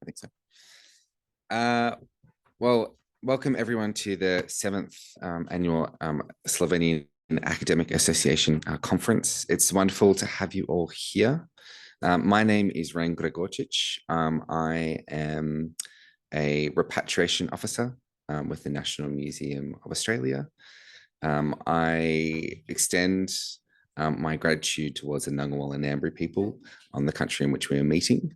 I think so. Well, welcome everyone to the 7th annual Slovenian Academic Association conference. It's wonderful to have you all here. My name is Gregorčič. I am a repatriation officer with the National Museum of Australia. I extend my gratitude towards the Ngunnawal and Ngambri people on the country in which we are meeting.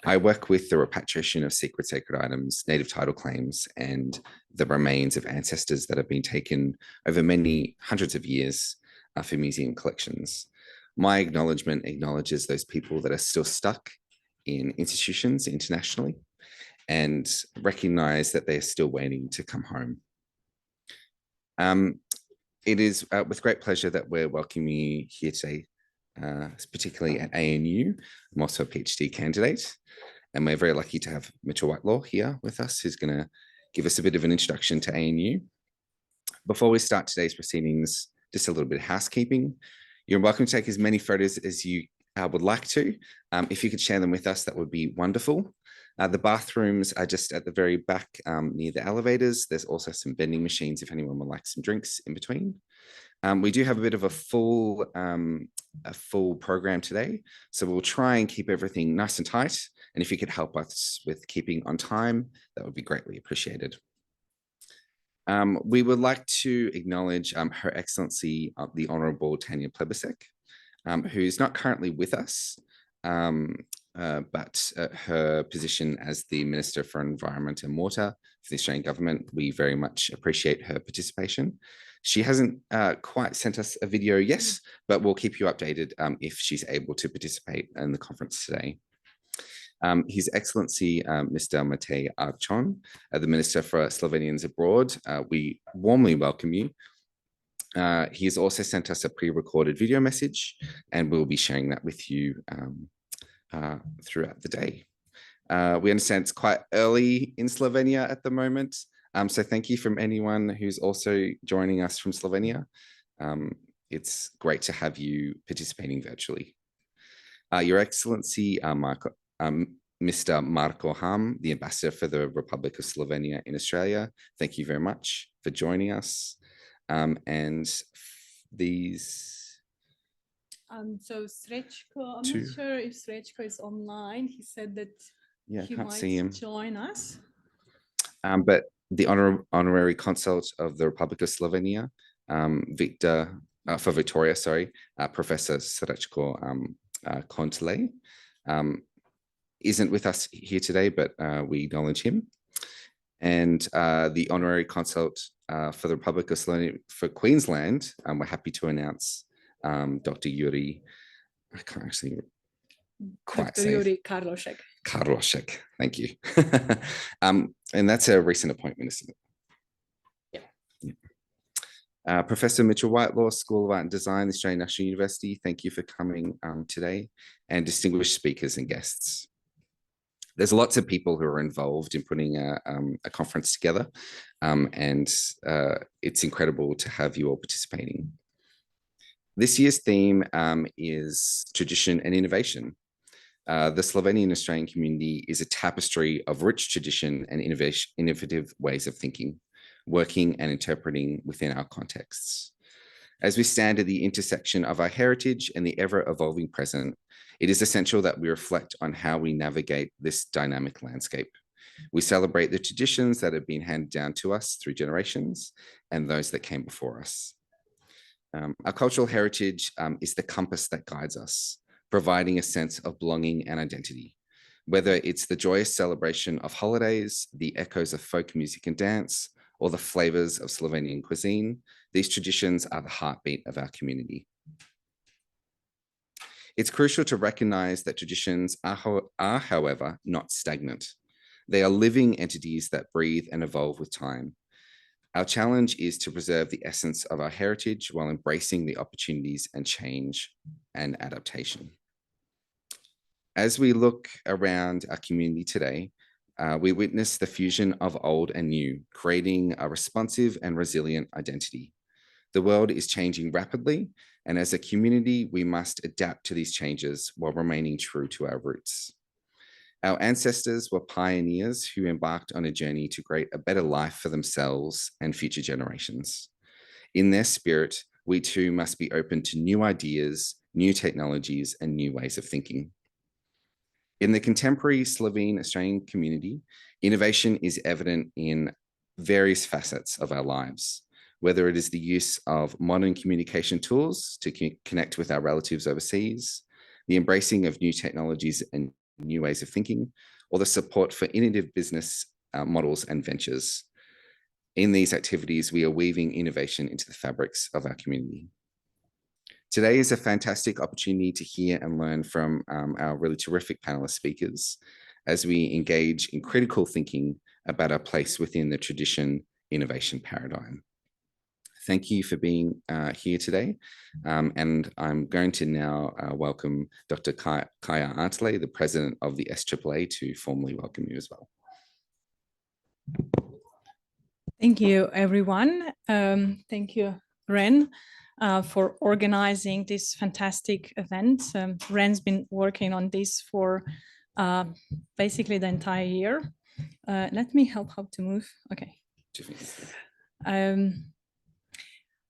I work with the repatriation of sacred items, native title claims, and the remains of ancestors that have been taken over many hundreds of years for museum collections. My acknowledgement acknowledges those people that are still stuck in institutions internationally and recognize that they're still waiting to come home. It is with great pleasure that we're welcoming you here today, particularly at ANU. I'm also a PhD candidate, and we're very lucky to have Mr. Whitelaw here with us, who's going to give us a bit of an introduction to ANU. Before we start today's proceedings, just a little bit of housekeeping. You're welcome to take as many photos as you would like to. If you could share them with us, that would be wonderful. The bathrooms are just at the very back near the elevators. There's also some vending machines if anyone would like some drinks in between. We do have a bit of a full program today, so we'll try and keep everything nice and tight. And if you could help us with keeping on time, that would be greatly appreciated. We would like to acknowledge Her Excellency the Honourable Tanya Plebisek, who's not currently with us, but her position as the Minister for Environment and Water for the Australian Government, we very much appreciate her participation. She hasn't quite sent us a video yet, but we'll keep you updated if she's able to participate in the conference today. His Excellency, Mr. Matej Arčon, the Minister for Slovenians Abroad, we warmly welcome you. He has also sent us a pre-recorded video message, and we'll be sharing that with you throughout the day. We understand it's quite early in Slovenia at the moment, so thank you from anyone who's also joining us from Slovenia. It's great to have you participating virtually. Your Excellency, Mr. Marko Ham, the Ambassador for the Republic of Slovenia in Australia, thank you very much for joining us. And these... So Srečko, I'm not sure if Srečko is online. He said that he might join us. But the honorary consult of the Republic of Slovenia, Victoria, Professor Srečko Antlej, isn't with us here today, but we acknowledge him. And the honorary consult for the Republic of Slovenia for Queensland, we're happy to announce Dr. Yuri, I can't actually quite say. Yuri Karlošek. Karlošek, thank you. And that's a recent appointment, isn't it? Yeah. Professor Mitchell Whitelaw, School of Art and Design, Australian National University, thank you for coming today, and distinguished speakers and guests. There's lots of people who are involved in putting a conference together, and it's incredible to have you all participating. This year's theme is tradition and innovation. The Slovenian-Australian community is a tapestry of rich tradition and innovative ways of thinking, working and interpreting within our contexts. As we stand at the intersection of our heritage and the ever-evolving present, it is essential that we reflect on how we navigate this dynamic landscape. We celebrate the traditions that have been handed down to us through generations and those that came before us. Our cultural heritage is the compass that guides us, providing a sense of belonging and identity. Whether it's the joyous celebration of holidays, the echoes of folk music and dance, or the flavors of Slovenian cuisine, these traditions are the heartbeat of our community. It's crucial to recognize that traditions are, however, not stagnant. They are living entities that breathe and evolve with time. Our challenge is to preserve the essence of our heritage while embracing the opportunities and change and adaptation. As we look around our community today, we witness the fusion of old and new, creating a responsive and resilient identity. The world is changing rapidly, and as a community, we must adapt to these changes while remaining true to our roots. Our ancestors were pioneers who embarked on a journey to create a better life for themselves and future generations. In their spirit, we too must be open to new ideas, new technologies, and new ways of thinking. In the contemporary Slovene-Australian community, innovation is evident in various facets of our lives, whether it is the use of modern communication tools to connect with our relatives overseas, the embracing of new technologies and new ways of thinking, or the support for innovative business models and ventures. In these activities, we are weaving innovation into the fabrics of our community. Today is a fantastic opportunity to hear and learn from our really terrific panelist speakers as we engage in critical thinking about our place within the tradition innovation paradigm. Thank you for being here today. And I'm going to now welcome Dr. Kaja Antlej, the president of the SAAA, to formally welcome you as well. Thank you, everyone. Thank you, Ren, for organizing this fantastic event. Ren's been working on this for basically the entire year. Let me help how to move. Okay.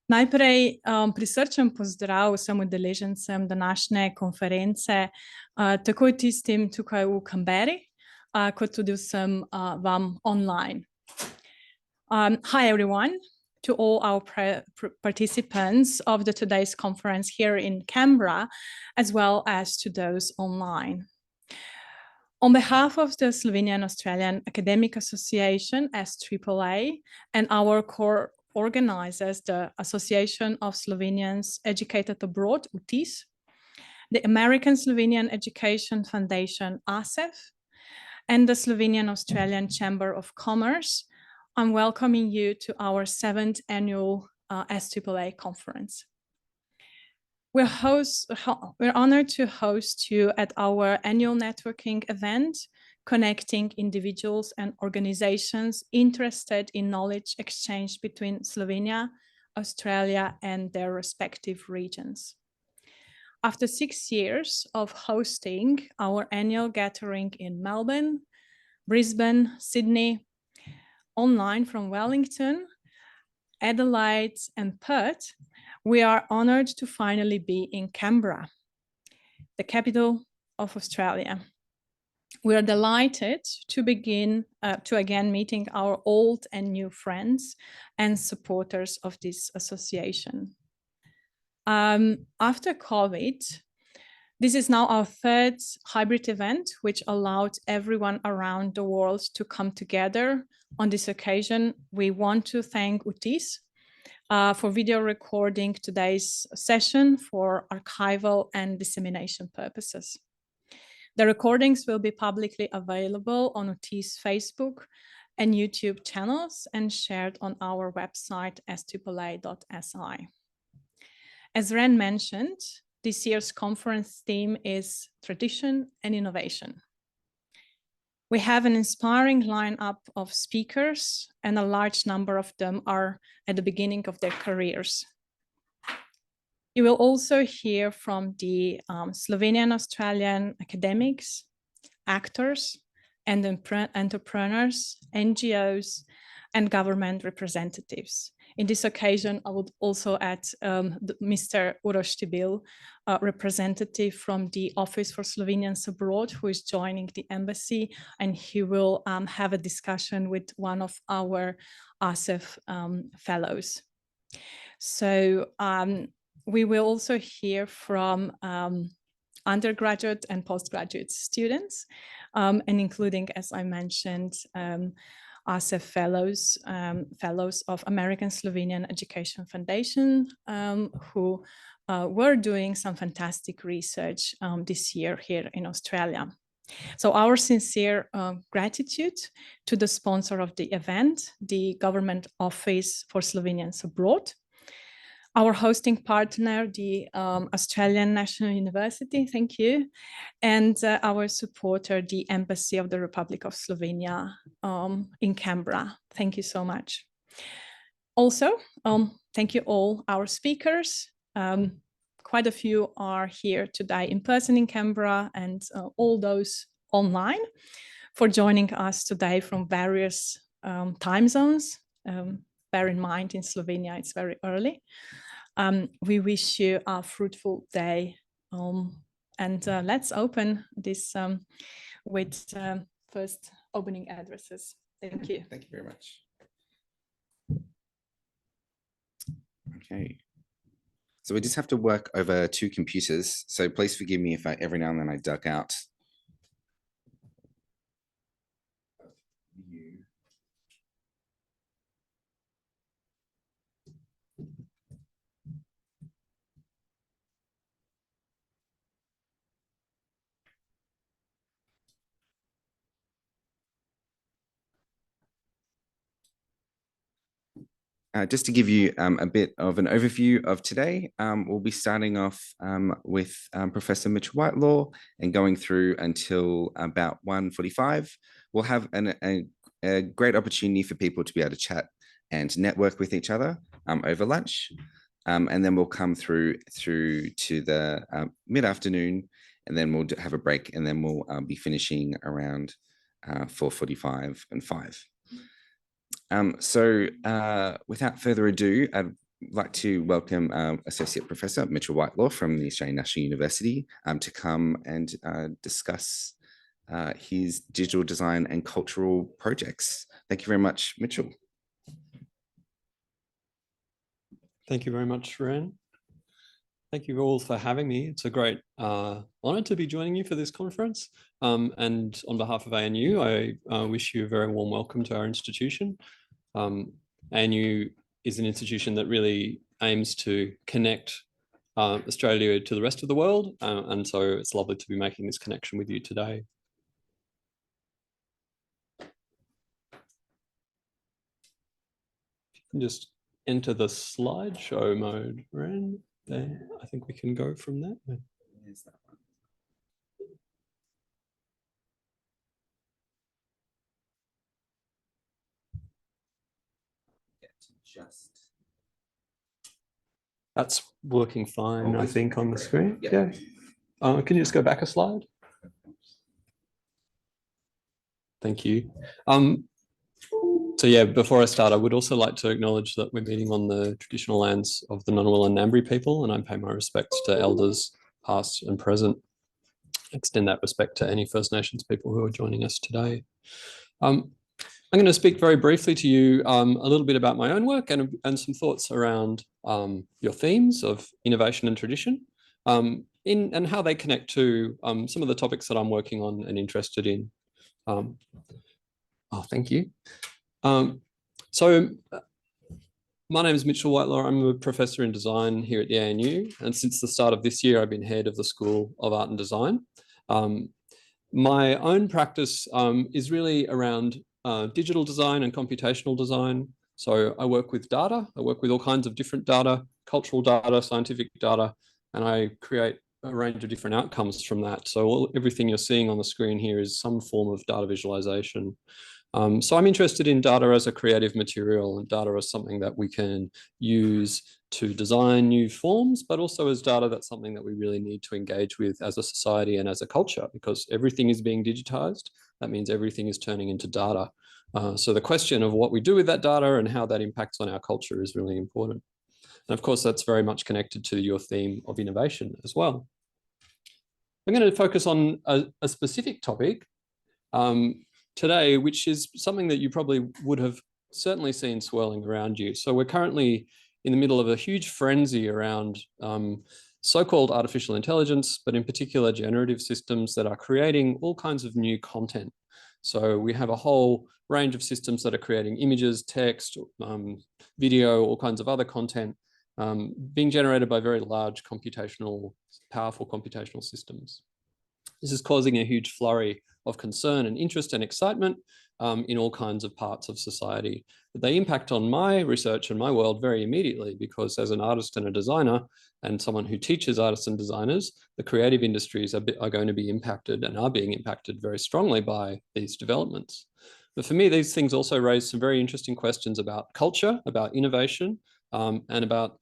Najprej prisrčen pozdrav vsem udeležencem današnje konference, tako tistim tukaj v Canberri, kot tudi vsem vam online. Hi everyone, to all our participants of today's conference here in Canberra, as well as to those online. On behalf of the Slovenian-Australian Academic Association, SAAA, and our core organizers, the Association of Slovenians Educated Abroad, VTIS, the American Slovenian Education Foundation, ASEF, and the Slovenian-Australian Chamber of Commerce, I'm welcoming you to our 7th annual SAAA conference. We're honored to host you at our annual networking event, connecting individuals and organizations interested in knowledge exchange between Slovenia, Australia, and their respective regions. After 6 years of hosting our annual gathering in Melbourne, Brisbane, Sydney, online from Wellington, Adelaide, and Perth, we are honored to finally be in Canberra, the capital of Australia. We are delighted to begin to again meeting our old and new friends and supporters of this association. After COVID, this is now our 3rd hybrid event, which allowed everyone around the world to come together. On this occasion, we want to thank VTIS for video recording today's session for archival and dissemination purposes. The recordings will be publicly available on VTIS Facebook and YouTube channels and shared on our website saaa.si. As Ren mentioned, this year's conference theme is Tradition and Innovation. We have an inspiring lineup of speakers, and a large number of them are at the beginning of their careers. You will also hear from the Slovenian-Australian academics, actors, and entrepreneurs, NGOs, and government representatives. In this occasion, I would also add Mr. Uroš Stibilj, representative from the Office for Slovenians Abroad, who is joining the embassy, and he will have a discussion with one of our ASEF Fellows. So we will also hear from undergraduate and postgraduate students, and including, as I mentioned, ASEF Fellows, Fellows of American Slovenian Education Foundation, who were doing some fantastic research this year here in Australia. So our sincere gratitude to the sponsor of the event, the Government Office for Slovenians Abroad, our hosting partner, the Australian National University, thank you, and our supporter, the Embassy of the Republic of Slovenia in Canberra. Thank you so much. Also, thank you all our speakers. Quite a few are here today in person in Canberra, and all those online, for joining us today from various time zones. Bear in mind, in Slovenia, it's very early. We wish you a fruitful day. And let's open this with first opening addresses. Thank you. Thank you very much. Okay. So we just have to work over two computers. So please forgive me if every now and then I duck out. Just to give you a bit of an overview of today, we'll be starting off with Professor Mitchell Whitelaw and going through until about 1:45. We'll have a great opportunity for people to be able to chat and network with each other over lunch. And then we'll come through to the mid-afternoon, and then we'll have a break, and then we'll be finishing around 4:45 and 5. So without further ado, I'd like to welcome Associate Professor Mitchell Whitelaw from the Australian-Australian University to come and discuss his digital design and cultural projects. Thank you very much, Mitchell. Thank you very much, Ren. Thank you all for having me. It's a great honor to be joining you for this conference. And on behalf of ANU, I wish you a very warm welcome to our institution. ANU is an institution that really aims to connect Australia to the rest of the world. And so it's lovely to be making this connection with you today. If you can just enter the slideshow mode, Ren. There, I think we can go from there. Here's that one. That's working fine, I think, on the screen. Yeah. Can you just go back a slide? Thank you. So yeah, before I start, I would also like to acknowledge that we're meeting on the traditional lands of the Ngunnawal and Ngambri people, and I pay my respects to elders past and present. Extend that respect to any First Nations people who are joining us today. I'm going to speak very briefly to you a little bit about my own work and some thoughts around your themes of innovation and tradition, and how they connect to some of the topics that I'm working on and interested in. Thank you. So my name is Mitchell Whitelaw. I'm a professor in design here at the ANU, and since the start of this year, I've been head of the School of Art and Design. My own practice is really around digital design and computational design. So I work with data. I work with all kinds of different data, cultural data, scientific data, and I create a range of different outcomes from that. So everything you're seeing on the screen here is some form of data visualization. So I'm interested in data as a creative material, and data as something that we can use to design new forms, but also as data that's something that we really need to engage with as a society and as a culture, because everything is being digitized. That means everything is turning into data. So the question of what we do with that data and how that impacts on our culture is really important. And of course, that's very much connected to your theme of innovation as well. I'm going to focus on a specific topic today, which is something that you probably would have certainly seen swirling around you. So we're currently in the middle of a huge frenzy around so-called artificial intelligence, but in particular generative systems that are creating all kinds of new content. So we have a whole range of systems that are creating images, text, video, all kinds of other content being generated by very large powerful computational systems. This is causing a huge flurry of concern and interest and excitement in all kinds of parts of society. But they impact on my research and my world very immediately, because as an artist and a designer and someone who teaches artists and designers, the creative industries are going to be impacted and are being impacted very strongly by these developments. But for me, these things also raise some very interesting questions about culture, about innovation, and about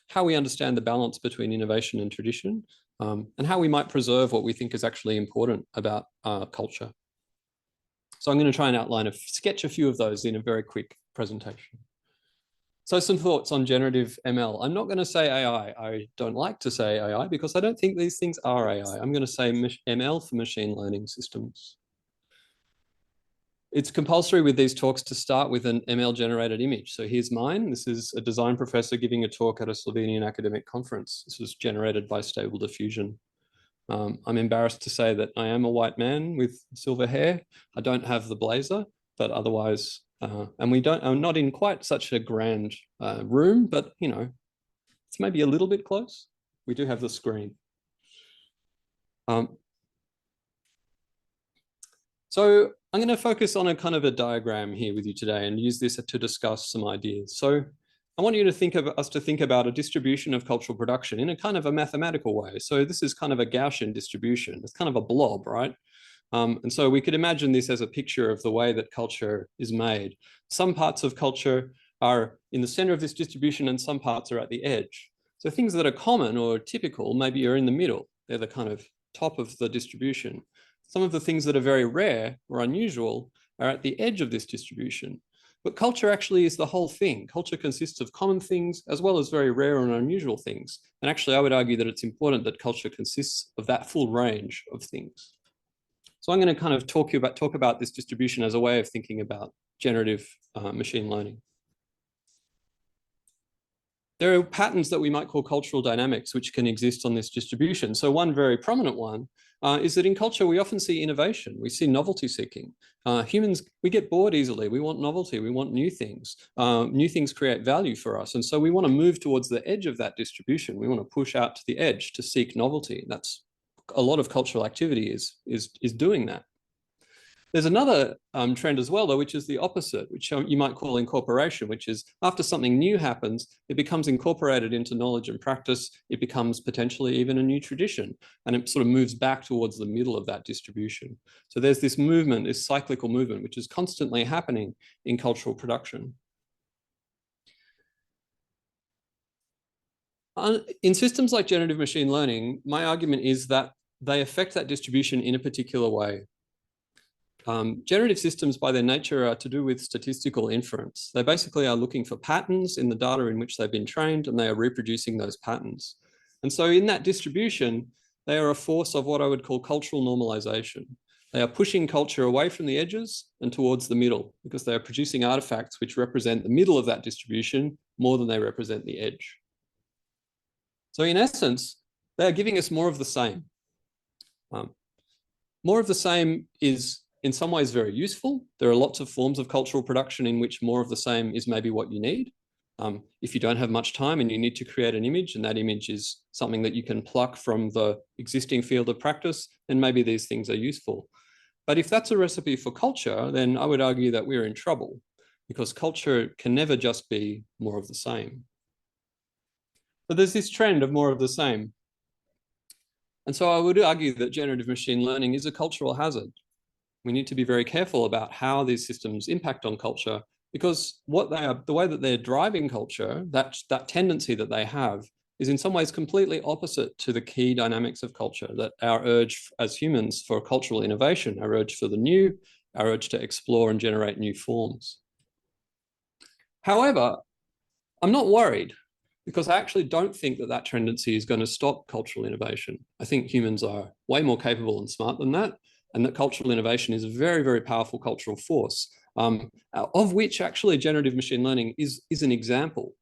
how we understand the balance between innovation and tradition, and how we might preserve what we think is actually important about culture. So I'm going to try and outline sketch a few of those in a very quick presentation. So some thoughts on generative ML. I'm not going to say AI. I don't like to say AI because I don't think these things are AI. I'm going to say ML for machine learning systems. It's compulsory with these talks to start with an ML generated image. So here's mine. This is a design professor giving a talk at a Slovenian academic conference. This was generated by Stable Diffusion. I'm embarrassed to say that I am a white man with silver hair. I don't have the blazer, but otherwise, and I'm not in quite such a grand room, but you know, it's maybe a little bit close. We do have the screen. So I'm going to focus on a kind of a diagram here with you today and use this to discuss some ideas. So I want you to think about a distribution of cultural production in a kind of a mathematical way. So this is kind of a Gaussian distribution. It's kind of a blob, right? And so we could imagine this as a picture of the way that culture is made. Some parts of culture are in the center of this distribution and some parts are at the edge. So things that are common or typical maybe are in the middle. They're the kind of top of the distribution. Some of the things that are very rare or unusual are at the edge of this distribution. But culture actually is the whole thing. Culture consists of common things as well as very rare and unusual things. And actually, I would argue that it's important that culture consists of that full range of things. So I'm going to kind of talk about this distribution as a way of thinking about generative machine learning. There are patterns that we might call cultural dynamics which can exist on this distribution. So one very prominent one is that in culture, we often see innovation. We see novelty seeking. Humans, we get bored easily. We want novelty. We want new things. New things create value for us. And so we want to move towards the edge of that distribution. We want to push out to the edge to seek novelty. That's a lot of cultural activity is doing that. There's another trend as well, though, which is the opposite, which you might call incorporation, which is after something new happens, it becomes incorporated into knowledge and practice. It becomes potentially even a new tradition, and it sort of moves back towards the middle of that distribution. So there's this movement, this cyclical movement, which is constantly happening in cultural production. In systems like generative machine learning, my argument is that they affect that distribution in a particular way. Generative systems by their nature are to do with statistical inference. They basically are looking for patterns in the data in which they've been trained, and they are reproducing those patterns. And so in that distribution, they are a force of what I would call cultural normalization. They are pushing culture away from the edges and towards the middle because they are producing artifacts which represent the middle of that distribution more than they represent the edge. So in essence, they are giving us more of the same. More of the same is in some ways very useful. There are lots of forms of cultural production in which more of the same is maybe what you need. If you don't have much time and you need to create an image, and that image is something that you can pluck from the existing field of practice, then maybe these things are useful. But if that's a recipe for culture, then I would argue that we're in trouble because culture can never just be more of the same. But there's this trend of more of the same. And so I would argue that generative machine learning is a cultural hazard. We need to be very careful about how these systems impact on culture, because what they are, the way that they're driving culture, that tendency that they have is in some ways completely opposite to the key dynamics of culture, that our urge as humans for cultural innovation, our urge for the new, our urge to explore and generate new forms. However, I'm not worried, because I actually don't think that that tendency is going to stop cultural innovation. I think humans are way more capable and smart than that, and that cultural innovation is a very, very powerful cultural force, of which actually generative machine learning is an example,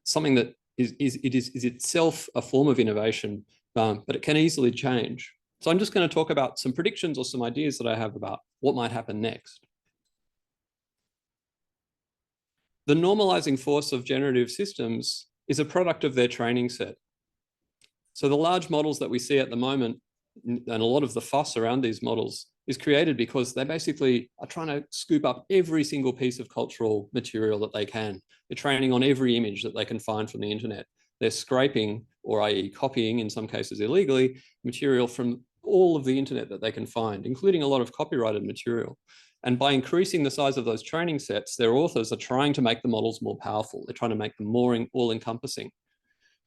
something that is itself a form of innovation, but it can easily change. So I'm just going to talk about some predictions or some ideas that I have about what might happen next. The normalizing force of generative systems is a product of their training set. So the large models that we see at the moment, and a lot of the fuss around these models, is created because they basically are trying to scoop up every single piece of cultural material that they can. They're training on every image that they can find from the internet. They're scraping, or i.e. copying in some cases illegally, material from all of the internet that they can find, including a lot of copyrighted material. And by increasing the size of those training sets, their authors are trying to make the models more powerful. They're trying to make them more all-encompassing.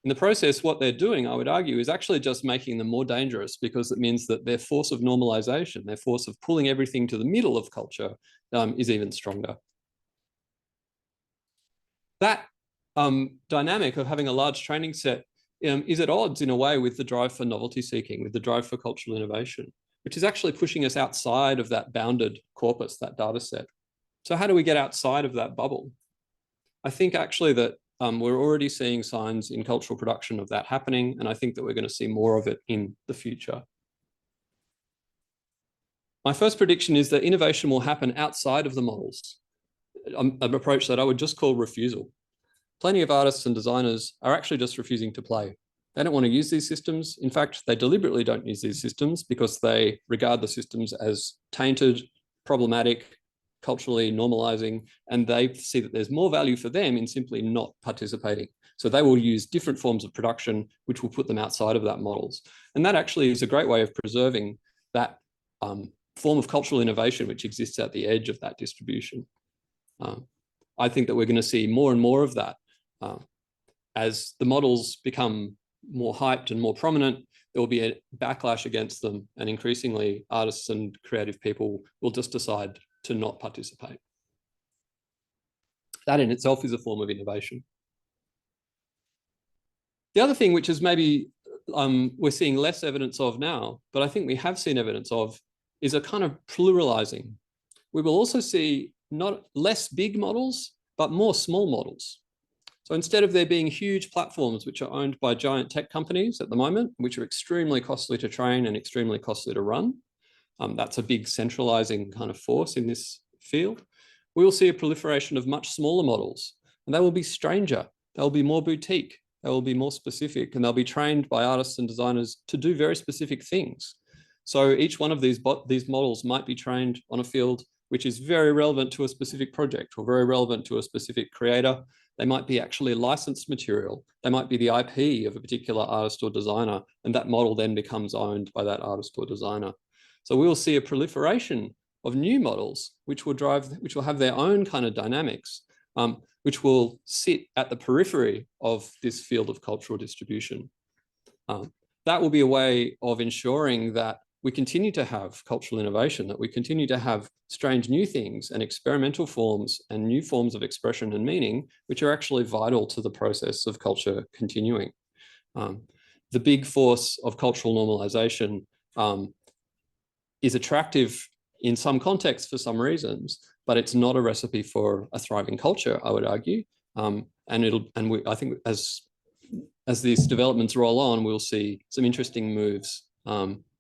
In the process, what they're doing, I would argue, is actually just making them more dangerous, because it means that their force of normalization, their force of pulling everything to the middle of culture, is even stronger. That dynamic of having a large training set is at odds in a way with the drive for novelty seeking, with the drive for cultural innovation, which is actually pushing us outside of that bounded corpus, that data set. So how do we get outside of that bubble? I think actually that we're already seeing signs in cultural production of that happening, and I think that we're going to see more of it in the future. My first prediction is that innovation will happen outside of the models, an approach that I would just call refusal. Plenty of artists and designers are actually just refusing to play. They don't want to use these systems. In fact, they deliberately don't use these systems because they regard the systems as tainted, problematic, culturally normalizing, and they see that there's more value for them in simply not participating. So they will use different forms of production, which will put them outside of that models. And that actually is a great way of preserving that form of cultural innovation which exists at the edge of that distribution. I think that we're going to see more and more of that. As the models become more hyped and more prominent, there will be a backlash against them, and increasingly artists and creative people will just decide to not participate. That in itself is a form of innovation. The other thing, which is maybe we're seeing less evidence of now, but I think we have seen evidence of, is a kind of pluralizing. We will also see not less big models, but more small models. So instead of there being huge platforms which are owned by giant tech companies at the moment, which are extremely costly to train and extremely costly to run, that's a big centralizing kind of force in this field. We will see a proliferation of much smaller models, and they will be stranger. They'll be more boutique. They will be more specific, and they'll be trained by artists and designers to do very specific things. So each one of these models might be trained on a field which is very relevant to a specific project or very relevant to a specific creator. They might be actually licensed material. They might be the IP of a particular artist or designer, and that model then becomes owned by that artist or designer. So we will see a proliferation of new models, which will have their own kind of dynamics, which will sit at the periphery of this field of cultural distribution. That will be a way of ensuring that we continue to have cultural innovation, that we continue to have strange new things and experimental forms and new forms of expression and meaning, which are actually vital to the process of culture continuing. The big force of cultural normalization is attractive in some contexts for some reasons, but it's not a recipe for a thriving culture, I would argue. I think as these developments roll on, we'll see some interesting moves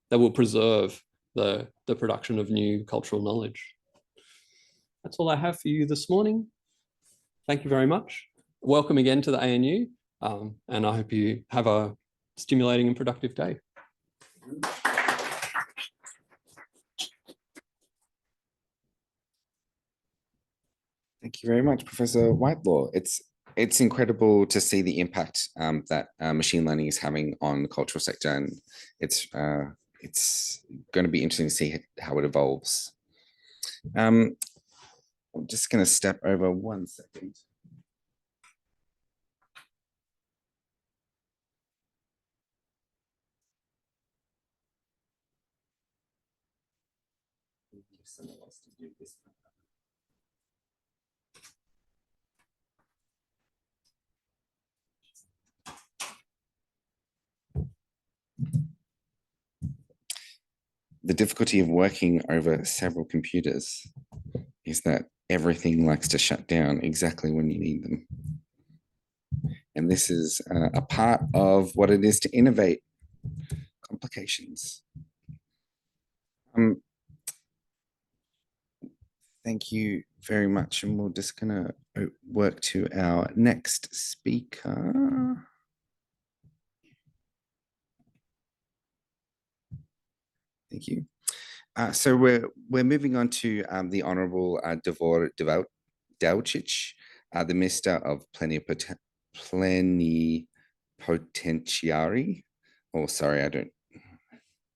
that will preserve the production of new cultural knowledge. That's all I have for you this morning. Thank you very much. Welcome again to the ANU, and I hope you have a stimulating and productive day. Thank you very much, Professor Whitelaw. It's incredible to see the impact that machine learning is having on the cultural sector, and it's going to be interesting to see how it evolves. I'm just going to step over 1 second. Someone else to do this. The difficulty of working over several computers is that everything likes to shut down exactly when you need them. And this is a part of what it is to innovate. Complications. Thank you very much. And we're just going to work to our next speaker. Thank you. So we're moving on to the Honourable Gregorčič, the Minister of Plenipotentiary. Oh, sorry, I don't. I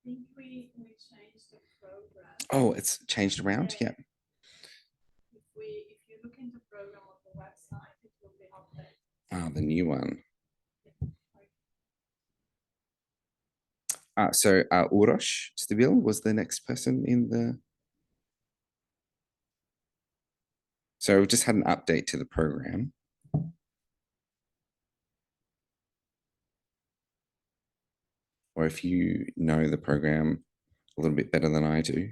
think we changed the program. Oh, it's changed around? Yeah. If you look in the program on the website, it will be updated. Ah, the new one. Uroš Stibilj was the next person in the. So we just had an update to the program. Or if you know the program a little bit better than I do.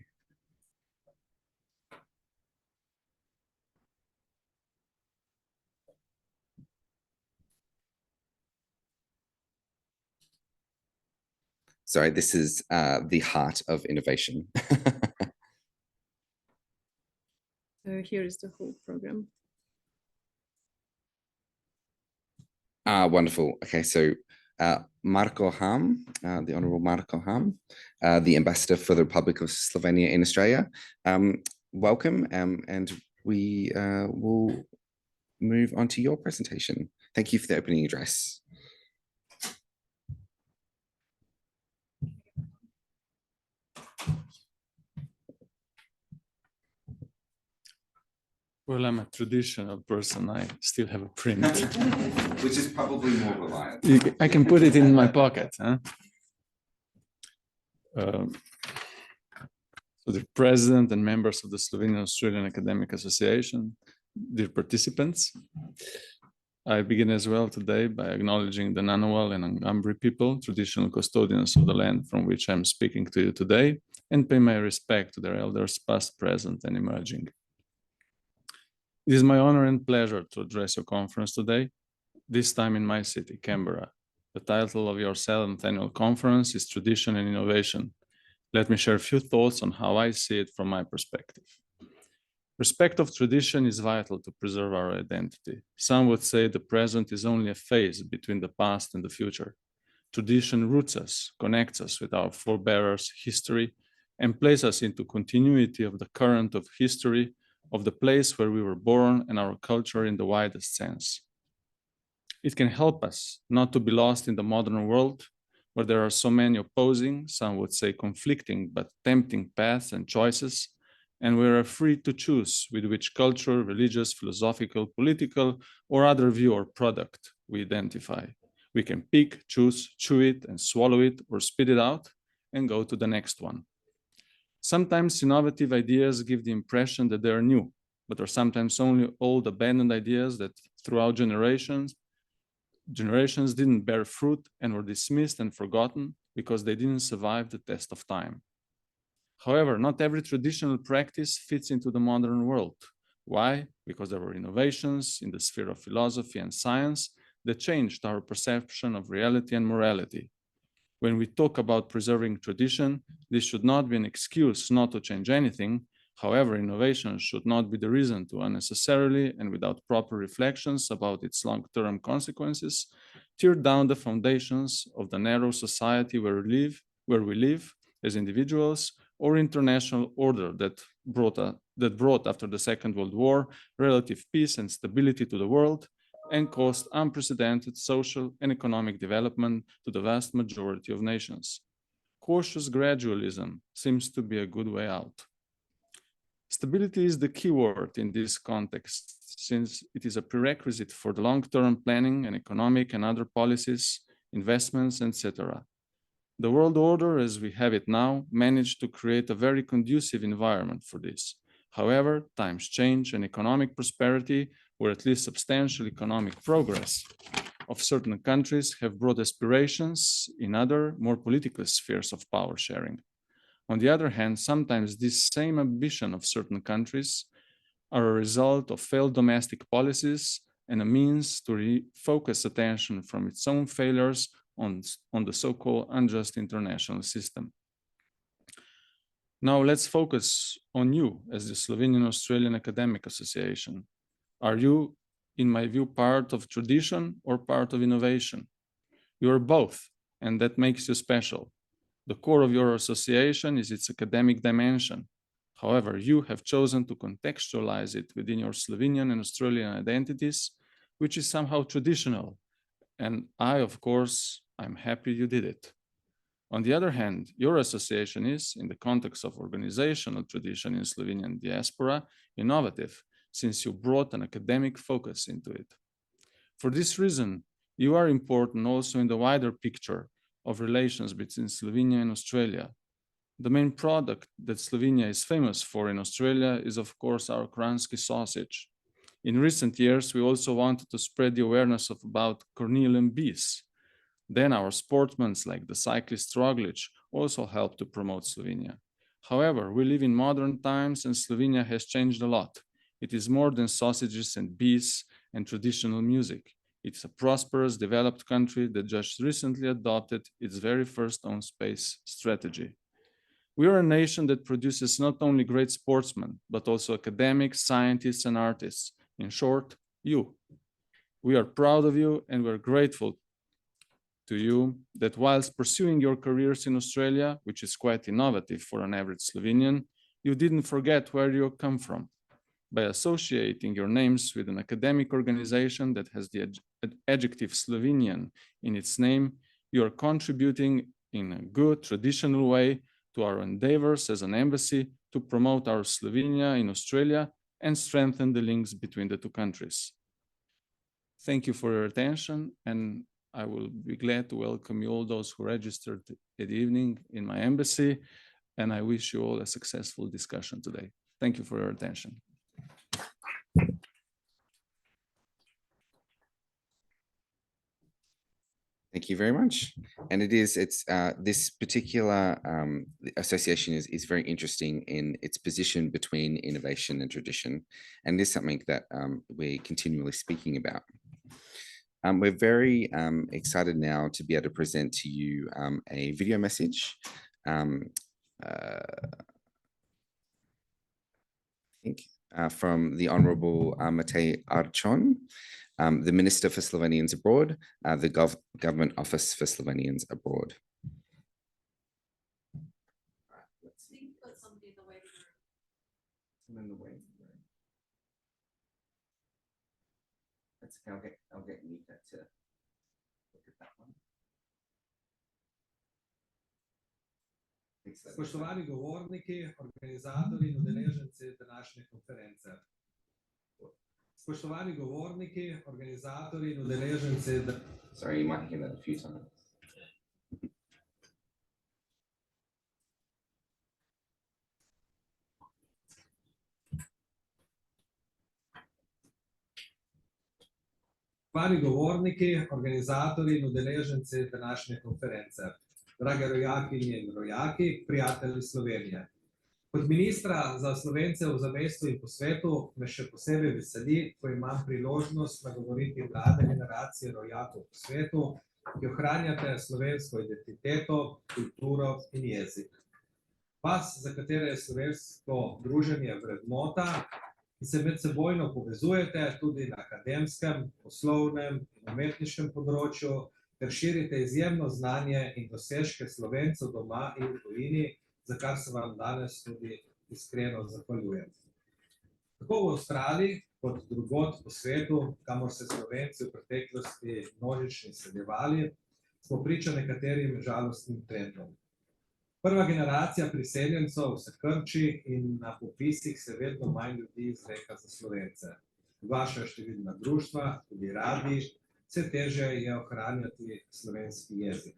Sorry, this is the heart of innovation. So here is the whole program. Wonderful. Okay, so Marko Ham, the Honourable Marko Ham, the Ambassador for the Republic of Slovenia in Australia. Welcome, and we will move on to your presentation. Thank you for the opening address. Well, I'm a traditional person. I still have a print. Which is probably more reliable. I can put it in my pocket. Huh? So the president and members of the Slovenian-Australian Academic Association, dear participants, I begin as well today by acknowledging the Ngunnawal and Ngambri people, traditional custodians of the land from which I'm speaking to you today, and pay my respect to their elders past, present, and emerging. It is my honor and pleasure to address your conference today, this time in my city, Canberra. The title of your 7th annual conference is Tradition and Innovation. Let me share a few thoughts on how I see it from my perspective. Respect of tradition is vital to preserve our identity. Some would say the present is only a phase between the past and the future. Tradition roots us, connects us with our forebears' history, and places us into continuity of the current of history of the place where we were born and our culture in the widest sense. It can help us not to be lost in the modern world where there are so many opposing, some would say conflicting, but tempting paths and choices, and we are free to choose with which culture, religious, philosophical, political, or other view or product we identify. We can pick, choose, chew it and swallow it, or spit it out and go to the next one. Sometimes innovative ideas give the impression that they are new, but are sometimes only old abandoned ideas that throughout generations didn't bear fruit and were dismissed and forgotten because they didn't survive the test of time. However, not every traditional practice fits into the modern world. Why? Because there were innovations in the sphere of philosophy and science that changed our perception of reality and morality. When we talk about preserving tradition, this should not be an excuse not to change anything. However, innovation should not be the reason to unnecessarily and without proper reflections about its long-term consequences, tear down the foundations of the narrow society where we live as individuals, or international order that brought after the Second World War relative peace and stability to the world, and caused unprecedented social and economic development to the vast majority of nations. Cautious gradualism seems to be a good way out. Stability is the key word in this context, since it is a prerequisite for the long-term planning and economic and other policies, investments, etc. The world order, as we have it now, managed to create a very conducive environment for this. However, times change and economic prosperity, or at least substantial economic progress of certain countries, have brought aspirations in other, more political spheres of power sharing. On the other hand, sometimes this same ambition of certain countries are a result of failed domestic policies and a means to refocus attention from its own failures on the so-called unjust international system. Now let's focus on you as the Slovenian-Australian Academic Association. Are you, in my view, part of tradition or part of innovation? You are both, and that makes you special. The core of your association is its academic dimension. However, you have chosen to contextualize it within your Slovenian and Australian identities, which is somehow traditional. And I, of course, I'm happy you did it. On the other hand, your association is, in the context of organizational tradition in Slovenian diaspora, innovative, since you brought an academic focus into it. For this reason, you are important also in the wider picture of relations between Slovenia and Australia. The main product that Slovenia is famous for in Australia is, of course, our Kranjski sausage. In recent years, we also wanted to spread the awareness about cornelian bees. Then our sportsmen, like the cyclist Gregorčič, also helped to promote Slovenia. However, we live in modern times and Slovenia has changed a lot. It is more than sausages and bees and traditional music. It's a prosperous, developed country that just recently adopted its very first own space strategy. We are a nation that produces not only great sportsmen, but also academics, scientists, and artists. In short, you. We are proud of you and we're grateful to you that whilst pursuing your careers in Australia, which is quite innovative for an average Slovenian, you didn't forget where you come from. By associating your names with an academic organization that has the adjective Slovenian in its name, you are contributing in a good, traditional way to our endeavors as an embassy to promote our Slovenia in Australia and strengthen the links between the two countries. Thank you for your attention, and I will be glad to welcome you all those who registered at the evening in my embassy, and I wish you all a successful discussion today. Thank you for your attention. Thank you very much. And it's this particular association is very interesting in its position between innovation and tradition. And this is something that we're continually speaking about. We're very excited now to be able to present to you a video message. I think from the Honourable Matej Arčon, the Minister for Slovenians Abroad, the Government Office for Slovenians Abroad. I'll get Nika to look at that one. Spoštovani govorniki, organizatorji in udeleženci današnje konference. Spoštovani govorniki, organizatorji in udeleženci. Sorry, you might hear that a few times. Spoštovani govorniki, organizatorji in udeleženci današnje konference. Drage rojakinje in rojaki, prijatelji Slovenije. Kot ministra za Slovence v zamejstvu in po svetu me še posebej veseli, ko imam priložnost nagovoriti mlade generacije rojakov po svetu, ki ohranjate slovensko identiteto, kulturo in jezik. Vas, za katere je slovensko druženje vrednota, ki se medsebojno povezujete tudi na akademskem, poslovnem in umetniškem področju, ter širite izjemno znanje in dosežke Slovencev doma in v tujini, za kar se vam danes tudi iskreno zahvaljujem. Tako v Avstraliji kot drugod po svetu, kamor se Slovenci v preteklosti množično izseljevali, smo priča nekaterim žalostnim trendom. Prva generacija priseljencev se krči in na popisih se vedno manj ljudi izreka za Slovence. Vaša številna društva, tudi radi, vse težje je ohranjati slovenski jezik.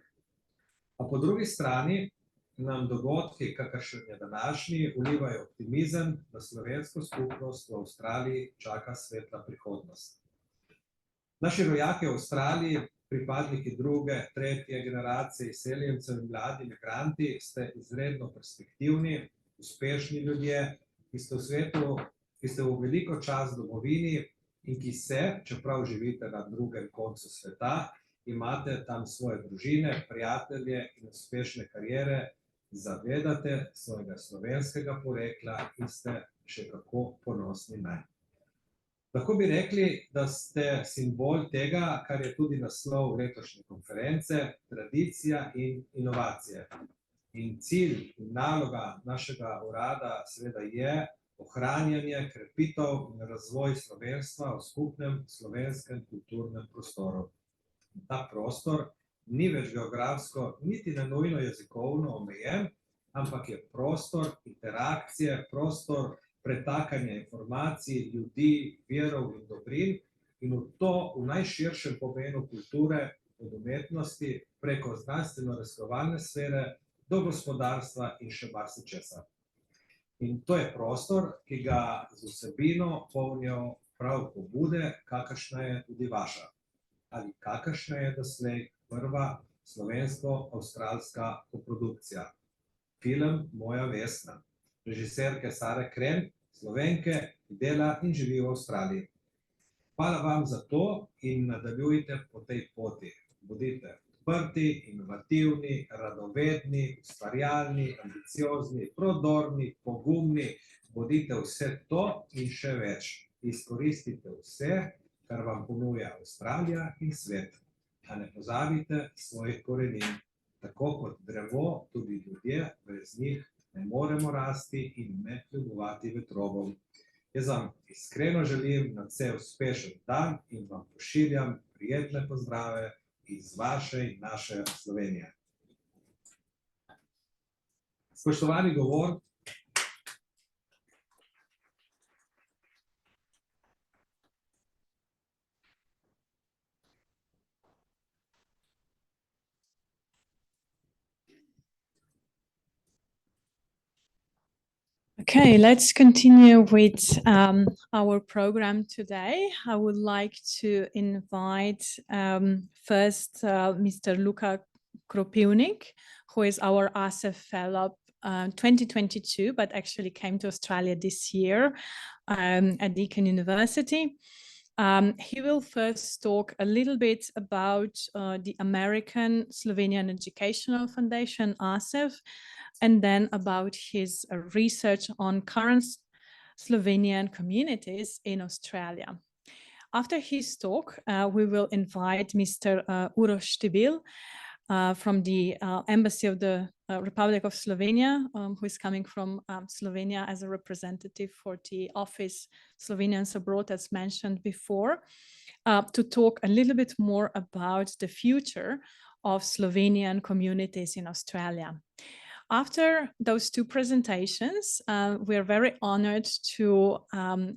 A po drugi strani nam dogodki, kakršen je današnji, vlivajo optimizem, da slovensko skupnost v Avstraliji čaka svetla prihodnost. Naši rojaki v Avstraliji, pripadniki druge, tretje generacije izseljencev in mladi migranti, ste izredno perspektivni, uspešni ljudje, ki ste v svetu, ki ste v veliko čas domovini in ki se, čeprav živite na drugem koncu sveta, imate tam svoje družine, prijatelje in uspešne kariere, zavedate svojega slovenskega porekla in ste še kako ponosni nanj. Lahko bi rekli, da ste simbol tega, kar je tudi naslov letošnje konference, tradicija in inovacije. In cilj in naloga našega urada seveda je ohranjanje, krepitev in razvoj slovenstva v skupnem slovenskem kulturnem prostoru. Ta prostor ni več geografsko, niti ne nujno jezikovno omejen, ampak je prostor interakcije, prostor pretakanja informacij, ljudi, virov in dobrin in v to v najširšem pomenu kulture od umetnosti preko znanstveno-raziskovalne sfere do gospodarstva in še marsičesa. In to je prostor, ki ga z vsebino polnijo prav pobude, kakršna je tudi vaša. Ali kakršna je doslej prva slovensko-avstralska koprodukcija. Film Moja Vesna, režiserke Sare Kren, Slovenke, ki dela in živi v Avstraliji. Hvala vam za to in nadaljujte po tej poti. Bodite odprti, inovativni, radovedni, ustvarjalni, ambiciozni, prodorni, pogumni. Bodite vse to in še več. Izkoristite vse, kar vam ponuja Avstralija in svet. A ne pozabite svojih korenin. Tako kot drevo, tudi ljudje, brez njih ne moremo rasti in ne kljubovati vetrovom. Jaz vam iskreno želim nadvse uspešen dan in vam pošiljam prijetne pozdrave iz vaše in naše Slovenije. Spoštovani govor, Okay, let's continue with our program today. I would like to invite first Mr. Luka Kropivnik, who is our ASEF Fellow 2022, but actually came to Australia this year at Deakin University. He will first talk a little bit about the American Slovenian Educational Foundation, ASEF, and then about his research on current Slovenian communities in Australia. After his talk, we will invite Mr. Uroš Stibilj from the Embassy of the Republic of Slovenia, who is coming from Slovenia as a representative for the office Slovenians Abroad, as mentioned before, to talk a little bit more about the future of Slovenian communities in Australia. After those two presentations, we are very honored to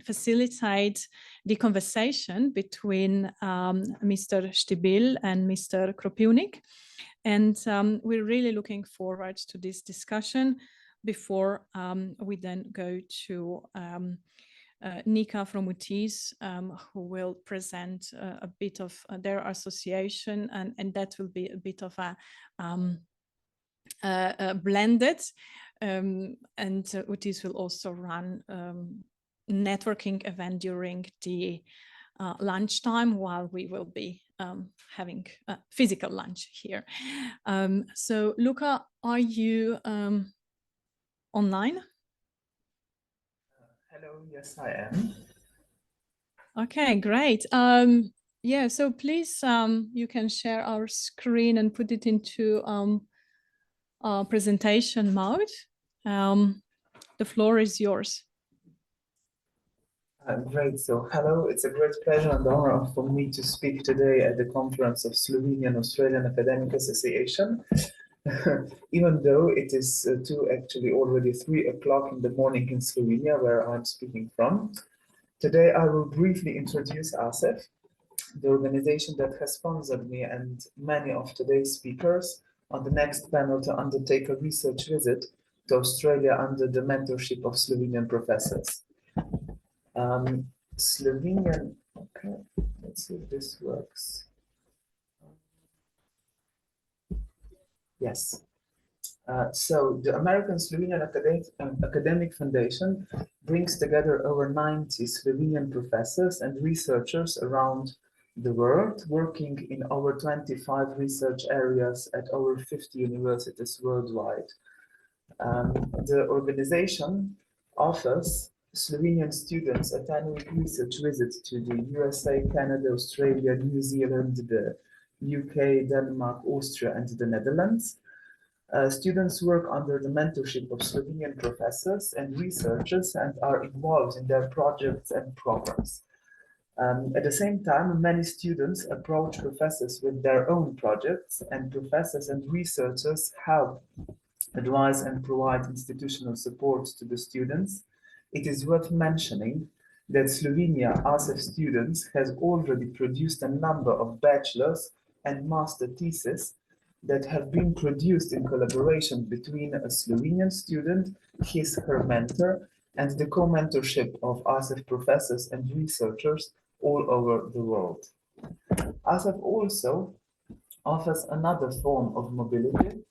facilitate the conversation between Mr. Stibilj and Mr. Kropivnik. And we're really looking forward to this discussion before we then go to Nika from VTIS, who will present a bit of their association, and that will be a bit of a blended, and VTIS will also run networking event during the lunchtime, while we will be having a physical lunch here. So Luka, are you online? Hello, yes I am. Okay, great. Yeah, so please you can share our screen and put it into presentation mode. The floor is yours. Great, so hello, it's a great pleasure and honor for me to speak today at the conference of Slovenian-Australian Academic Association, even though it is actually already 3 o'clock in the morning in Slovenia, where I'm speaking from. Today I will briefly introduce ASEF, the organization that has sponsored me and many of today's speakers on the next panel to undertake a research visit to Australia under the mentorship of Slovenian professors. Slovenian, okay, let's see if this works. Yes. So the American Slovenian Academic Foundation brings together over 90 Slovenian professors and researchers around the world, working in over 25 research areas at over 50 universities worldwide. The organization offers Slovenian students a 10-week research visit to the USA, Canada, Australia, New Zealand, the UK, Denmark, Austria, and the Netherlands. Students work under the mentorship of Slovenian professors and researchers and are involved in their projects and programs. At the same time, many students approach professors with their own projects, and professors and researchers help advise and provide institutional support to the students. It is worth mentioning that Slovenia ASEF students has already produced a number of bachelor's and master thesis that have been produced in collaboration between a Slovenian student, her mentor, and the co-mentorship of ASEF professors and researchers all over the world. ASEF also offers another form of mobility,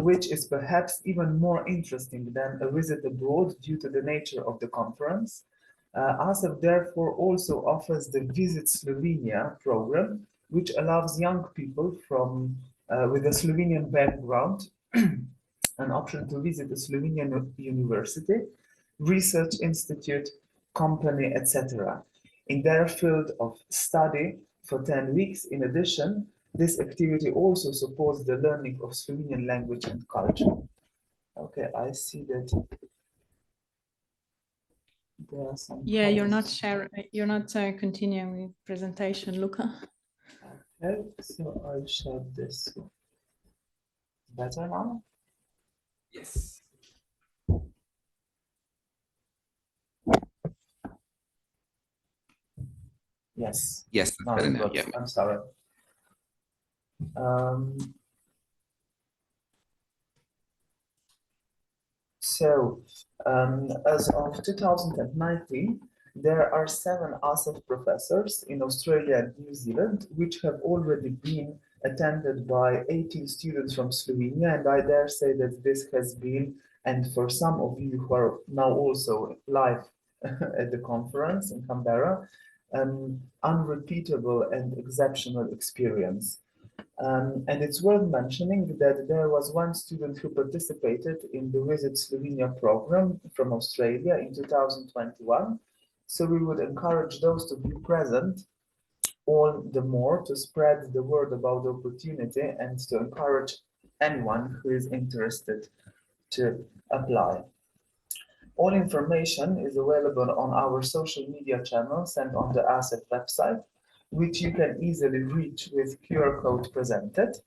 which is perhaps even more interesting than a visit abroad due to the nature of the conference. ASEF therefore also offers the Visit Slovenia program, which allows young people from with a Slovenian background an option to visit a Slovenian university, research institute, company, etc. in their field of study for 10 weeks. In addition, this activity also supports the learning of Slovenian language and culture. Okay, I see that there are some. Yeah, you're not sharing. You're not continuing with presentation, Luka. Okay, so I'll share this. Better now? Yes. Yes. Yes, that's No, better now. but Yeah. I'm sorry. As of 2019, there are 7 ASEF professors in Australia and New Zealand, which have already been attended by 18 students from Slovenia. And I dare say that this has been, and for some of you who are now also live at the conference in Canberra, an unrepeatable and exceptional experience. And it's worth mentioning that there was one student who participated in the Visit Slovenia program from Australia in 2021. So we would encourage those to be present all the more to spread the word about the opportunity and to encourage anyone who is interested to apply. All information is available on our social media channels and on the ASEF website, which you can easily reach with QR code presented.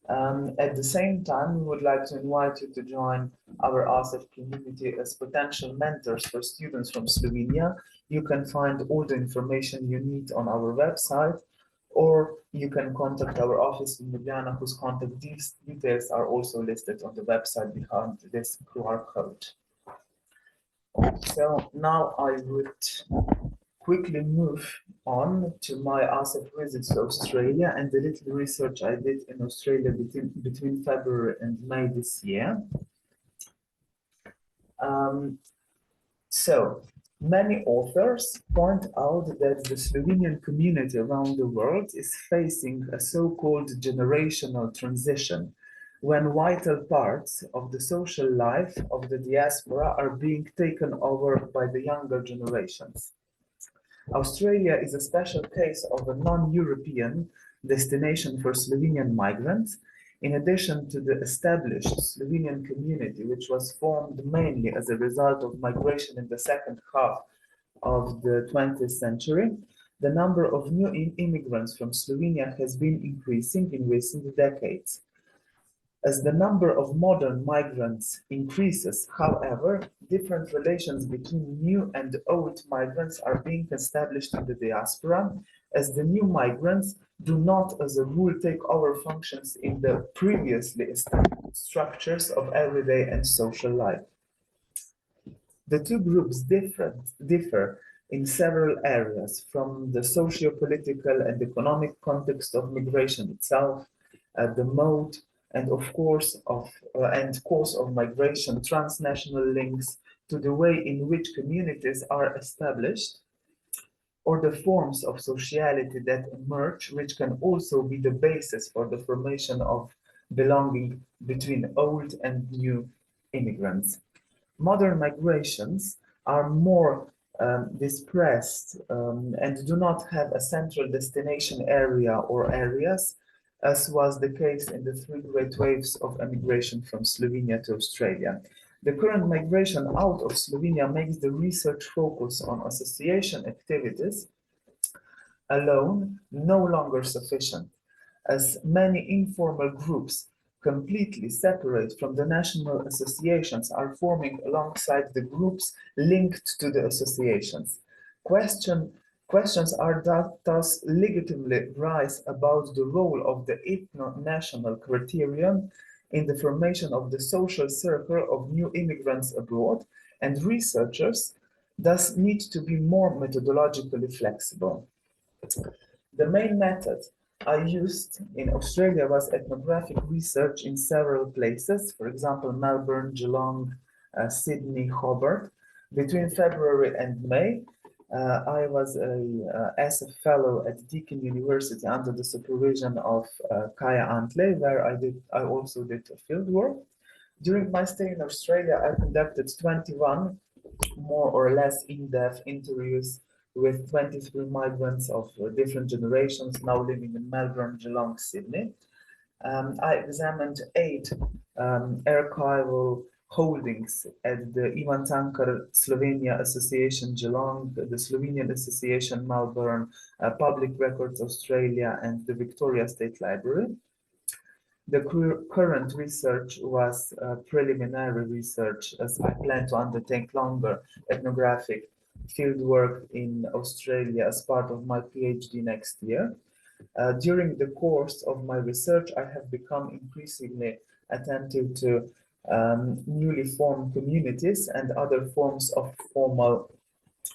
At the same time, we would like to invite you to join our ASEF community as potential mentors for students from Slovenia. You can find all the information you need on our website, or you can contact our office in Ljubljana, whose contact details are also listed on the website behind this QR code. So now I would quickly move on to my ASEF visits to Australia and the little research I did in Australia between February and May this year. So many authors point out that the Slovenian community around the world is facing a so-called generational transition, when vital parts of the social life of the diaspora are being taken over by the younger generations. Australia is a special case of a non-European destination for Slovenian migrants, in addition to the established Slovenian community, which was formed mainly as a result of migration in the second half of the 20th century. The number of new immigrants from Slovenia has been increasing in recent decades. As the number of modern migrants increases, however, different relations between new and old migrants are being established in the diaspora, as the new migrants do not, as a rule, take over functions in the previously established structures of everyday and social life. The two groups differ in several areas, from the socio-political and economic context of migration itself, the mode and course of migration, transnational links, to the way in which communities are established, or the forms of sociality that emerge, which can also be the basis for the formation of belonging between old and new immigrants. Modern migrations are more dispersed and do not have a central destination area or areas, as was the case in the 3 great waves of emigration from Slovenia to Australia. The current migration out of Slovenia makes the research focus on association activities alone no longer sufficient, as many informal groups completely separate from the national associations are forming alongside the groups linked to the associations. Question Questions are thus legitimately raised about the role of the ethno-national criterion in the formation of the social circle of new immigrants abroad, and researchers thus need to be more methodologically flexible. The main method I used in Australia was ethnographic research in several places, for example, Melbourne, Geelong, Sydney, Hobart. Between February and May, I was a ASEF Fellow at Deakin University under the supervision of Kaja Antlej, where I also did field work. During my stay in Australia, I conducted 21 more or less in-depth interviews with 23 migrants of different generations now living in Melbourne, Geelong, Sydney. I examined 8 archival holdings at the Ivančič Slovenia Association Geelong, the Slovenian Association Melbourne, Public Records Australia, and the Victoria State Library. The current research was preliminary research, as I plan to undertake longer ethnographic fieldwork in Australia as part of my PhD next year. During the course of my research, I have become increasingly attentive to newly formed communities and other forms of formal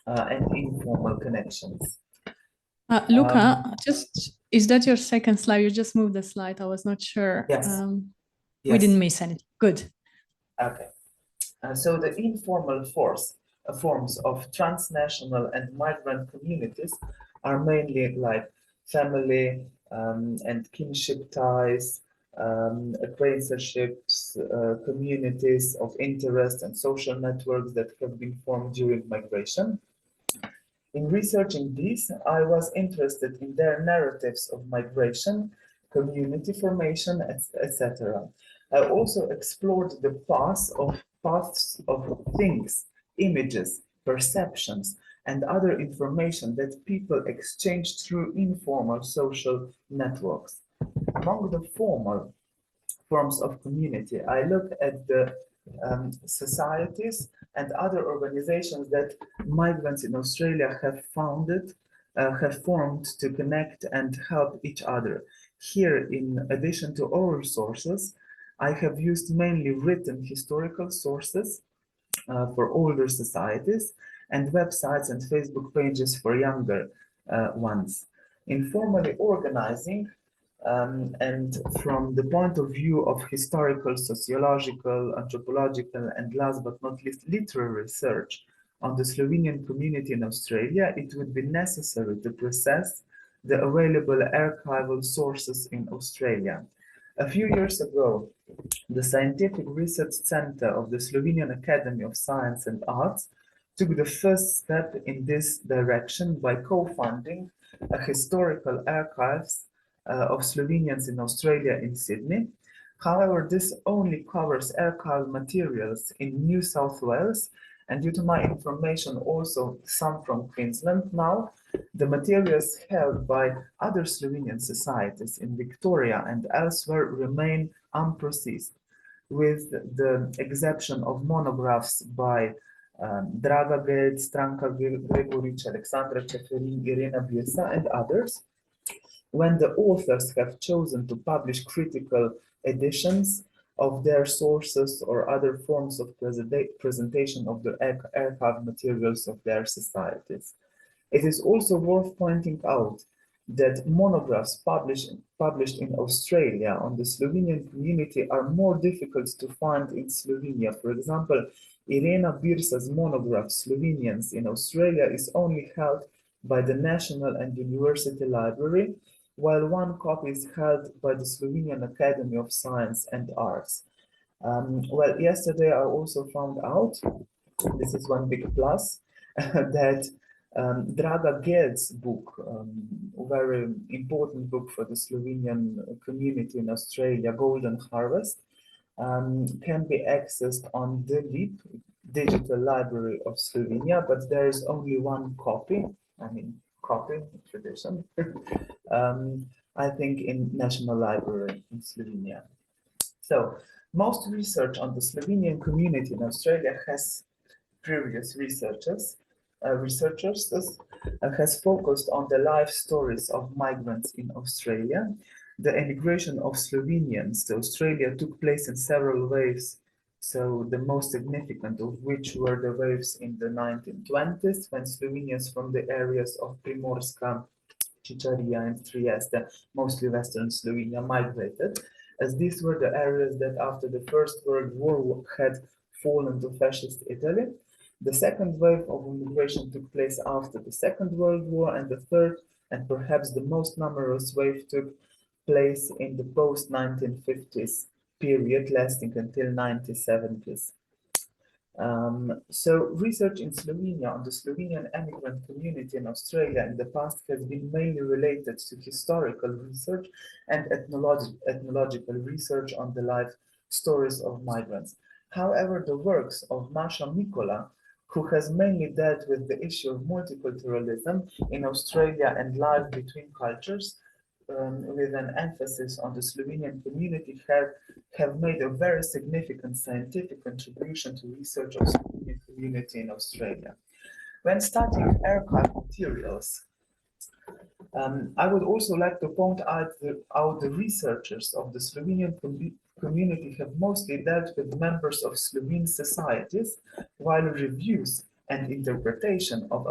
and informal connections. Luka, is that your second slide? You just moved the slide. I was not sure. Yes. We didn't miss anything. Good. Okay. So the informal forms of transnational and migrant communities are mainly like family and kinship ties, acquaintanceships, communities of interest, and social networks that have been formed during migration. In researching these, I was interested in their narratives of migration, community formation, etc. I also explored the paths of things, images, perceptions, and other information that people exchange through informal social networks. Among the formal forms of community, I looked at the societies and other organizations that migrants in Australia have formed to connect and help each other. Here, in addition to oral sources, I have used mainly written historical sources for older societies and websites and Facebook pages for younger ones. Informally organizing and from the point of view of historical, sociological, anthropological, and last but not least, literary research on the Slovenian community in Australia, it would be necessary to process the available archival sources in Australia. A few years ago, the Scientific Research Center of the Slovenian Academy of Science and Arts took the first step in this direction by co-funding a historical archives of Slovenians in Australia in Sydney. However, this only covers archival materials in New South Wales, and due to my information, also some from Queensland now, the materials held by other Slovenian societies in Victoria and elsewhere remain unprocessed, with the exception of monographs by Draga Ged, Stranka Gregorčič, Alexandra Čeferin, Irena Biesa, and others. When the authors have chosen to publish critical editions of their sources or other forms of presentation of the archive materials of their societies. It is also worth pointing out that monographs published in Australia on the Slovenian community are more difficult to find in Slovenia. For example, Irena Birsa's monograph Slovenians in Australia is only held by the National and University Library, while one copy is held by the Slovenian Academy of Science and Arts. Well, yesterday I also found out, this is one big plus, that Draga Ged's book, a very important book for the Slovenian community in Australia, Golden Harvest, can be accessed on the DLIB, Digital Library of Slovenia, but there is only one copy, copy tradition, I think in National Library in Slovenia. So most research on the Slovenian community in Australia has previous researchers researchers has focused on the life stories of migrants in Australia. The emigration of Slovenians to Australia took place in several waves, so the most significant of which were the waves in the 1920s, when Slovenians from the areas of Primorska, Chicharia and Trieste, mostly Western Slovenia, migrated, as these were the areas that after the First World War had fallen to fascist Italy. The second wave of immigration took place after the Second World War, and the third, and perhaps the most numerous wave, took place in the post-1950s period, lasting until 1970s. So research in Slovenia on the Slovenian emigrant community in Australia in the past has been mainly related to historical research and ethnological research on the life stories of migrants. However, the works of Masha Mikola, who has mainly dealt with the issue of multiculturalism in Australia and life between cultures, with an emphasis on the Slovenian community, have made a very significant scientific contribution to research of the Slovenian community in Australia. When studying archive materials, I would also like to point out how the researchers of the Slovenian community have mostly dealt with members of Slovene societies, while reviews and interpretation of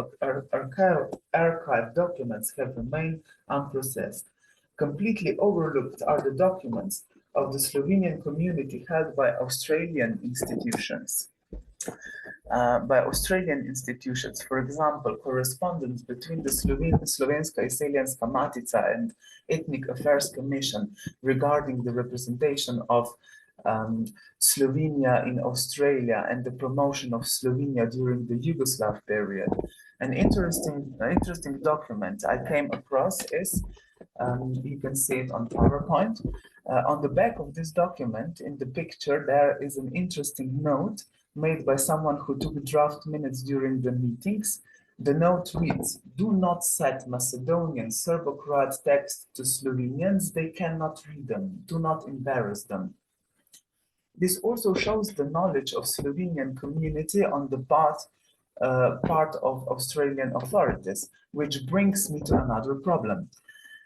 archive documents have remained unprocessed. Completely overlooked are the documents of the Slovenian community held by Australian institutions. For example, correspondence between the Slovenska-Izseljenska Matica and Ethnic Affairs Commission regarding the representation of Slovenia in Australia and the promotion of Slovenia during the Yugoslav period. An interesting document I came across is, you can see it on PowerPoint. On the back of this document, in the picture, there is an interesting note made by someone who took draft minutes during the meetings. The note reads, "Do not set Macedonian Serbo-Croat text to Slovenians, they cannot read them, do not embarrass them." This also shows the knowledge of Slovenian community on the part of Australian authorities, which brings me to another problem.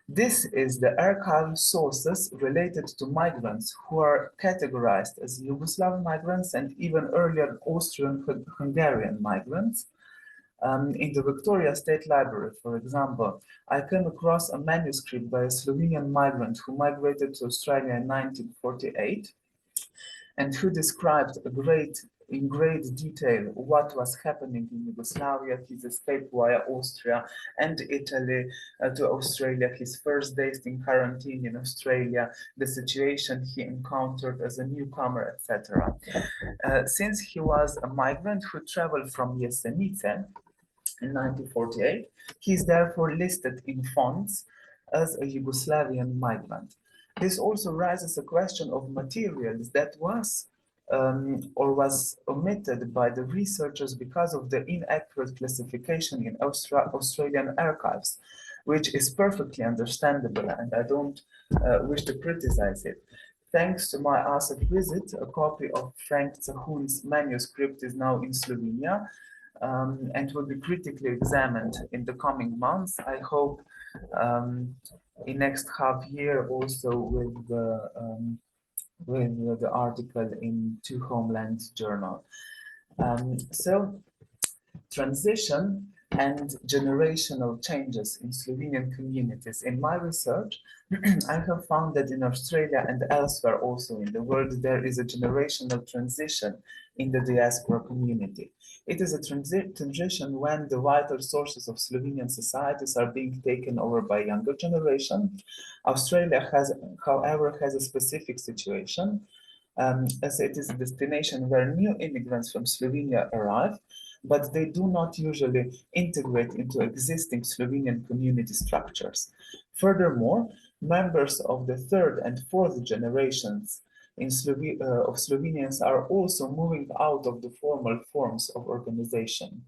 This is the archival sources related to migrants who are categorized as Yugoslav migrants and even earlier Austrian-Hungarian migrants. In the Victoria State Library, for example, I came across a manuscript by a Slovenian migrant who migrated to Australia in 1948 and who described in great detail what was happening in Yugoslavia, his escape via Austria and Italy to Australia, his first days in quarantine in Australia, the situation he encountered as a newcomer, etc. Since he was a migrant who traveled from Jesenice in 1948, he is therefore listed in fonts as a Yugoslavian migrant. This also raises a question of materials that was omitted by the researchers because of the inaccurate classification in Australian archives, which is perfectly understandable, and I don't wish to criticize it. Thanks to my ASEF visit, a copy of Frank Zahun's manuscript is now in Slovenia and will be critically examined in the coming months. I hope in next half year also with the article in Two Homelands Journal. So transition and generational changes in Slovenian communities. In my research, I have found that in Australia and elsewhere also in the world, there is a generational transition in the diaspora community. It is a transition when the vital sources of Slovenian societies are being taken over by younger generation. Australia however, has a specific situation, as it is a destination where new immigrants from Slovenia arrive, but they do not usually integrate into existing Slovenian community structures. Furthermore, members of the third and fourth generations of Slovenians are also moving out of the formal forms of organization.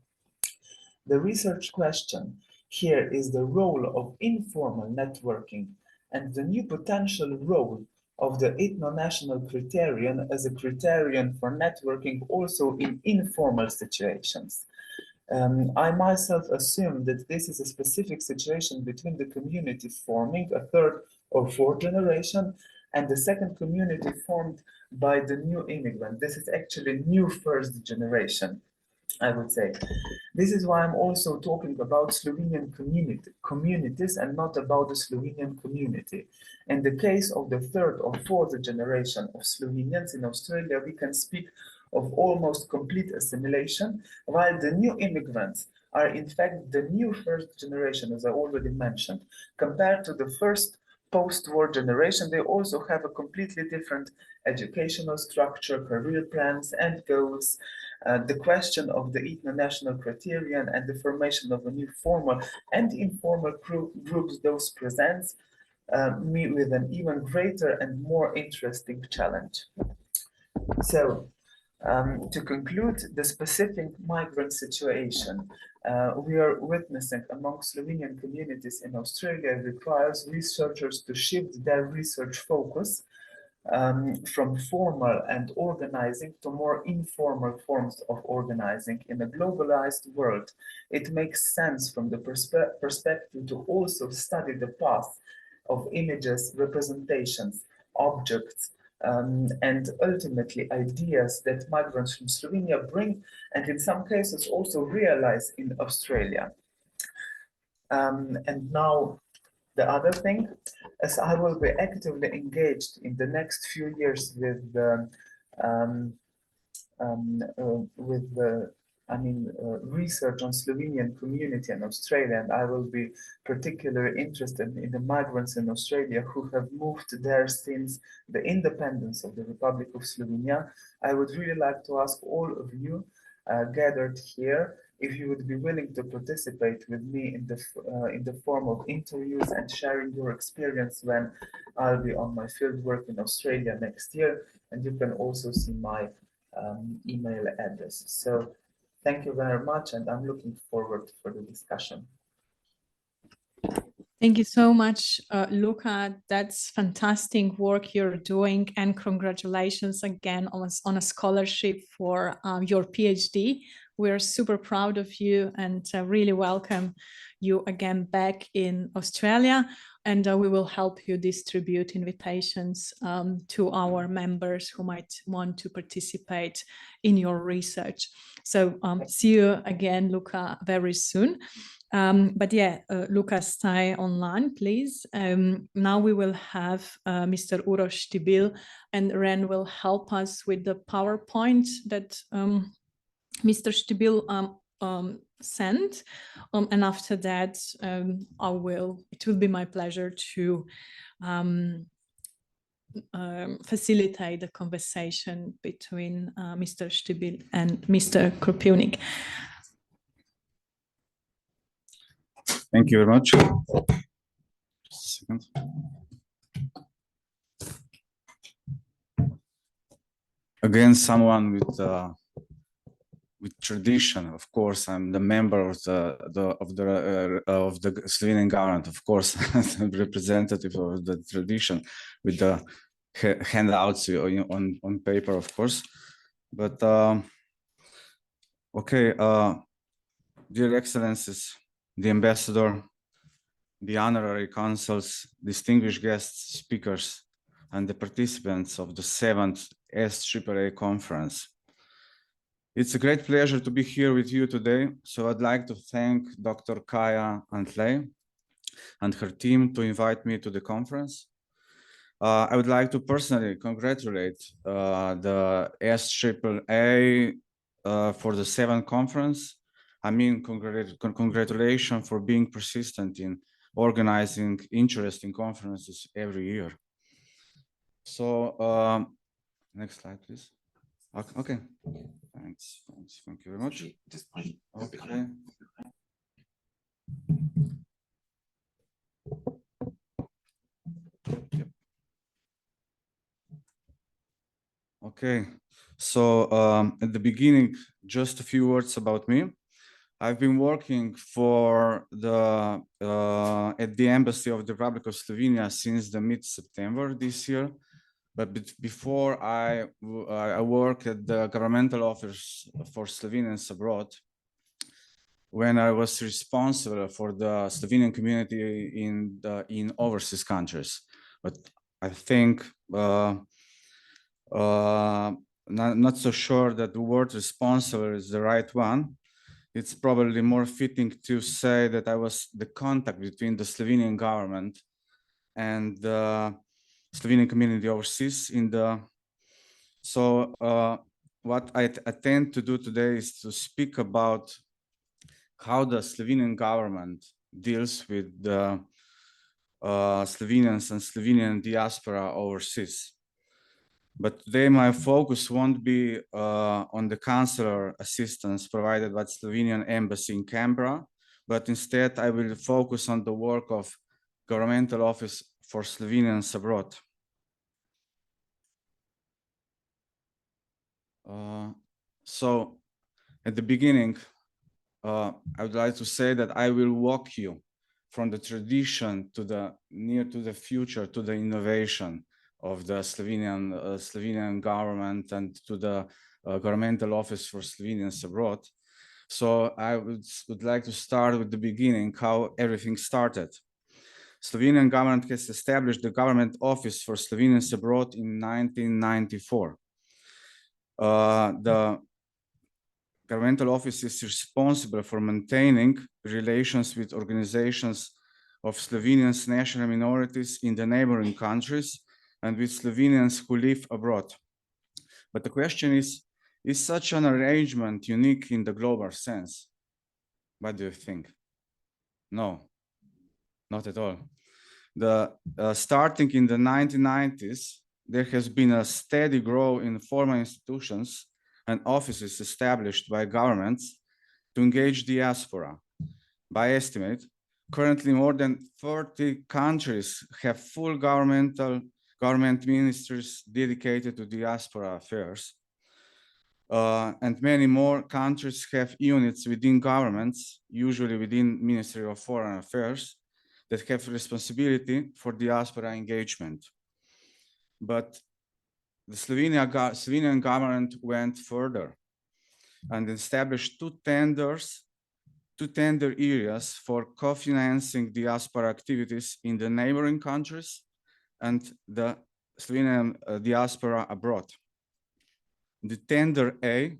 The research question here is the role of informal networking and the new potential role of the ethno-national criterion as a criterion for networking also in informal situations. I myself assume that this is a specific situation between the community forming a third or fourth generation and the second community formed by the new immigrant. This is actually new first generation, I would say. This is why I'm also talking about Slovenian communities and not about the Slovenian community. In the case of the third or fourth generation of Slovenians in Australia, we can speak of almost complete assimilation, while the new immigrants are in fact the new first generation, as I already mentioned. Compared to the first post-war generation, they also have a completely different educational structure, career plans and goals. The question of the ethno-national criterion and the formation of a new formal and informal groups, those presents me with an even greater and more interesting challenge. So, to conclude, the specific migrant situation we are witnessing among Slovenian communities in Australia requires researchers to shift their research focus from formal and organizing to more informal forms of organizing in a globalized world. It makes sense from the perspective to also study the path of images, representations, objects, and ultimately ideas that migrants from Slovenia bring and in some cases also realize in Australia. And now the other thing, as I will be actively engaged in the next few years with research on Slovenian community in Australia, and I will be particularly interested in the migrants in Australia who have moved there since the independence of the Republic of Slovenia. I would really like to ask all of you gathered here if you would be willing to participate with me in the form of interviews and sharing your experience when I'll be on my field work in Australia next year. And you can also see my email address. So thank you very much, and I'm looking forward for the discussion. Thank you so much, Luka. That's fantastic work you're doing, and congratulations again on a scholarship for your PhD. We're super proud of you and really welcome you again back in Australia. And we will help you distribute invitations to our members who might want to participate in your research. So see you again, Luka, very soon. But yeah, Luka, stay online, please. Now we will have Mr. Uroš Stibilj, and Ren will help us with the PowerPoint that Mr. Stibilj sent. And after that, it will be my pleasure to facilitate the conversation between Mr. Stibilj and Mr. Kropivnik. Thank you very much. Just a second. Again, someone with tradition. Of course, I'm the member of the Slovenian government. Of course, the representative of the tradition with the handouts on paper, of course. But okay, dear Excellencies, the ambassador, the honorary consuls, distinguished guests, speakers, and the participants of the 7th SAAA conference. It's a great pleasure to be here with you today. So I'd like to thank Dr. Kaja Antlej and her team to invite me to the conference. I would like to personally congratulate the SAAA for the 7th conference. I mean, congratulations for being persistent in organizing interesting conferences every year. So, next slide, please. Okay. Thanks. Thank you very much. Okay. Yep. Okay. So at the beginning, just a few words about me. I've been working for at the Embassy of the Republic of Slovenia since the mid-September this year. But before I worked at the Governmental Office for Slovenians Abroad. when I was responsible for the Slovenian community in overseas countries. But I think not so sure that the word responsible is the right one. It's probably more fitting to say that I was the contact between the Slovenian government and the Slovenian community overseas what I tend to do today is to speak about how the Slovenian government deals with the Slovenians and Slovenian diaspora overseas. But today my focus won't be on the consular assistance provided by the Slovenian embassy in Canberra, but instead I will focus on the work of Governmental Office for Slovenians Abroad. So at the beginning, I would like to say that I will walk you from the tradition to the near to the future, to the innovation of the Slovenian government and to the Governmental Office for Slovenians Abroad. So I would like to start with the beginning, how everything started. Slovenian government has established the Government Office for Slovenians Abroad in 1994. The Governmental Office is responsible for maintaining relations with organizations of Slovenians national minorities in the neighboring countries and with Slovenians who live abroad. But the question is such an arrangement unique in the global sense? What do you think? No, not at all. Starting in the 1990s, there has been a steady growth in formal institutions and offices established by governments to engage diaspora. By estimate, currently more than 30 countries have full government ministries dedicated to diaspora affairs. And many more countries have units within governments, usually within Ministry of Foreign Affairs, that have responsibility for diaspora engagement. But the Slovenian government went further and established two tender areas for co-financing diaspora activities in the neighboring countries and the Slovenian diaspora abroad. The tender A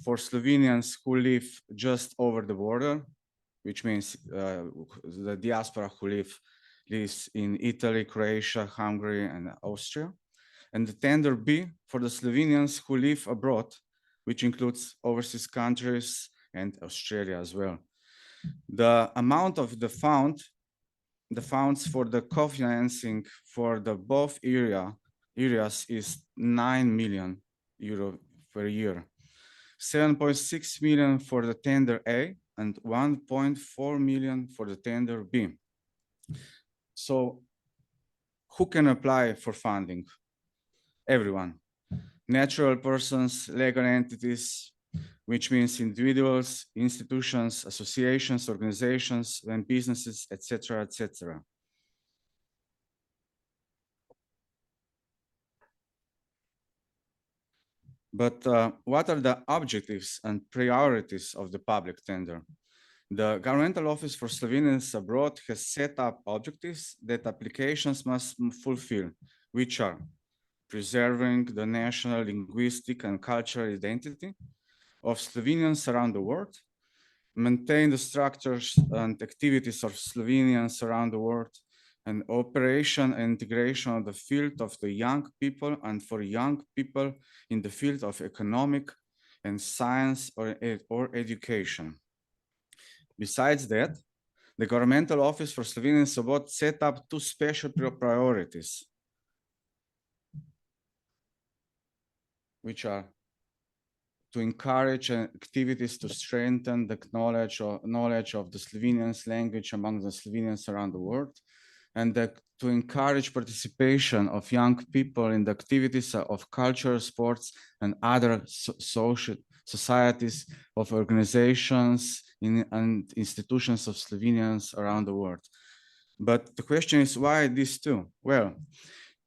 for Slovenians who live just over the border, which means the diaspora who lives in Italy, Croatia, Hungary, and Austria. And the tender B for the Slovenians who live abroad, which includes overseas countries and Australia as well. The amount of the funds for the co-financing for the both areas is 9 million euro per year. 7.6 million for the tender A and 1.4 million for the tender B. So who can apply for funding? Everyone. Natural persons, legal entities, which means individuals, institutions, associations, organizations, and businesses, etc., etc. But what are the objectives and priorities of the public tender? The Governmental Office for Slovenians Abroad has set up objectives that applications must fulfill, which are preserving the national, linguistic, and cultural identity of Slovenians around the world, maintain the structures and activities of Slovenians around the world, and operation and integration of the field of the young people and for young people in the field of economic and science or education. Besides that, the Governmental Office for Slovenians Abroad set up two special priorities, which are to encourage activities to strengthen the knowledge of the Slovenian language among the Slovenians around the world, and to encourage participation of young people in the activities of culture, sports, and other social societies of organizations and institutions of Slovenians around the world. But the question is, why these two? Well,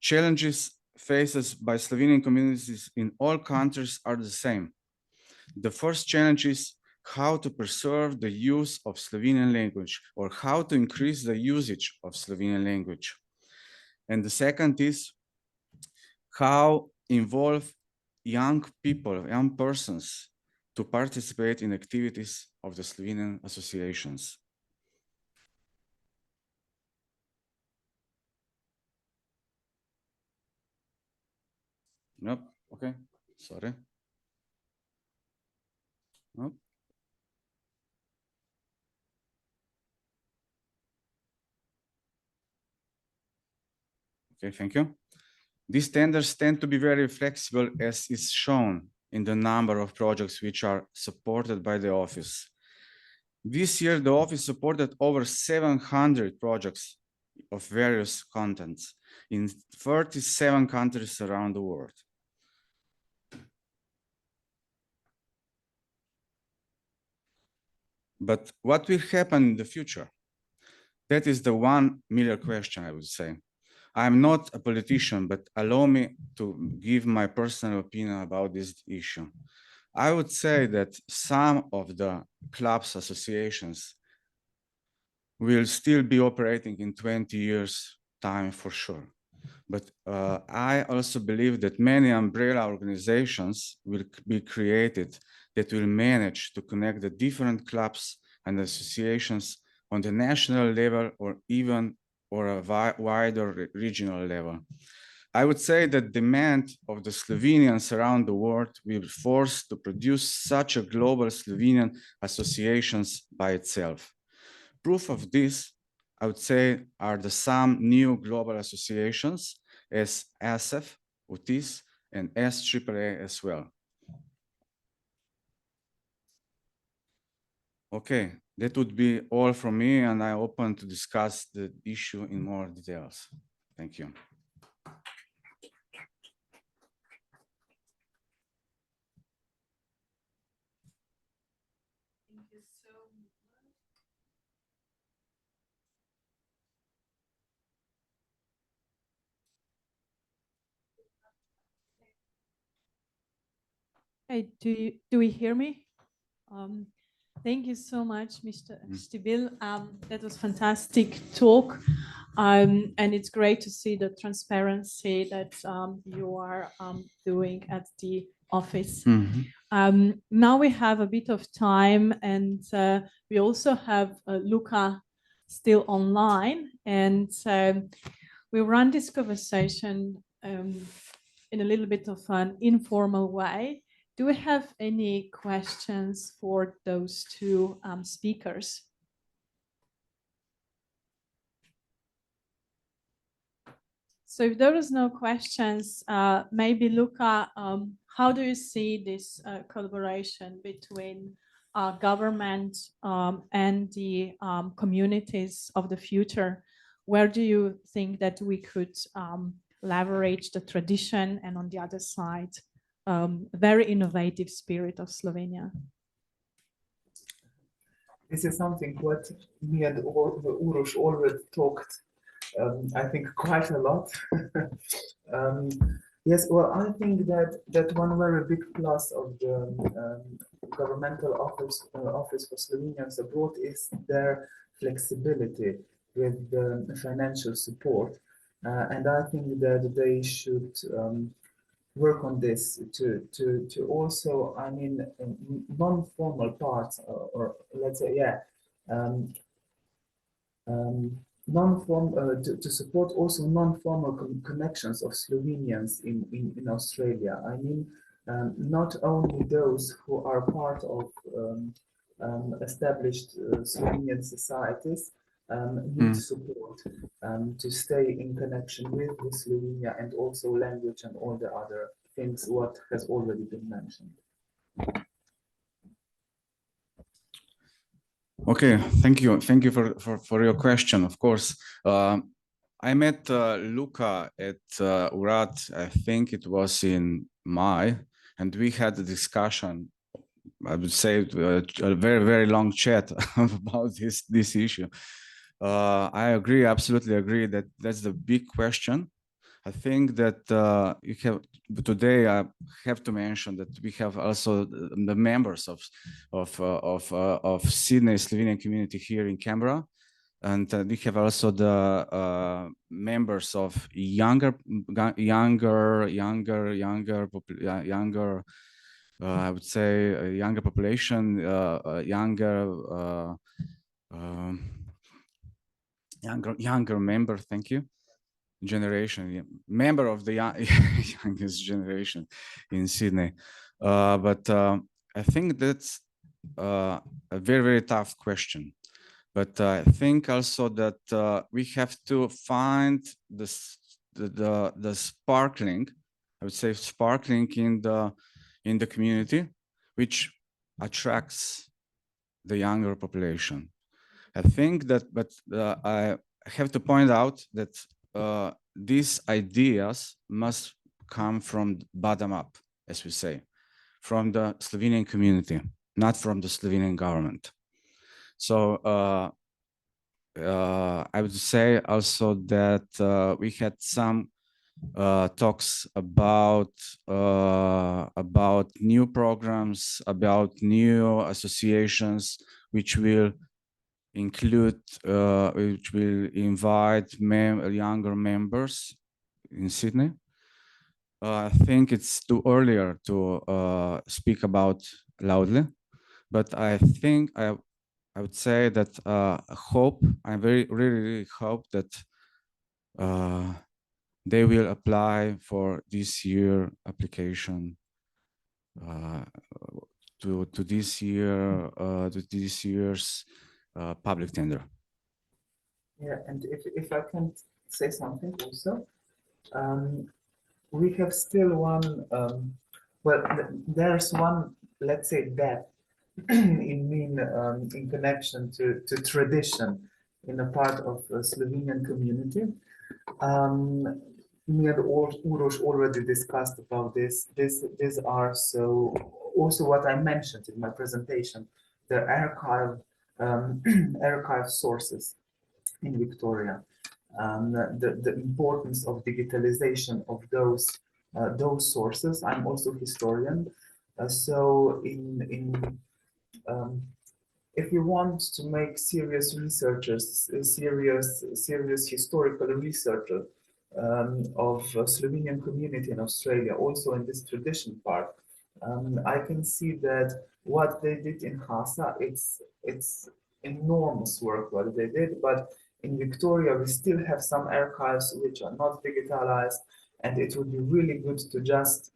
challenges faced by Slovenian communities in all countries are the same. The first challenge is how to preserve the use of Slovenian language or how to increase the usage of Slovenian language. And the second is how involve young people, young persons to participate in activities of the Slovenian associations. Nope, okay, sorry. Nope. Okay, thank you. These standards tend to be very flexible, as is shown in the number of projects which are supported by the office. This year, the office supported over 700 projects of various contents in 37 countries around the world. But what will happen in the future? That is the 1 million question, I would say. I'm not a politician, but allow me to give my personal opinion about this issue. I would say that some of the clubs, associations will still be operating in 20 years' time for sure. But I also believe that many umbrella organizations will be created that will manage to connect the different clubs and associations on the national level or even or a wider regional level. I would say that demand of the Slovenians around the world will be forced to produce such a global Slovenian associations by itself. Proof of this, I would say, are the some new global associations as ASEF, VTIS, and SAAA as well. Okay, that would be all from me, and I'm open to discuss the issue in more details. Thank you. Thank you so much. Hey, do we hear me? Thank you so much, Mr. Stibilj. That was fantastic talk. And it's great to see the transparency that you are doing at the office. Now we have a bit of time, and we also have Luka still online, and we'll run this conversation in a little bit of an informal way. Do we have any questions for those two speakers? So if there is no questions, maybe Luka, how do you see this collaboration between government and the communities of the future? Where do you think that we could leverage the tradition and on the other side, very innovative spirit of Slovenia? This is something what me and Uroš already talked, I think, quite a lot. Yes, well, I think that one very big plus of the governmental office for Slovenians abroad is their flexibility with the financial support, and I think that they should work on this to also, I mean, non-formal parts, or let's say, yeah, to support also non-formal connections of Slovenians in Australia. I mean, not only those who are part of established Slovenian societies need support to stay in connection with Slovenia, and also language and all the other things what has already been mentioned. Okay, thank you for your question. Of course, I met Luka at Urad, I think it was in May, and we had a discussion, I would say a very long chat about this issue. I agree, absolutely agree that that's the big question. I think that you have today. I have to mention that we have also the members of Sydney Slovenian community here in Canberra, and we have also the members of younger. I would say a younger population, younger member. Thank you. Generation, member of the youngest generation in Sydney. But I think that's a very tough question. But I think also that we have to find the sparkling, I would say sparkling in the community, which attracts the younger population. I think that, but I have to point out that these ideas must come from bottom up, as we say, from the Slovenian community, not from the Slovenian government. So I would say also that we had some talks about new programs, about new associations, which will include, which will invite younger members in Sydney. I think it's too early to speak about loudly, but I think I would say that I really hope that they will apply for this year application to this year's public tender. Yeah, and if I can say something also, we have still one, well, there's one, let's say, that in connection to tradition in a part of the Slovenian community. Me and Uroš already discussed about this. These are so also what I mentioned in my presentation, the archive sources in Victoria, the importance of digitalization of those sources. I'm also a historian, so if we want to make serious researchers, serious historical researcher of Slovenian community in Australia, also in this tradition part, I can see that what they did in Saaa, it's enormous work what they did, but in Victoria we still have some archives which are not digitalized, and it would be really good to just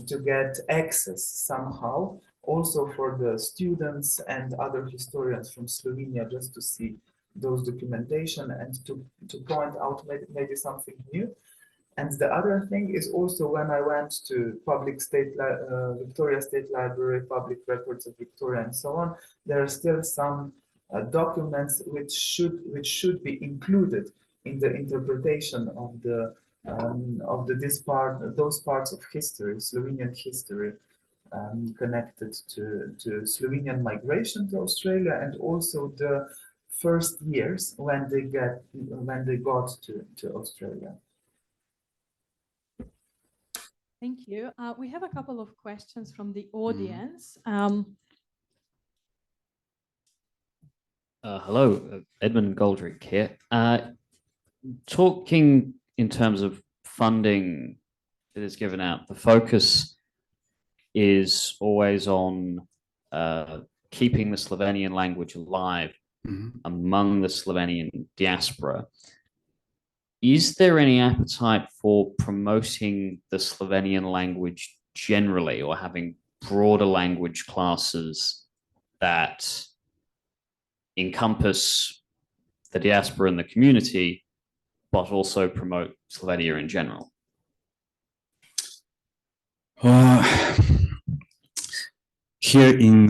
to get access somehow also for the students and other historians from Slovenia, just to see those documentation and to point out maybe something new. And the other thing is also when I went to Victoria State Library, Public Records of Victoria, and so on, there are still some documents which should be included in the interpretation of those parts of history, Slovenian history, connected to Slovenian migration to Australia, and also the first years when they got to Australia. Thank you. We have a couple of questions from the audience. Hello, Edmund Goldrick here. Talking in terms of funding that is given out, the focus is always on keeping the Slovenian language alive among the Slovenian diaspora. Is there any appetite for promoting the Slovenian language generally, or having broader language classes that encompass the diaspora and the community, but also promote Slovenia in general? Here in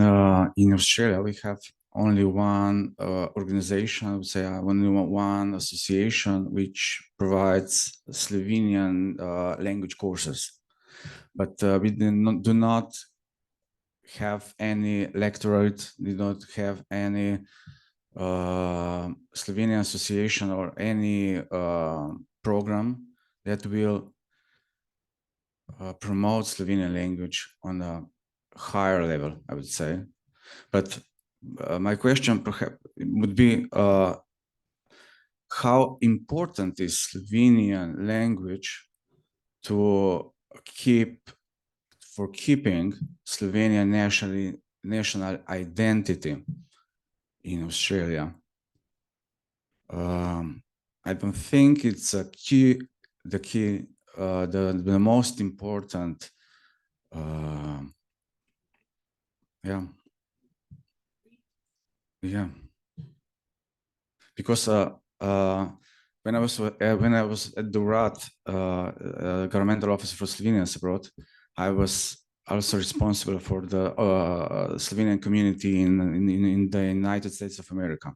Australia, we have only one organization, I would say only one association which provides Slovenian language courses, but we do not have any lectorate, we don't have any Slovenian association or any program that will promote Slovenian language on a higher level, I would say. But my question perhaps would be, how important is Slovenian language to keeping Slovenian national identity in Australia? I don't think it's the most important. Because when I was at the RAT, Governmental Office for Slovenians Abroad, I was also responsible for the Slovenian community in the United States of America.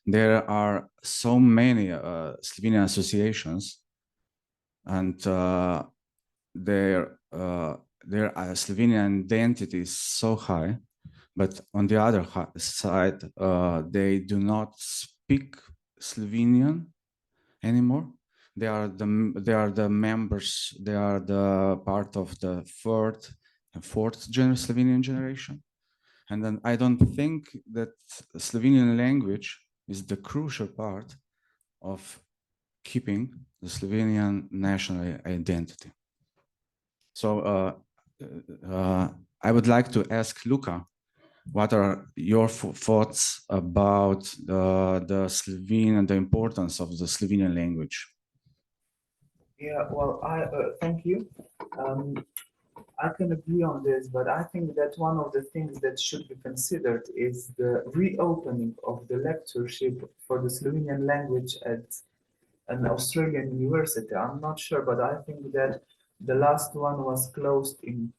There are so many Slovenian associations, and their Slovenian identity is so high. But on the other side, they do not speak Slovenian anymore. They are the members. They are the part of the fourth Slovenian generation, and then I don't think that Slovenian language is the crucial part of keeping the Slovenian national identity. So I would like to ask Luka, what are your thoughts about the Slovene and the importance of the Slovenian language? Yeah, well, thank you. I can agree on this, but I think that one of the things that should be considered is the reopening of the lectureship for the Slovenian language at an Australian university. I'm not sure, but I think that the last one was closed in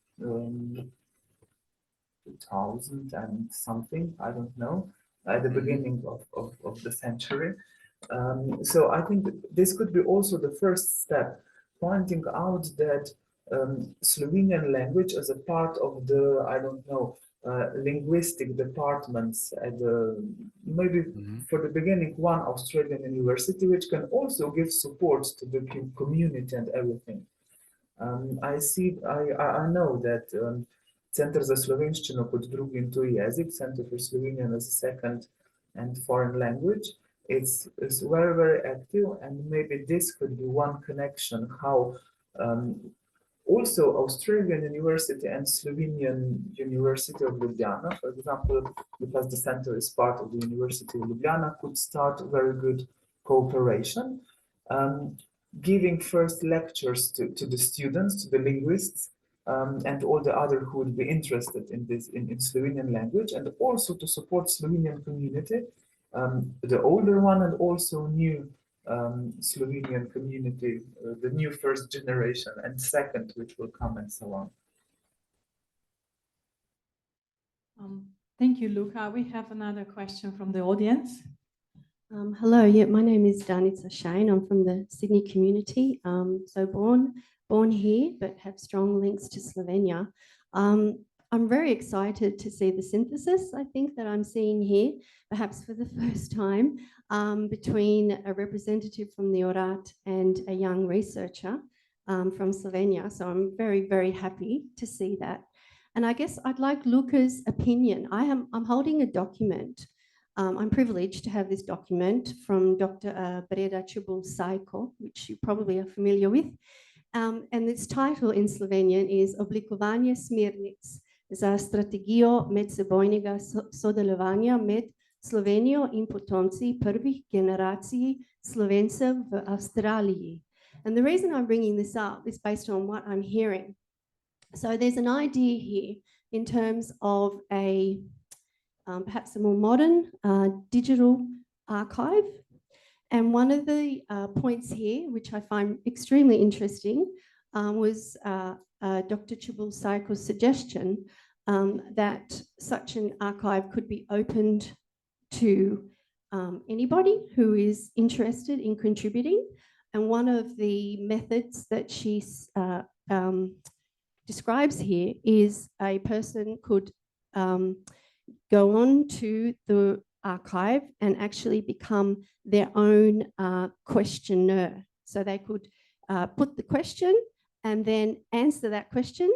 2000 and something, I don't know, at the beginning of the century. So I think this could be also the first step, pointing out that Slovenian language as a part of the, I don't know, linguistic departments at maybe for the beginning one Australian university, which can also give support to the community and everything. I know that Center za slovenščino kot drugi in tuji jezik, Center for Slovenian as a second and foreign language, it's very, very active, and maybe this could be one connection how also Australian University and Slovenian University of Ljubljana, for example, because the center is part of the University of Ljubljana, could start very good cooperation, giving first lectures to the students, to the linguists, and all the other who would be interested in this in Slovenian language, and also to support Slovenian community, the older one and also new Slovenian community, the new first generation and second which will come and so on. Thank you, Luka. We have another question from the audience. Hello, yeah, my name is Danica I. I'm from the Sydney community. So born here, but have strong links to Slovenia. I'm very excited to see the synthesis, I think, that I'm seeing here, perhaps for the first time, between a representative from the ORAT and a young researcher from Slovenia. So I'm very, very happy to see that. And I guess I'd like Luka's opinion. I'm holding a document. I'm privileged to have this document from Dr. Breda Čebul-Sajko, which you probably are familiar with. And its title in Slovenian is Oblikovanje smernic za strategijo medsebojnega sodelovanja med Slovenijo in potomci prvih generacij Slovencev v Avstraliji. And the reason I'm bringing this up is based on what I'm hearing. So there's an idea here in terms of a perhaps a more modern digital archive. And one of the points here, which I find extremely interesting, was Dr. Čebul-Sajko's suggestion that such an archive could be opened to anybody who is interested in contributing. And one of the methods that she describes here is a person could go on to the archive and actually become their own questionnaire. So they could put the question and then answer that question.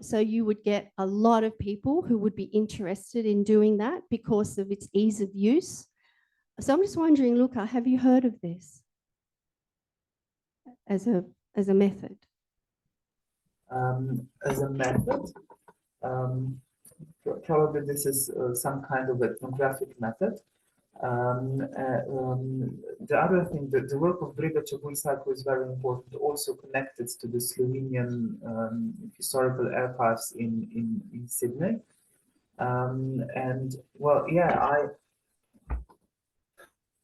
So you would get a lot of people who would be interested in doing that because of its ease of use. So I'm just wondering, Luka, have you heard of this as a method? As a method, probably this is some kind of ethnographic method. The other thing, that the work of Gregorčič is very important, also connected to the Slovenian historical archives in Sydney. And well, yeah,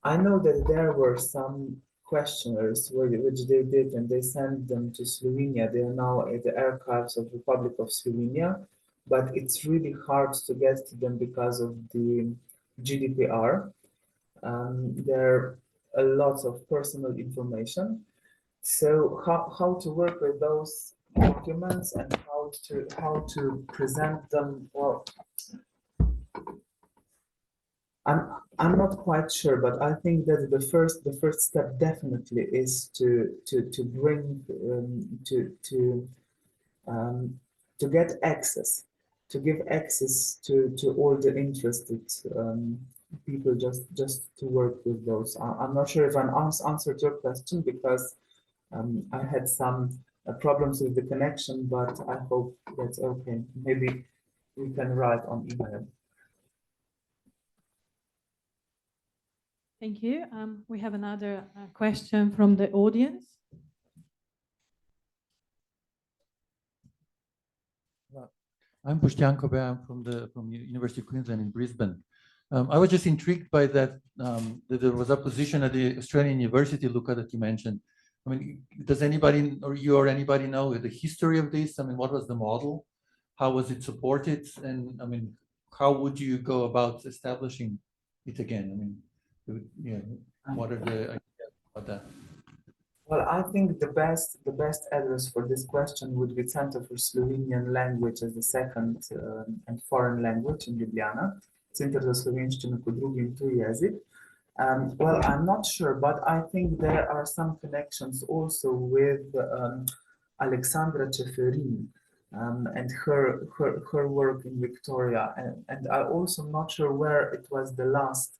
I know that there were some questionnaires which they did, and they sent them to Slovenia. They are now at the archives of the Republic of Slovenia, but it's really hard to get to them because of the GDPR. There are a lot of personal information. So how to work with those documents and how to present them? Well, I'm not quite sure, but I think that the first step definitely is to bring to get access, to give access to all the interested people just to work with those. I'm not sure if I answered your question because I had some problems with the connection, but I hope that's okay. Maybe we can write on email. Thank you. We have another question from the audience. I'm Boštjan Kobe. I'm from the University of Queensland in Brisbane. I was just intrigued by that there was a position at the Australian University, Luka, that you mentioned. I mean, does anybody or you or anybody know the history of this? I mean, what was the model? How was it supported? And I mean, how would you go about establishing it again? I mean, what are the ideas about that? Well, I think the best address for this question would be Center for Slovenian Language as the second and foreign language in Ljubljana. Center za slovenščino kot drugi in tuji jezik. Well, I'm not sure, but I think there are some connections also with Alexandra Čeferin and her work in Victoria. And I also not sure where it was the last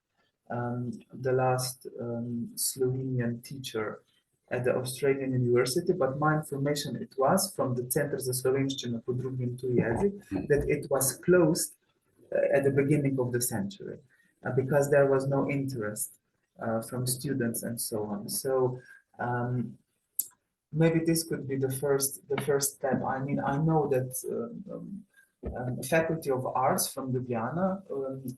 Slovenian teacher at the Australian University, but my information it was from the Center za slovenščino kot drugi in tuji jezik that it was closed at the beginning of the century because there was no interest from students and so on. So maybe this could be the first step. I mean, I know that Faculty of Arts from Ljubljana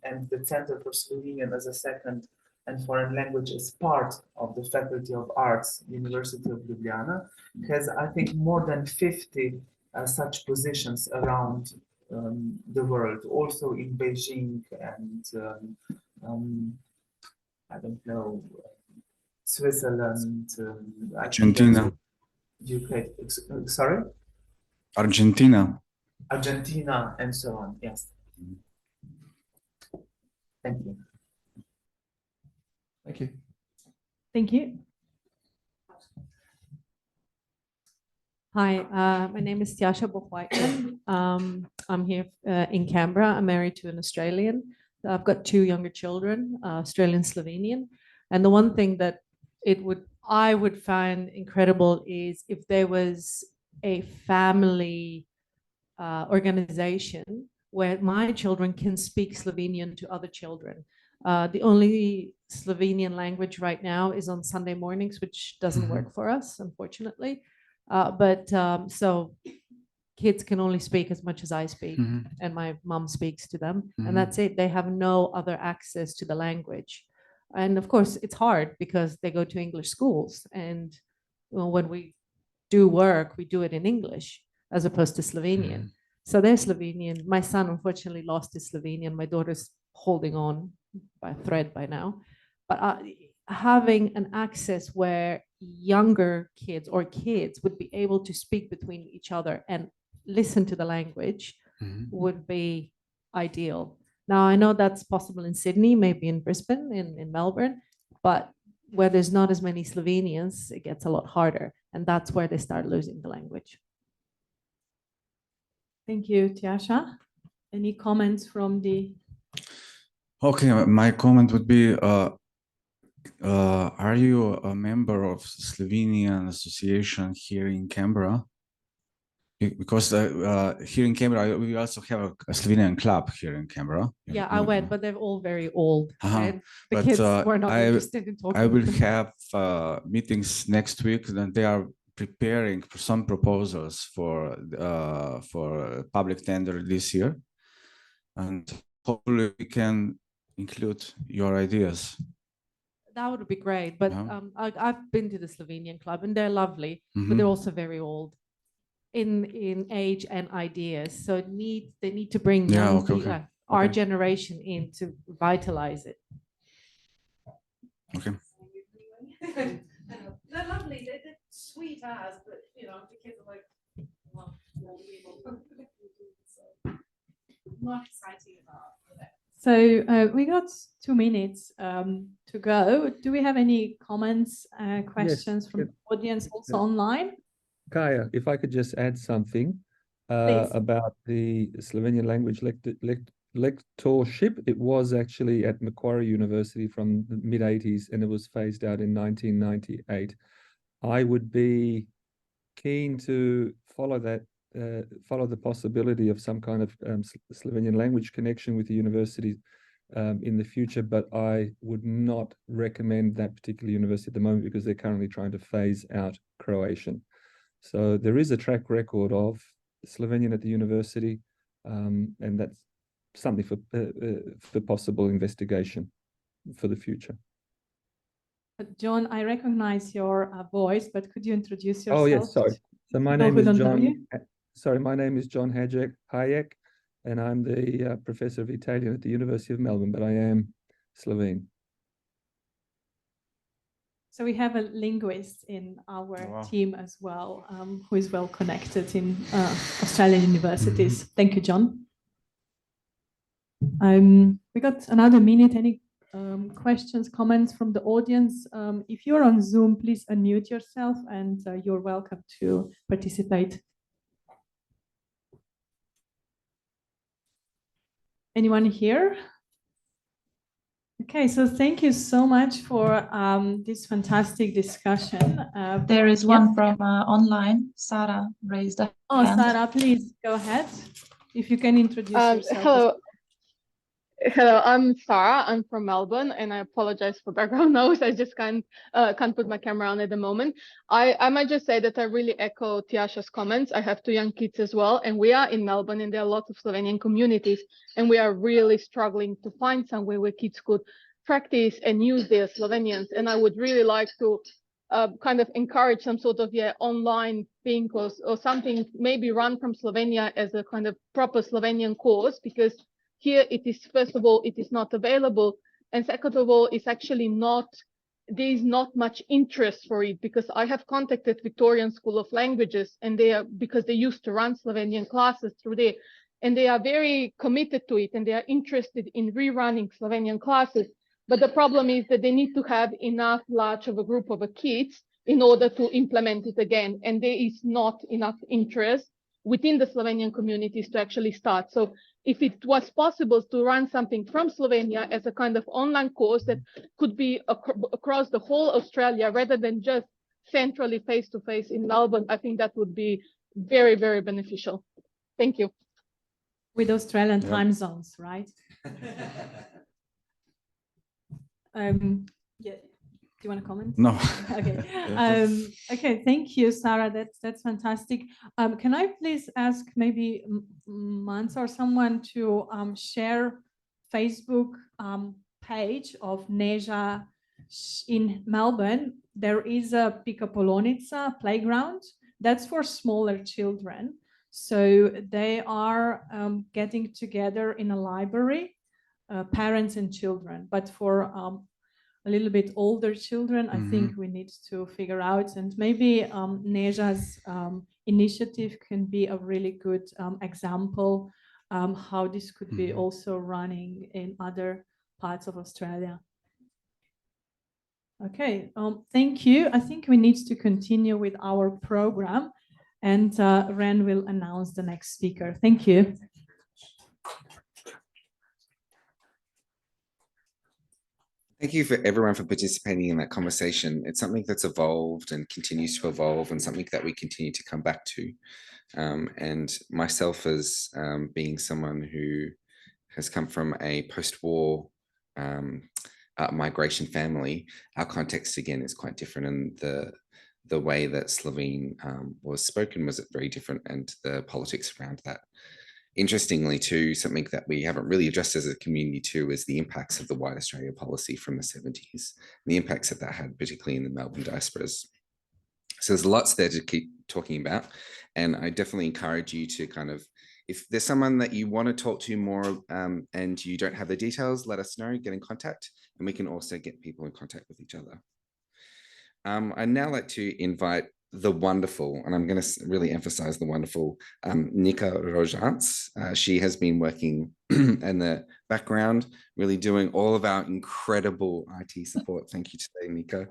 and the Center for Slovenian as a second and foreign language is part of the Faculty of Arts, University of Ljubljana, has I think more than 50 such positions around the world, also in Beijing and I don't know, Switzerland, Argentina, UK, sorry? Argentina, and so on. Yes. Thank you. Thank you. Thank you. Hi, my name is Tjaša Šavorič. I'm here in Canberra. I'm married to an Australian. I've got two younger children, Australian, Slovenian. And the one thing that I would find incredible is if there was a family organization where my children can speak Slovenian to other children. The only Slovenian language right now is on Sunday mornings, which doesn't work for us, unfortunately. So kids can only speak as much as I speak, and my mom speaks to them, and that's it. They have no other access to the language. And of course, it's hard because they go to English schools, and when we do work, we do it in English as opposed to Slovenian. So they're Slovenian. My son unfortunately lost his Slovenian. My daughter's holding on by a thread by now. But having an access where younger kids or kids would be able to speak between each other and listen to the language would be ideal. Now, I know that's possible in Sydney, maybe in Brisbane, in Melbourne, but where there's not as many Slovenians, it gets a lot harder. And that's where they start losing the language. Thank you, Tjaša. Any comments from the... Okay, my comment would be, are you a member of Slovenian Association here in Canberra? Because here in Canberra, we also have a Slovenian club here in Canberra. Yeah, I went, but they're all very old. Right? The But kids were not interested in talking. I will have meetings next week, and they are preparing for some proposals for public tender this year, and hopefully we can include your ideas. That would be great. But I've been to the Slovenian club, and they're lovely, but they're also very old in age and ideas. So they need to bring young people, our generation in to vitalize it. Okay. They're lovely. They're sweet as, but you know, the kids are like, well, not exciting about that. So we got 2 minutes to go. Do we have any comments, questions from the audience also online? Kaja, if I could just add something about the Slovenian language lectureship. It was actually at Macquarie University from the mid-80s, and it was phased out in 1998. I would be keen to follow that, follow the possibility of some kind of Slovenian language connection with the university in the future, but I would not recommend that particular university at the moment because they're currently trying to phase out Croatian. So there is a track record of Slovenian at the university, and that's something for possible investigation for the future. John, I recognize your voice, but could you introduce yourself? Oh yes, sorry. So my name is John. Sorry, my name is John Dijak, and I'm the professor of Italian at the University of Melbourne, but I am Slovene. So we have a linguist in our team as well, who is well connected in Australian universities. Thank you, John. We got another minute. Any questions, comments from the audience? If you're on Zoom, please unmute yourself and you're welcome to participate. Anyone here? Okay, so thank you so much for this fantastic discussion. There is one from online. Saaa raised a hand. Oh, Saaa, please go ahead. If you can introduce yourself. Hello. Hello, I'm Saaa. I'm from Melbourne, and I apologize for background noise. I just can't put my camera on at the moment. I might just say that I really echo Tjaša's comments. I have 2 young kids as well, and we are in Melbourne, and there are lots of Slovenian communities, and we are really struggling to find somewhere where kids could practice and use their Slovenians. And I would really like to kind of encourage some sort of online thing or something, maybe run from Slovenia as a kind of proper Slovenian course, because here it is, first of all, it is not available. And second of all, it's actually not, there is not much interest for it, because I have contacted Victorian School of Languages, and because they used to run Slovenian classes through there, and they are very committed to it, and they are interested in rerunning Slovenian classes. But the problem is that they need to have enough large of a group of kids in order to implement it again. And there is not enough interest within the Slovenian communities to actually start. So if it was possible to run something from Slovenia as a kind of online course that could be across the whole Australia rather than just centrally face-to-face in Melbourne, I think that would be very, very beneficial. Thank you. With Australian time zones, right? Yeah. Do you want to comment? No. Okay. Okay. Thank you, Saaa. That's fantastic. Can I please ask maybe Mans or someone to share Facebook page of Knežević in Melbourne? There is a Pikapolonica playground that's for smaller children. So they are getting together in a library, parents and children, but for a little bit older children, I think we need to figure out, and maybe Knežević's initiative can be a really good example how this could be also running in other parts of Australia. Okay, thank you. I think we need to continue with our program, and Ren will announce the next speaker. Thank you. Thank you for everyone for participating in that conversation. It's something that's evolved and continues to evolve, and something that we continue to come back to. And myself as being someone who has come from a post-war migration family, our context again is quite different, and the way that Slovene was spoken was very different, and the politics around that. Interestingly too, something that we haven't really addressed as a community too is the impacts of the White Australia policy from the 70s, the impacts that that had, particularly in the Melbourne diasporas. So there's lots there to keep talking about, and I definitely encourage you to kind of, if there's someone that you want to talk to more and you don't have the details, let us know, get in contact, and we can also get people in contact with each other. I'd now like to invite the wonderful, and I'm going to really emphasize the wonderful, Nika Rožanc. She has been working in the background, really doing all of our incredible IT support. Thank you today, Nika.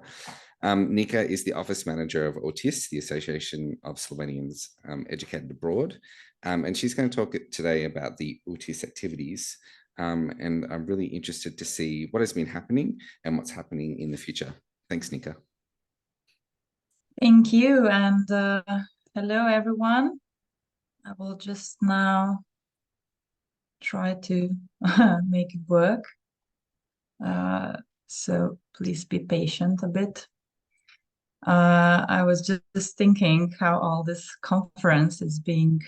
Nika is the office manager of VTIS, the Association of Slovenians Educated Abroad. And she's going to talk today about the VTIS activities. And I'm really interested to see what has been happening and what's happening in the future. Thanks, Nika. Thank you, and hello everyone. I will just now try to make it work. So please be patient a bit. I was just thinking how all this conference is being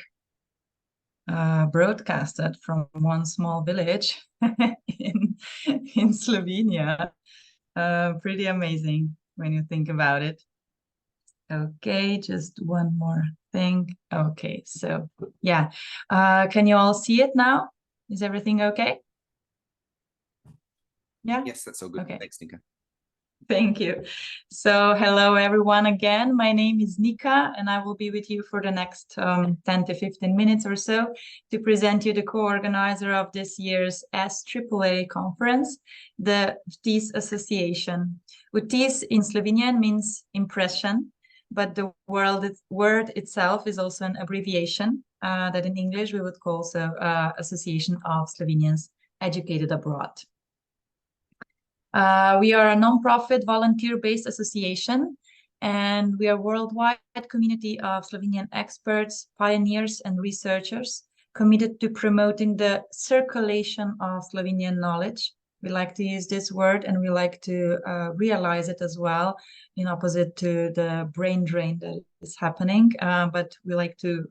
broadcasted from one small village in Slovenia. Pretty amazing when you think about it. Okay, just one more thing. Okay, so yeah, can you all see it now? Is everything okay? Yeah. Yes, that's all good. Okay. Thanks, Nika. Thank you. So hello everyone again. My name is Nika, and I will be with you for the next 10 to 15 minutes or so to present you the co-organizer of this year's SAAA conference, the VTIS Association. VTIS in Slovenian means impression, but the word itself is also an abbreviation that in English we would call Association of Slovenians Educated Abroad. We are a non-profit volunteer-based association, and we are a worldwide community of Slovenian experts, pioneers and researchers committed to promoting the circulation of Slovenian knowledge. We like to use this word, and we like to realize it as well, in opposite to the brain drain that is happening, but we like to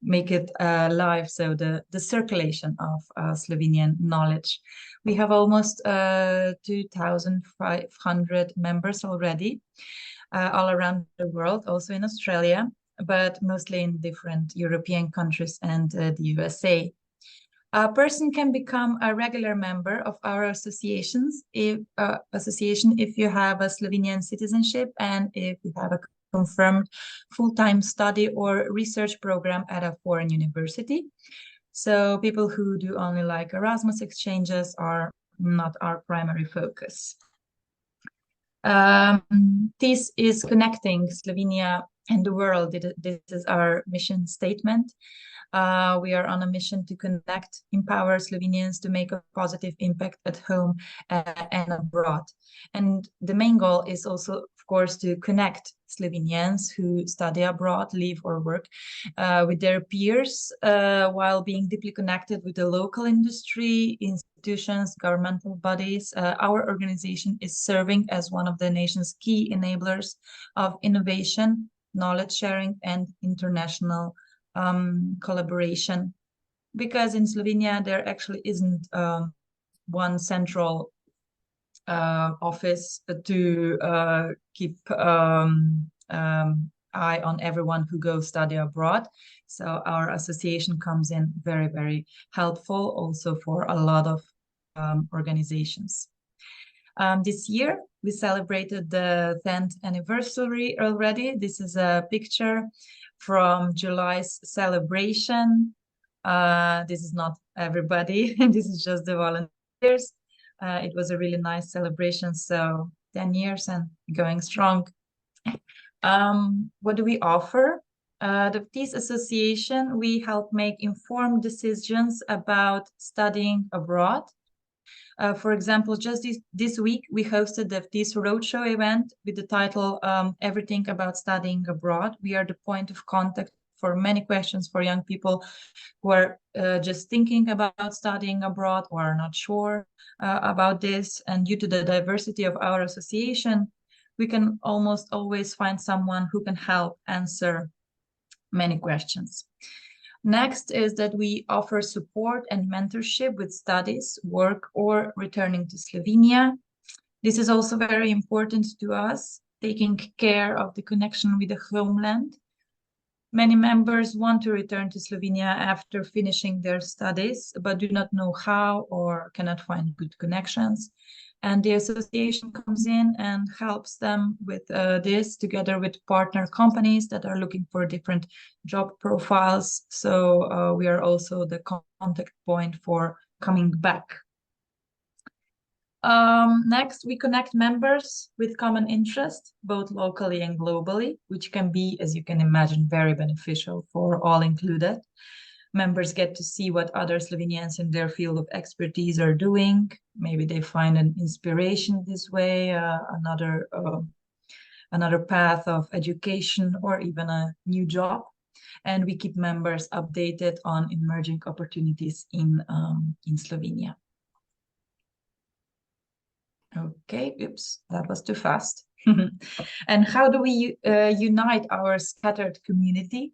make it live, so the circulation of Slovenian knowledge. We have almost 2,500 members already, all around the world, also in Australia, but mostly in different European countries and the USA. A person can become a regular member of our association if you have a Slovenian citizenship and if you have a confirmed full-time study or research program at a foreign university. So people who do only like Erasmus exchanges are not our primary focus. This is connecting Slovenia and the world. This is our mission statement. We are on a mission to connect, empower Slovenians to make a positive impact at home and abroad. And the main goal is also, of course, to connect Slovenians who study abroad, live or work with their peers while being deeply connected with the local industry, institutions, governmental bodies. Our organization is serving as one of the nation's key enablers of innovation, knowledge sharing, and international collaboration, because in Slovenia there actually isn't one central office to keep eye on everyone who goes study abroad. So our association comes in very, very helpful also for a lot of organizations. This year we celebrated the 10th anniversary already. This is a picture from July's celebration. This is not everybody, this is just the volunteers. It was a really nice celebration. So 10 years and going strong. What do we offer? The VTIS Association, we help make informed decisions about studying abroad. For example, just this week, we hosted the VTIS Roadshow event with the title, Everything About Studying Abroad. We are the point of contact for many questions for young people who are just thinking about studying abroad or are not sure about this. And due to the diversity of our association, we can almost always find someone who can help answer many questions. Next is that we offer support and mentorship with studies, work, or returning to Slovenia. This is also very important to us, taking care of the connection with the homeland. Many members want to return to Slovenia after finishing their studies, but do not know how or cannot find good connections. And the association comes in and helps them with this, together with partner companies that are looking for different job profiles. So we are also the contact point for coming back. Next, we connect members with common interest, both locally and globally, which can be, as you can imagine, very beneficial for all included. Members get to see what other Slovenians in their field of expertise are doing. Maybe they find an inspiration this way, another path of education, or even a new job. And we keep members updated on emerging opportunities in Slovenia. Okay, oops, that was too fast. And how do we unite our scattered community?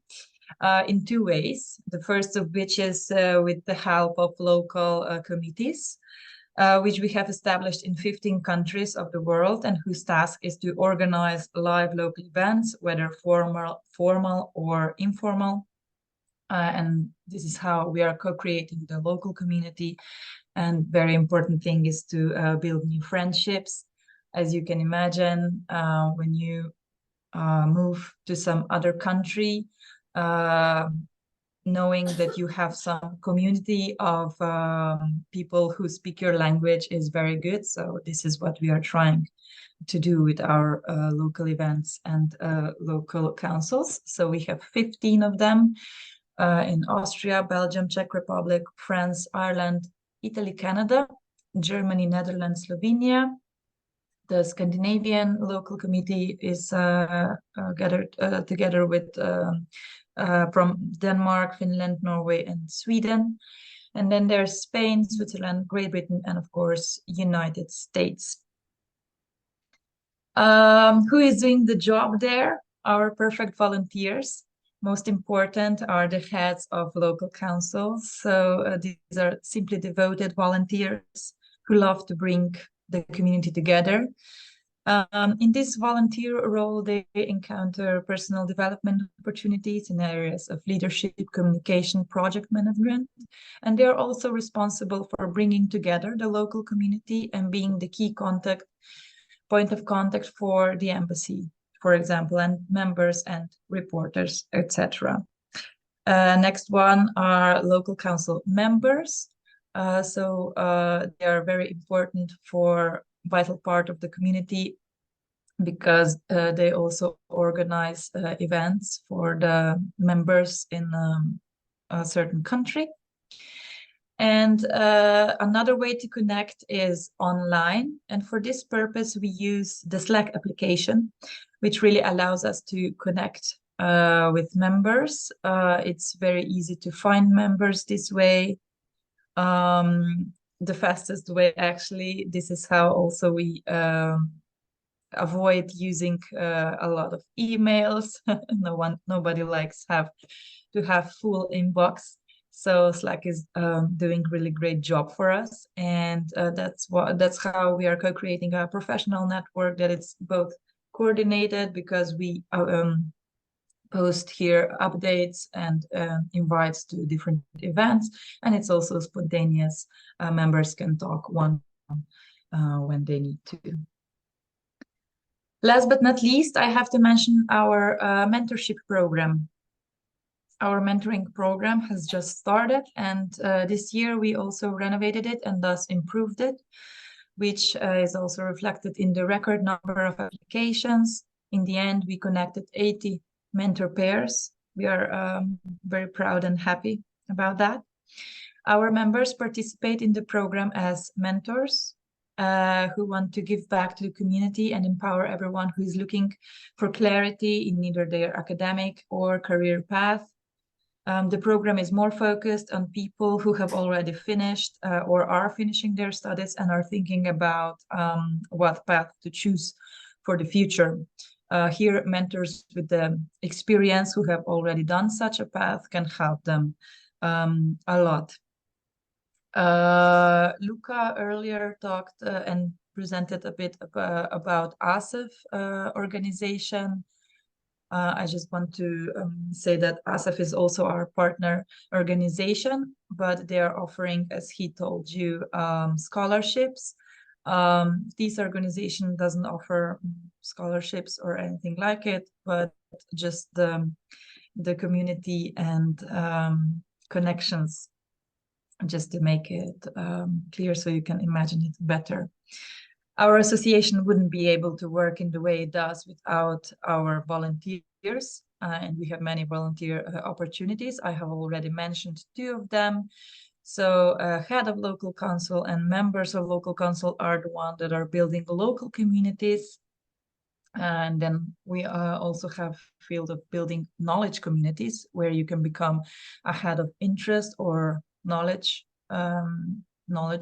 In two ways. The first of which is with the help of local committees, which we have established in 15 countries of the world, and whose task is to organize live local events, whether formal or informal. And this is how we are co-creating the local community. And very important thing is to build new friendships. As you can imagine, when you move to some other country, knowing that you have some community of people who speak your language is very good. So this is what we are trying to do with our local events and local councils. So we have 15 of them in Austria, Belgium, Czech Republic, France, Ireland, Italy, Canada, Germany, Netherlands, Slovenia. The Scandinavian local committee is gathered together with from Denmark, Finland, Norway, and Sweden. And then there's Spain, Switzerland, Great Britain, and of course, United States. Who is doing the job there? Our perfect volunteers. Most important are the heads of local councils. So these are simply devoted volunteers who love to bring the community together. In this volunteer role, they encounter personal development opportunities in areas of leadership, communication, project management, and they are also responsible for bringing together the local community and being the key point of contact for the embassy, for example, and members and reporters, etc. Next one are local council members. They are very important for vital part of the community because they also organize events for the members in a certain country. And another way to connect is online. And for this purpose, we use the Slack application, which really allows us to connect with members. It's very easy to find members this way. The fastest way, actually, this is how also we avoid using a lot of emails. Nobody likes to have full inbox. So Slack is doing really great job for us, and that's how we are co-creating a professional network that it's both coordinated because we post here updates and invites to different events, and it's also spontaneous. Members can talk one-on-one when they need to. Last but not least, I have to mention our mentorship program. Our mentoring program has just started, and this year we also renovated it and thus improved it. which is also reflected in the record number of applications. In the end, we connected 80 mentor pairs. We are very proud and happy about that. Our members participate in the program as mentors who want to give back to the community and empower everyone who is looking for clarity in either their academic or career path. The program is more focused on people who have already finished or are finishing their studies and are thinking about what path to choose for the future. Here, mentors with the experience who have already done such a path can help them a lot. Luka earlier talked and presented a bit about ASEF organization. I just want to say that ASEF is also our partner organization, but they are offering, as he told you, scholarships. This organization doesn't offer scholarships or anything like it, but just the community and connections, just to make it clear so you can imagine it better. Our association wouldn't be able to work in the way it does without our volunteers, and we have many volunteer opportunities. I have already mentioned 2 of them. So head of local council and members of local council are the ones that are building local communities. And then we also have field of building knowledge communities where you can become a head of interest or knowledge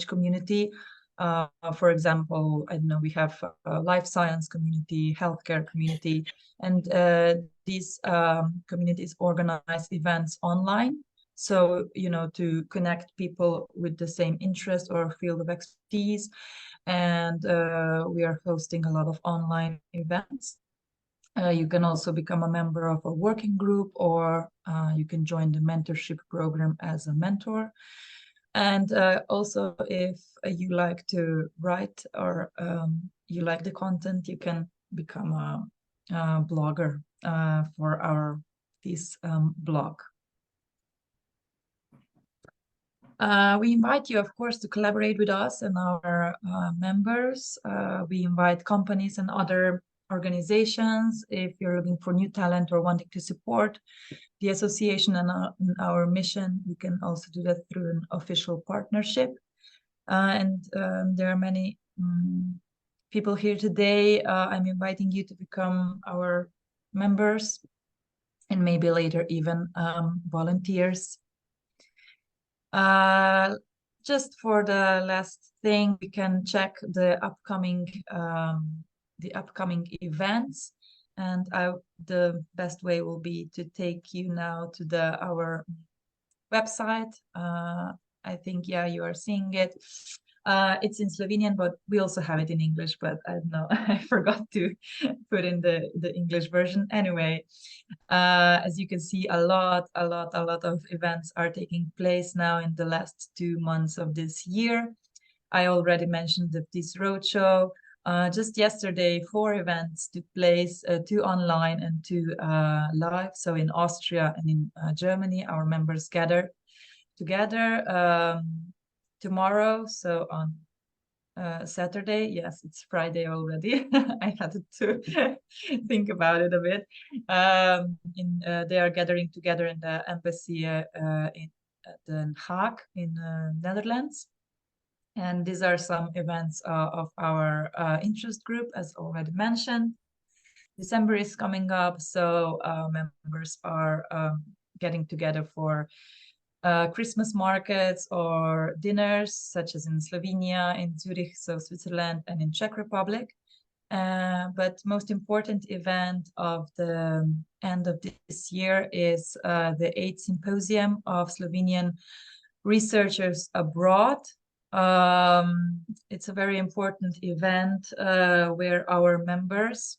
community. For example, I don't know, we have a life science community, healthcare community, and these communities organize events online. So, you know, to connect people with the same interest or field of expertise. And we are hosting a lot of online events. You can also become a member of a working group, or you can join the mentorship program as a mentor. And also, if you like to write or you like the content, you can become a blogger for this blog. We invite you, of course, to collaborate with us and our members. We invite companies and other organizations. If you're looking for new talent or wanting to support the association and our mission, you can also do that through an official partnership. And there are many people here today. I'm inviting you to become our members and maybe later even volunteers. Just for the last thing, we can check the upcoming events, and the best way will be to take you now to our website. I think, yeah, you are seeing it. It's in Slovenian, but we also have it in English, but I don't know, I forgot to put in the English version. Anyway, as you can see, a lot of events are taking place now in the last 2 months of this year. I already mentioned the VTIS roadshow. Just yesterday, 4 events took place, 2 online and 2 live. So in Austria and in Germany, our members gather together. Tomorrow, so on Saturday, yes, it's Friday already. I had to think about it a bit. They are gathering together in the embassy in Den Haag in Netherlands. And these are some events of our interest group, as already mentioned. December is coming up, so members are getting together for Christmas markets or dinners, such as in Slovenia, in Zurich, so Switzerland, and in Czech Republic. But most important event of the end of this year is the 8th Symposium of Slovenian Researchers Abroad. It's a very important event where our members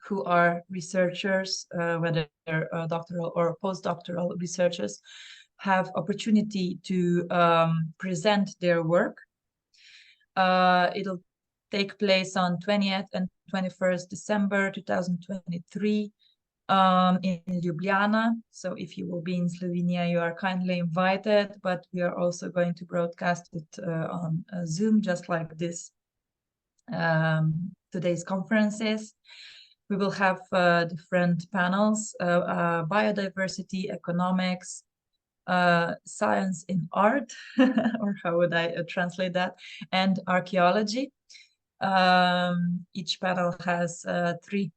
who are researchers, whether they're doctoral or postdoctoral researchers, have opportunity to present their work. It'll take place on 20th and 21st December 2023 in Ljubljana. So if you will be in Slovenia, you are kindly invited, but we are also going to broadcast it on Zoom, just like this today's conferences. We will have different panels, biodiversity, economics, science in art, or how would I translate that, and archaeology. Each panel has three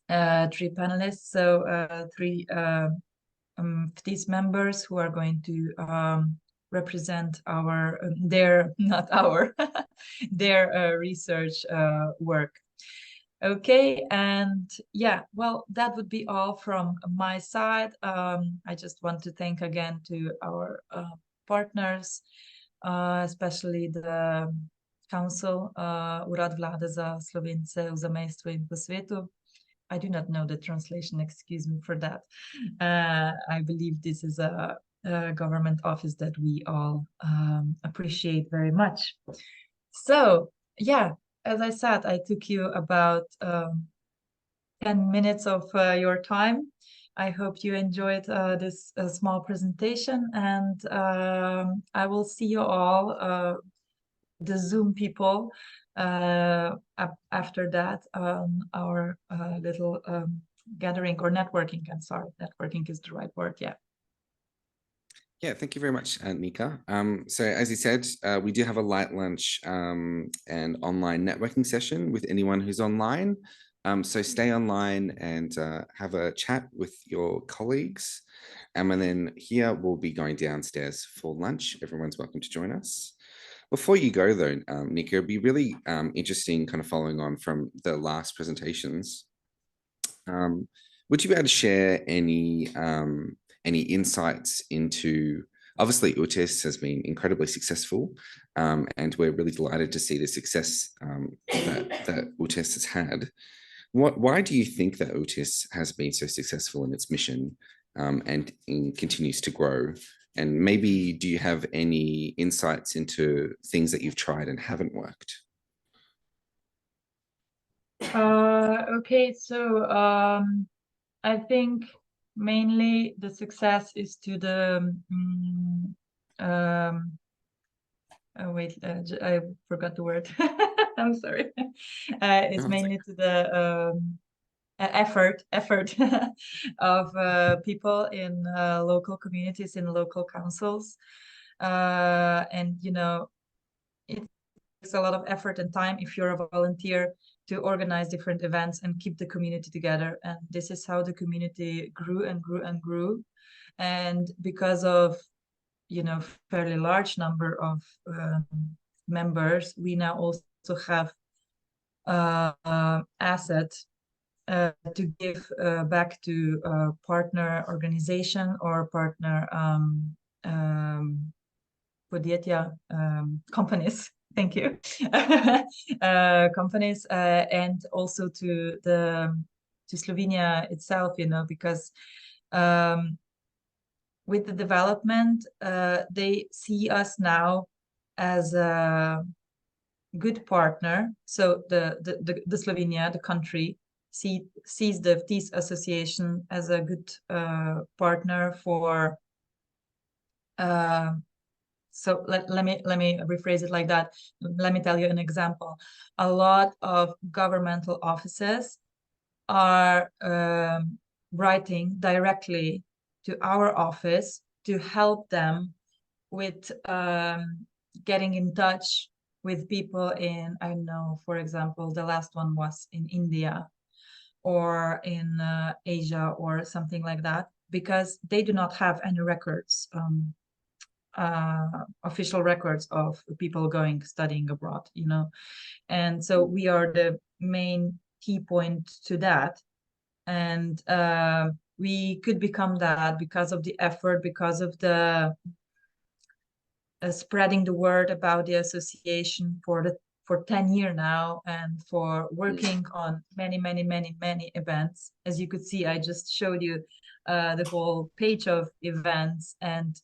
panelists, so three VTIS members who are going to represent their research work. Okay, and yeah, well, that would be all from my side. I just want to thank again to our partners, especially the Council, Urad Vlade za Slovence v zamejstvu in po svetu. I do not know the translation, excuse me for that. I believe this is a government office that we all appreciate very much. So, yeah, as I said, I took you about 10 minutes of your time. I hope you enjoyed this small presentation, and I will see you all, the Zoom people, after that, our little gathering or networking. I'm sorry, networking is the right word, yeah. Yeah, thank you very much, Nika. So as you said, we do have a light lunch and online networking session with anyone who's online. So stay online and have a chat with your colleagues. And then here we'll be going downstairs for lunch. Everyone's welcome to join us. Before you go though, Nika, it'd be really interesting kind of following on from the last presentations. Would you be able to share any insights into, obviously VTIS has been incredibly successful, and we're really delighted to see the success that VTIS has had. Why do you think that VTIS has been so successful in its mission and continues to grow? And maybe do you have any insights into things that you've tried and haven't worked? Okay, so I think mainly the success is to the oh wait, I forgot the word. I'm sorry. It's mainly to the effort of people in local communities, in local councils, and you know, it takes a lot of effort and time if you're a volunteer to organize different events and keep the community together. And this is how the community grew and grew and grew. And because of, you know, fairly large number of members, we now also have assets to give back to partner organization or partner companies. Thank you. Companies, and also to Slovenia itself, you know, because with the development, they see us now as a good partner. So the Slovenia, the country, sees the VTIS association as a good partner for. So let me rephrase it like that. Let me tell you an example. A lot of governmental offices are writing directly to our office to help them with getting in touch with people in, I don't know, for example, the last one was in India or in Asia or something like that, because they do not have any records, official records of people studying abroad, you know. And so we are the main key point to that. And we could become that because of the effort, because of the spreading the word about the association for 10 years now, and for working on many events. As you could see, I just showed you the whole page of events, and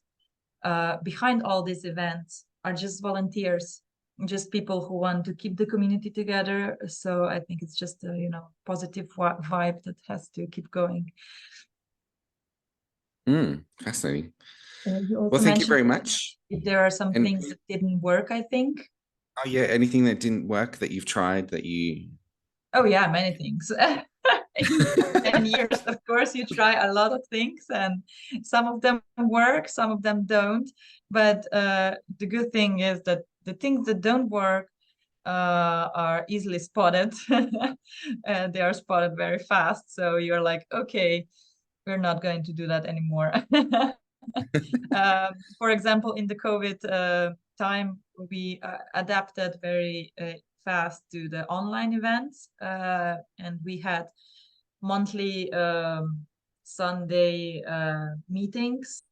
behind all these events are just volunteers just people who want to keep the community together. So I think it's just a, you know, positive vibe that has to keep going. Fascinating. You Well, thank you very much. If there are some things that didn't work, I think. Oh yeah, anything that didn't work that you've tried that you... Oh yeah, many things. In 10 years, of course, you try a lot of things, and some of them work, some of them don't. But the good thing is that the things that don't work are easily spotted. They are spotted very fast. So you're like, okay, we're not going to do that anymore. For example, in the COVID time, we adapted very fast to the online events, and we had monthly Sunday meetings,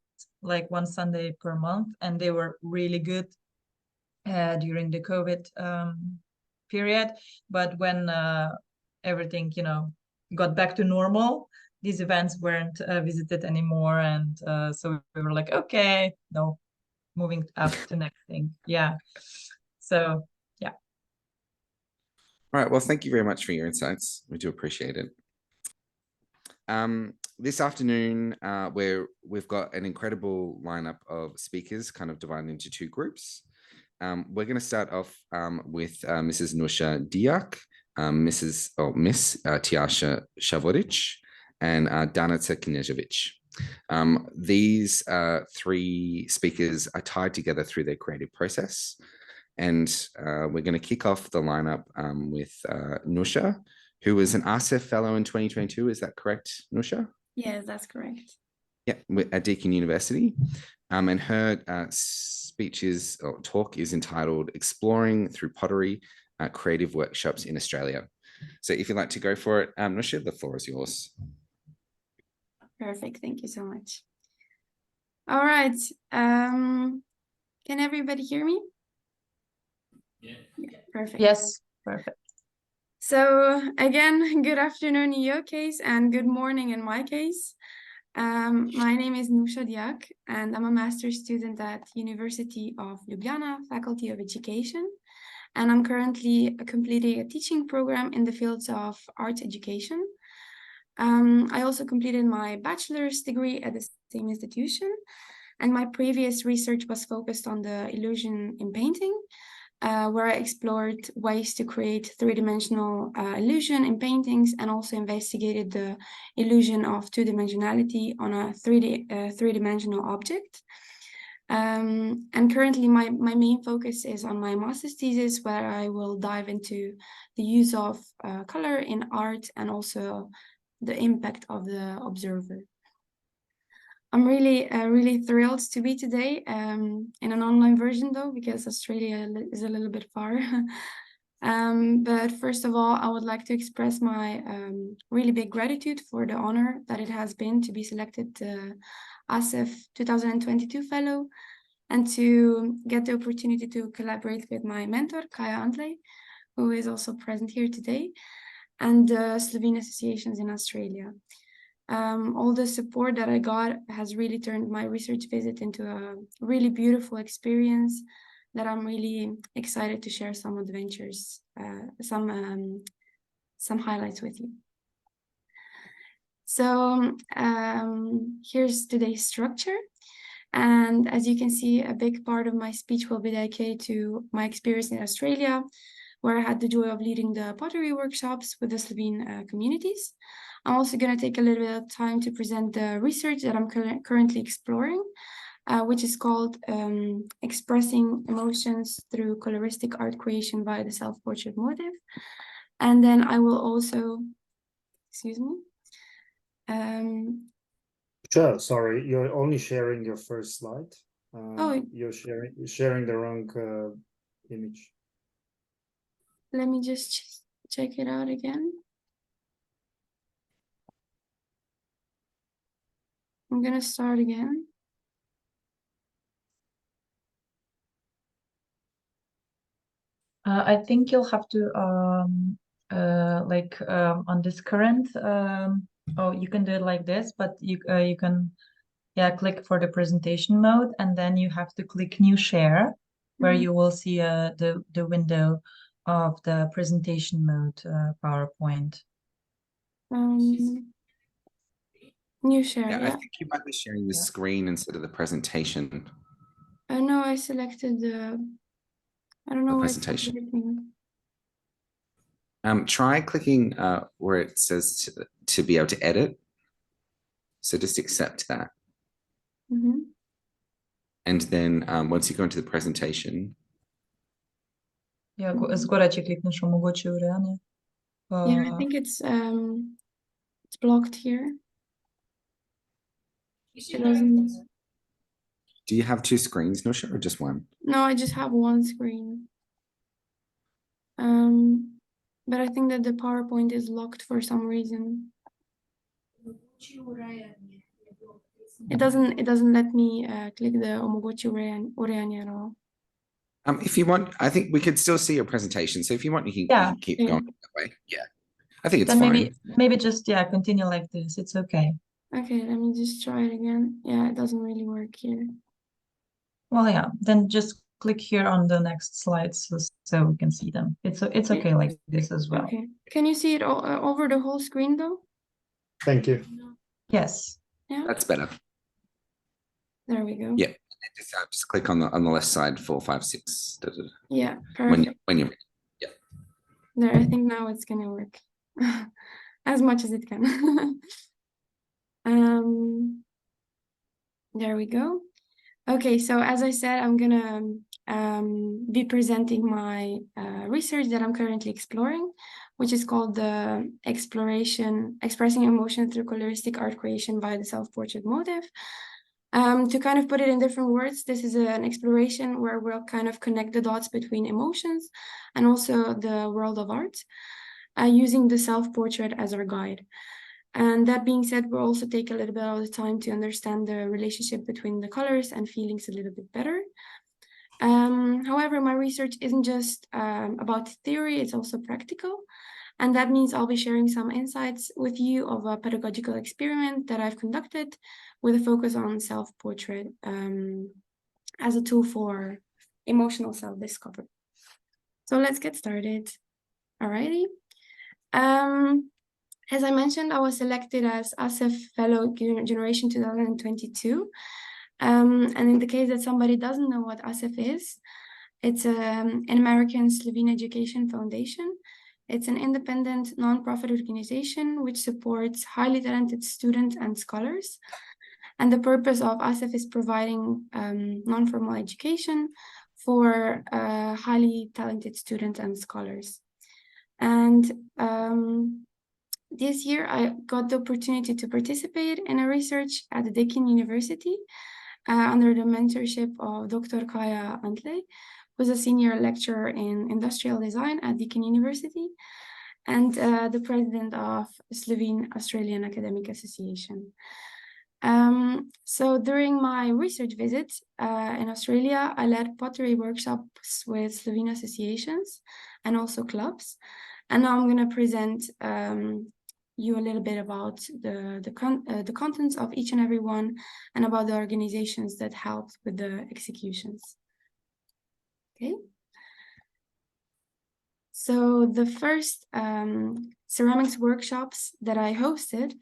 like one Sunday per month, and they were really good during the COVID period. But when everything, you know, got back to normal, these events weren't visited anymore, and so we were like, okay, no, moving up to the next thing. Yeah. So yeah. All right. Well, thank you very much for your insights. We do appreciate it. This afternoon, we've got an incredible lineup of speakers, kind of divided into two groups. We're going to start off with Mrs. Nuša Dijak, Miss Tjaša Šavorič, and Danica Knežević. These three speakers are tied together through their creative process. And we're going to kick off the lineup with Nuša, who was an ASEF Fellow in 2022. Is that correct, Nuša? Yes, that's correct. Yeah, at Deakin University. And her talk is entitled Exploring Through Pottery, Creative Workshops in Australia. So if you'd like to go for it, Nuša, the floor is yours. Perfect. Thank you so much. All right. Can everybody hear me? Yeah. Perfect. Yes, perfect. So again, good afternoon in your case and good morning in my case. My name is Nuša Dijak and I'm a master's student at University of Ljubljana, Faculty of Education. And I'm currently completing a teaching program in the fields of arts education. I also completed my bachelor's degree at the same institution. And my previous research was focused on the illusion in painting, where I explored ways to create three-dimensional illusion in paintings and also investigated the illusion of two-dimensionality on a three-dimensional object. And currently my main focus is on my master's thesis, where I will dive into the use of color in art and also the impact of the observer. I'm really thrilled to be today in an online version though, because Australia is a little bit far. But first of all, I would like to express my really big gratitude for the honor that it has been to be selected ASEF 2022 Fellow and to get the opportunity to collaborate with my mentor, Kaja Antlej, who is also present here today, and the Slovene associations in Australia. All the support that I got has really turned my research visit into a really beautiful experience that I'm really excited to share some adventures, some highlights with you. So here's today's structure. And as you can see, a big part of my speech will be dedicated to my experience in Australia, where I had the joy of leading the pottery workshops with the Slovene communities. I'm also going to take a little bit of time to present the research that I'm currently exploring, which is called Expressing Emotions Through Coloristic Art Creation via the Self-Portrait Motive. And then I will also, excuse me. Sure, sorry, you're only sharing your first slide. You're sharing the wrong image. Let me just check it out again. I'm gonna start again. I think you'll have to on this current. Oh, you can do it like this, but you can, click for the presentation mode, and then you have to click New Share. where you will see the window of the presentation mode PowerPoint. New share, Yeah, yeah. I think you might be sharing the screen instead of the presentation. No, I selected the, I don't know The why it's presentation. not Try clicking where it says to be able to edit. So just accept that. And then once you go into the presentation. Yeah, zgoraj, če klikneš omogoči urejanje. Yeah, I think it's blocked here. It doesn't. Do you have two screens, Nuša, or just one? No, I just have one screen. But I think that the PowerPoint is locked for some reason. It doesn't let me click the omogoči urejanje at all. If you want, I think we could still see your presentation. So if you want, you can keep going that way. Yeah, I think it's then fine. Maybe just continue like this. It's okay. Okay, let me just try it again. Yeah, it doesn't really work here. Well, yeah, then just click here on the next slides so we can see them. It's okay like this as well. Okay, can you see it over the whole screen though? Thank you. Yes. Yeah, that's better. There we go. Yeah, just click on the left side, 4, 5, 6. Yeah, perfect. When you're ready. Yeah. There, I think now it's gonna work as much as it can. There we go. Okay, so as I said, I'm gonna be presenting my research that I'm currently exploring, which is called the expressing emotion through coloristic art creation by the self-portrait motive. To kind of put it in different words, this is an exploration where we'll kind of connect the dots between emotions and also the world of art, using the self-portrait as our guide. And that being said, we'll also take a little bit of the time to understand the relationship between the colors and feelings a little bit better. However, my research isn't just about theory, it's also practical. And that means I'll be sharing some insights with you of a pedagogical experiment that I've conducted with a focus on self-portrait as a tool for emotional self-discovery. So let's get started. Alrighty. As I mentioned, I was selected as ASEF Fellow Generation 2022. And in the case that somebody doesn't know what ASEF is, it's an American Slovene Education Foundation. It's an independent non-profit organization which supports highly talented students and scholars. And the purpose of ASEF is providing non-formal education for highly talented students and scholars. And this year, I got the opportunity to participate in a research at the Deakin University under the mentorship of Dr. Kaja Antlej, who's a senior lecturer in industrial design at Deakin University and the president of Slovenian-Australian Academic Association. So during my research visit in Australia, I led pottery workshops with Slovene associations and also clubs. And now I'm going to present you a little bit about the contents of each and every one and about the organizations that helped with the executions. Okay. So the first ceramics workshops that I hosted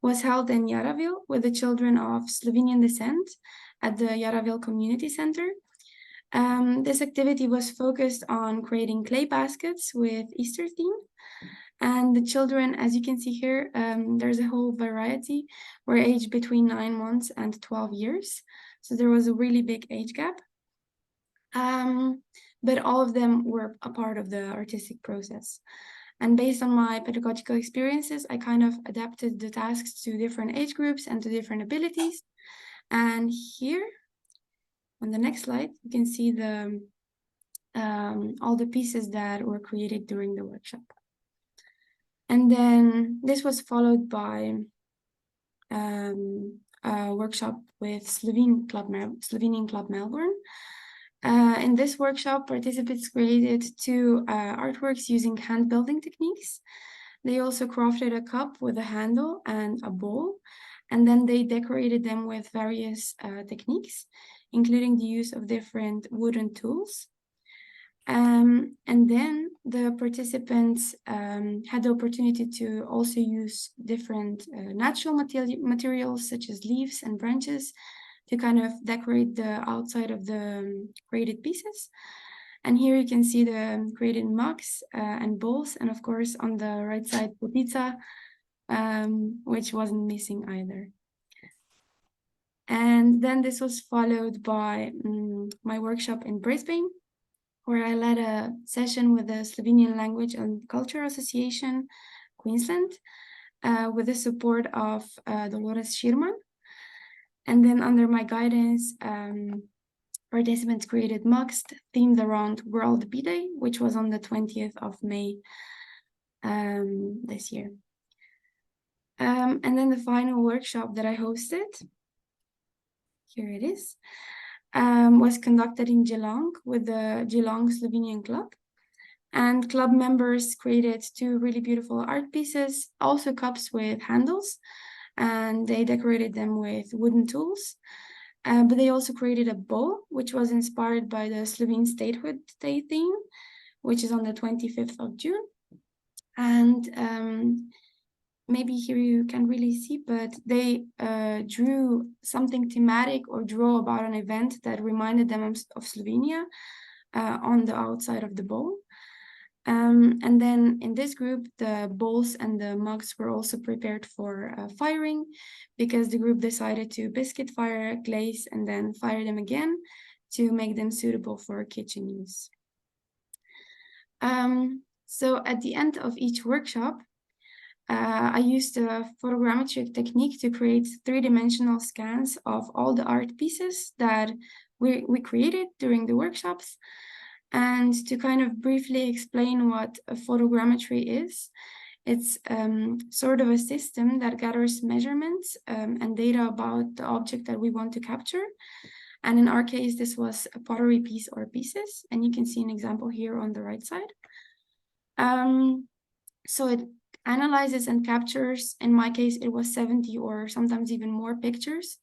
was held in Yaraville with the children of Slovenian descent at the Yaraville Community Center. This activity was focused on creating clay baskets with Easter theme. And the children, as you can see here, there's a whole variety, were aged between 9 months and 12 years. So there was a really big age gap. But all of them were a part of the artistic process. And based on my pedagogical experiences, I kind of adapted the tasks to different age groups and to different abilities. And here, on the next slide, you can see all the pieces that were created during the workshop. And then this was followed by a workshop with Slovenian Club Melbourne. In this workshop, participants created 2 artworks using hand building techniques. They also crafted a cup with a handle and a bowl, and then they decorated them with various techniques, including the use of different wooden tools. And then the participants had the opportunity to also use different natural materials such as leaves and branches to kind of decorate the outside of the created pieces. And here you can see the created mugs and bowls, and of course on the right side, pizza, which wasn't missing either. And then this was followed by my workshop in Brisbane, where I led a session with the Slovenian Language and Culture Association, Queensland, with the support of Dolores Schirman. And then under my guidance, participants created mugs themed around World Bee Day, which was on the 20th of May this year. And then the final workshop that I hosted, here it is, was conducted in Geelong with the Geelong Slovenian Club. And club members created 2 really beautiful art pieces, also cups with handles, and they decorated them with wooden tools. But they also created a bowl, which was inspired by the Slovene Statehood Day theme, which is on the 25th of June. And maybe here you can really see, but they drew something thematic or draw about an event that reminded them of Slovenia on the outside of the bowl. And then in this group, the bowls and the mugs were also prepared for firing, because the group decided to biscuit fire, glaze, and then fire them again to make them suitable for kitchen use. So at the end of each workshop, I used a photogrammetric technique to create 3-dimensional scans of all the art pieces that we created during the workshops. And to kind of briefly explain what a photogrammetry is, it's sort of a system that gathers measurements and data about the object that we want to capture. And in our case, this was a pottery piece or pieces. And you can see an example here on the right side. So it analyzes and captures, in my case, it was 70 or sometimes even more pictures,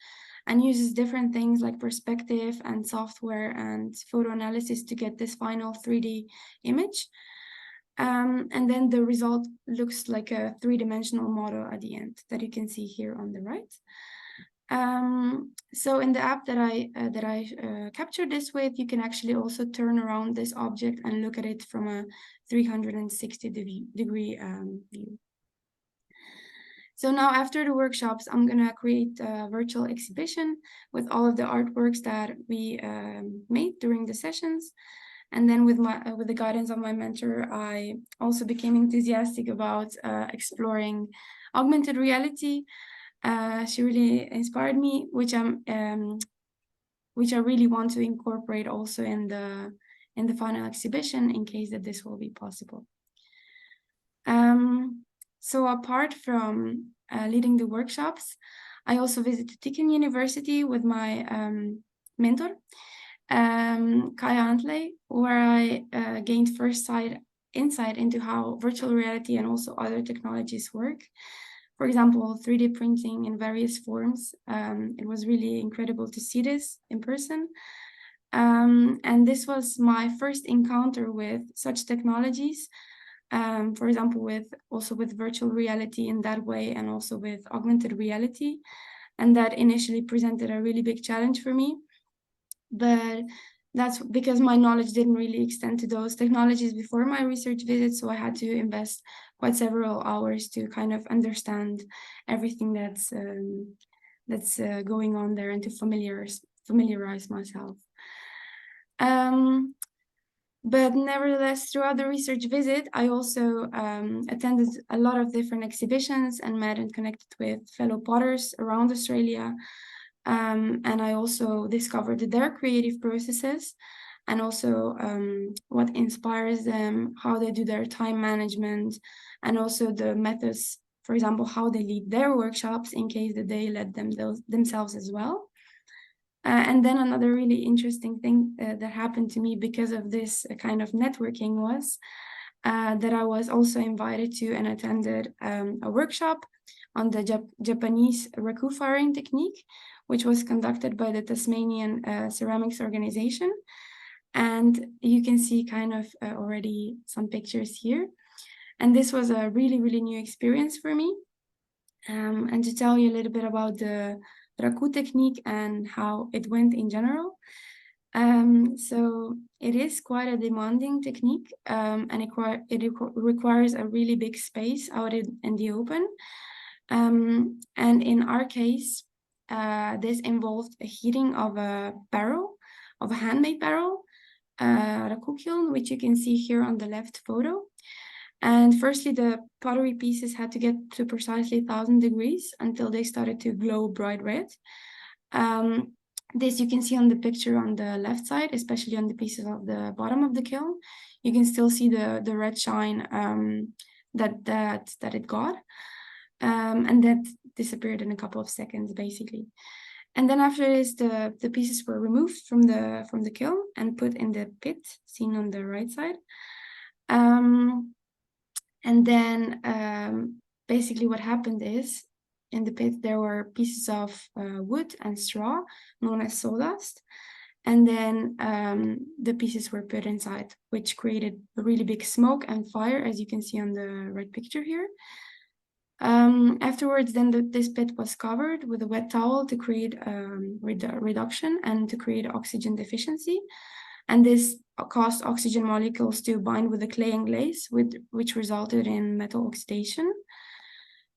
and uses different things like perspective and software and photo analysis to get this final 3D image. And then the result looks like a 3-dimensional model at the end that you can see here on the right. So in the app that I captured this with, you can actually also turn around this object and look at it from a 360-degree view. So now after the workshops, I'm gonna create a virtual exhibition with all of the artworks that we made during the sessions. And then with the guidance of my mentor, I also became enthusiastic about exploring augmented reality. She really inspired me, which I really want to incorporate also in the final exhibition in case that this will be possible. So apart from leading the workshops, I also visited Deakin University with my mentor, Kaja Antlej, where I gained first insight into how virtual reality and also other technologies work. For example, 3D printing in various forms. It was really incredible to see this in person. And this was my first encounter with such technologies. For example, with virtual reality in that way, and also with augmented reality. And that initially presented a really big challenge for me. But that's because my knowledge didn't really extend to those technologies before my research visit. So I had to invest quite several hours to kind of understand everything that's going on there and to familiarize myself. But nevertheless, throughout the research visit, I also attended a lot of different exhibitions and met and connected with fellow potters around Australia. And I also discovered their creative processes and also what inspires them, how they do their time management, and also the methods, for example, how they lead their workshops in case that they led them themselves as well. And then another really interesting thing that happened to me because of this kind of networking was that I was also invited to and attended a workshop on the Japanese raku firing technique, which was conducted by the Tasmanian Ceramics Organization. And you can see kind of already some pictures here. And this was a really, really new experience for me. And to tell you a little bit about the raku technique and how it went in general. So it is quite a demanding technique, and it requires a really big space out in the open. And in our case, this involved a heating of a barrel, of a handmade barrel, raku kiln, which you can see here on the left photo. And firstly, the pottery pieces had to get to precisely 1000 degrees until they started to glow bright red. This you can see on the picture on the left side, especially on the pieces of the bottom of the kiln. You can still see the red shine that it got. And that disappeared in a couple of seconds, basically. And then after this, the pieces were removed from the kiln and put in the pit, seen on the right side. And then basically what happened is, in the pit, there were pieces of wood and straw, known as sawdust. And then the pieces were put inside, which created a really big smoke and fire, as you can see on the right picture here. Afterwards, then this pit was covered with a wet towel to create reduction and to create oxygen deficiency. And this caused oxygen molecules to bind with the clay and glaze, which resulted in metal oxidation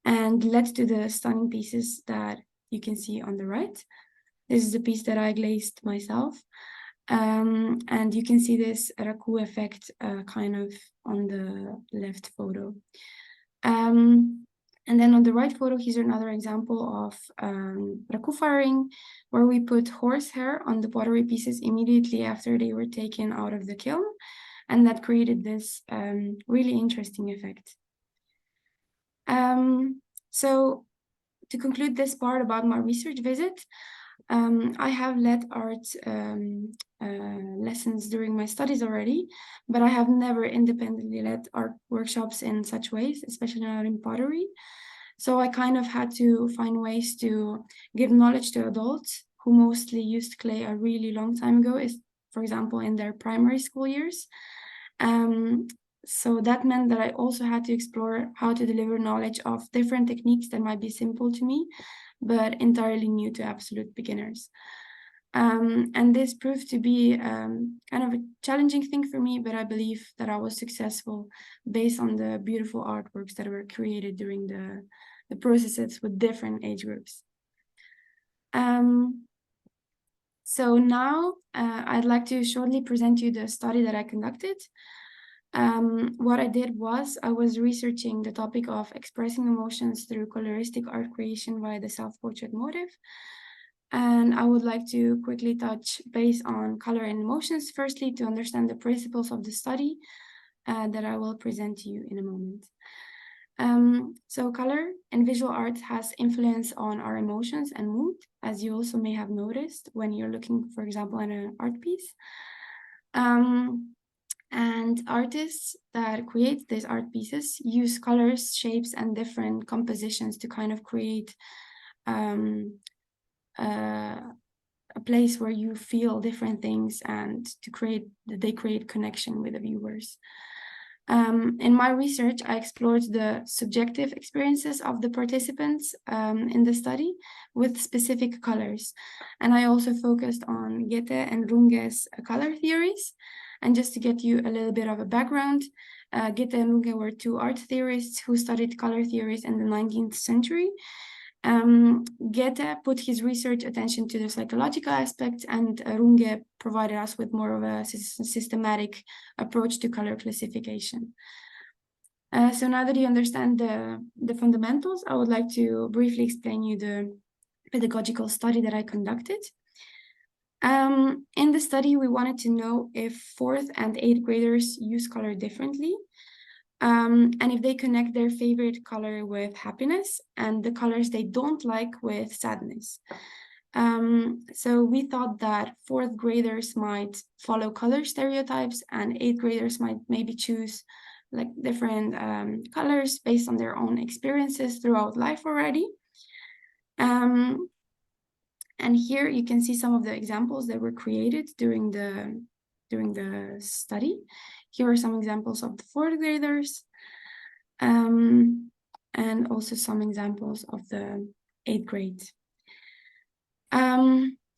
and led to the stunning pieces that you can see on the right. This is the piece that I glazed myself. And you can see this raku effect kind of on the left photo. And then on the right photo, here's another example of raku firing, where we put horsehair on the pottery pieces immediately after they were taken out of the kiln. And that created this really interesting effect. So to conclude this part about my research visit, I have led art lessons during my studies already, but I have never independently led art workshops in such ways, especially not in pottery. So I kind of had to find ways to give knowledge to adults who mostly used clay a really long time ago, for example, in their primary school years. So that meant that I also had to explore how to deliver knowledge of different techniques that might be simple to me, but entirely new to absolute beginners. And this proved to be kind of a challenging thing for me, but I believe that I was successful based on the beautiful artworks that were created during the processes with different age groups. So now I'd like to shortly present you the study that I conducted. What I did was I was researching the topic of expressing emotions through coloristic art creation via the self-portrait motive. And I would like to quickly touch base on color and emotions, firstly, to understand the principles of the study that I will present to you in a moment. So color and visual art has influence on our emotions and mood, as you also may have noticed when you're looking, for example, at an art piece. And artists that create these art pieces use colors, shapes, and different compositions to kind of create a place where you feel different things and they create connection with the viewers. In my research, I explored the subjective experiences of the participants in the study with specific colors. And I also focused on Goethe and Runge's color theories. And just to get you a little bit of a background, Goethe and Runge were two art theorists who studied color theories in the 19th century. Goethe put his research attention to the psychological aspects, and Runge provided us with more of a systematic approach to color classification. So now that you understand the fundamentals, I would like to briefly explain you the pedagogical study that I conducted. In the study, we wanted to know if 4th and 8th graders use color differently. And if they connect their favorite color with happiness and the colors they don't like with sadness. So we thought that 4th graders might follow color stereotypes and 8th graders might maybe choose like different colors based on their own experiences throughout life already. And here you can see some of the examples that were created during the study. Here are some examples of the 4th graders, and also some examples of the 8th grade.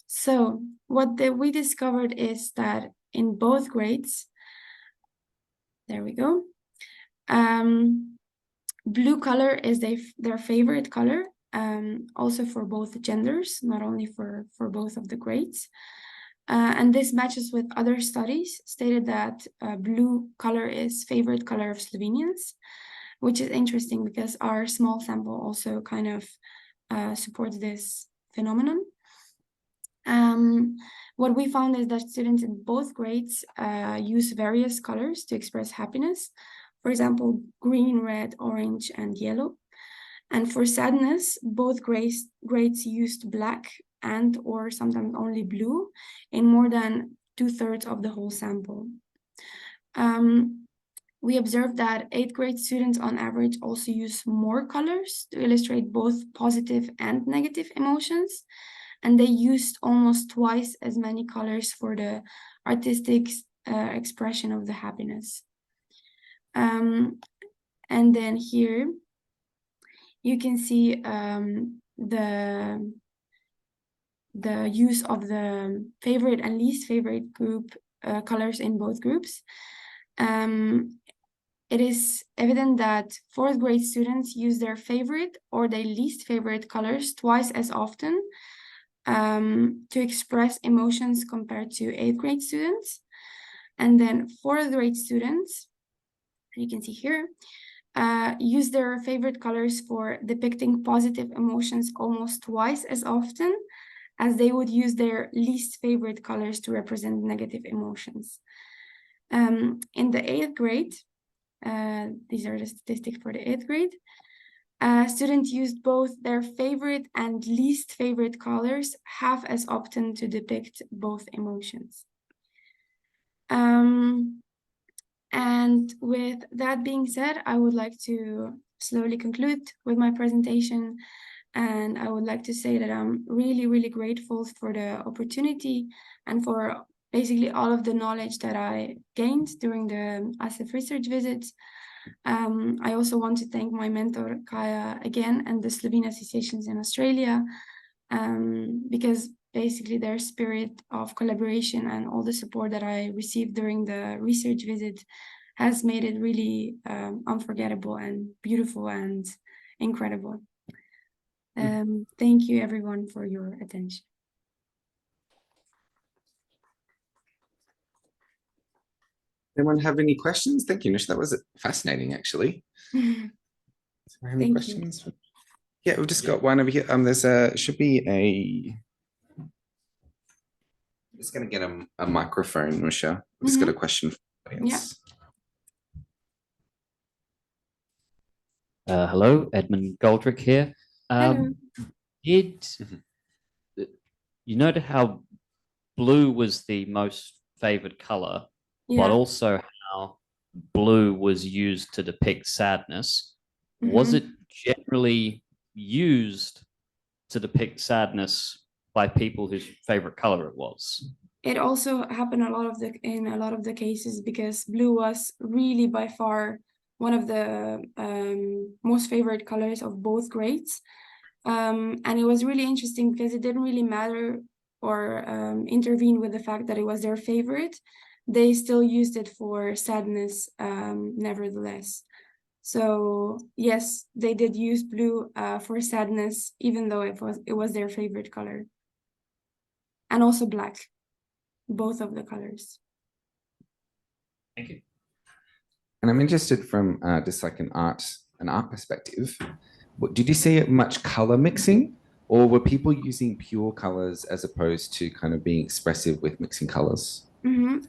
So what we discovered is that in both grades, there we go, blue color is their favorite color, also for both genders, not only for both of the grades. And this matches with other studies stated that blue color is favorite color of Slovenians, which is interesting because our small sample also kind of supports this phenomenon. What we found is that students in both grades use various colors to express happiness. For example, green, red, orange, and yellow. And for sadness, both grades used black and or sometimes only blue in more than 2/3 of the whole sample. We observed that 8th grade students on average also use more colors to illustrate both positive and negative emotions. And they used almost twice as many colors for the artistic expression of the happiness. And then here you can see the use of the favorite and least favorite group colors in both groups. It is evident that 4th grade students use their favorite or their least favorite colors twice as often to express emotions compared to 8th grade students. And then 4th grade students, you can see here, use their favorite colors for depicting positive emotions almost twice as often as they would use their least favorite colors to represent negative emotions. In the 8th grade, these are the statistics for the 8th grade, students used both their favorite and least favorite colors half as often to depict both emotions. And with that being said, I would like to slowly conclude with my presentation. And I would like to say that I'm really, really grateful for the opportunity and for basically all of the knowledge that I gained during the ASEF research visits. I also want to thank my mentor, Kaja, again, and the Slovene associations in Australia, because basically their spirit of collaboration and all the support that I received during the research visit has made it really unforgettable and beautiful and incredible. Thank you everyone for your attention. Anyone have any questions? Thank you, Nuša. That was fascinating, actually. Any questions? Yeah, we've just got one over here. Should be a. I'm just going to get a microphone, Nuša. I've just got a question for the audience. Hello, Edmund Goldrick here. You noted how blue was the most favored color, but also how blue was used to depict sadness. Was it generally used to depict sadness by people whose favorite color it was? It also happened in a lot of the cases because blue was really by far one of the most favorite colors of both grades. And it was really interesting because it didn't really matter or intervene with the fact that it was their favorite. They still used it for sadness nevertheless. So yes, they did use blue for sadness, even though it was their favorite color. And also black, both of the colors. Thank you. And I'm interested from just like an art perspective. Did you see much color mixing, or were people using pure colors as opposed to kind of being expressive with mixing colors?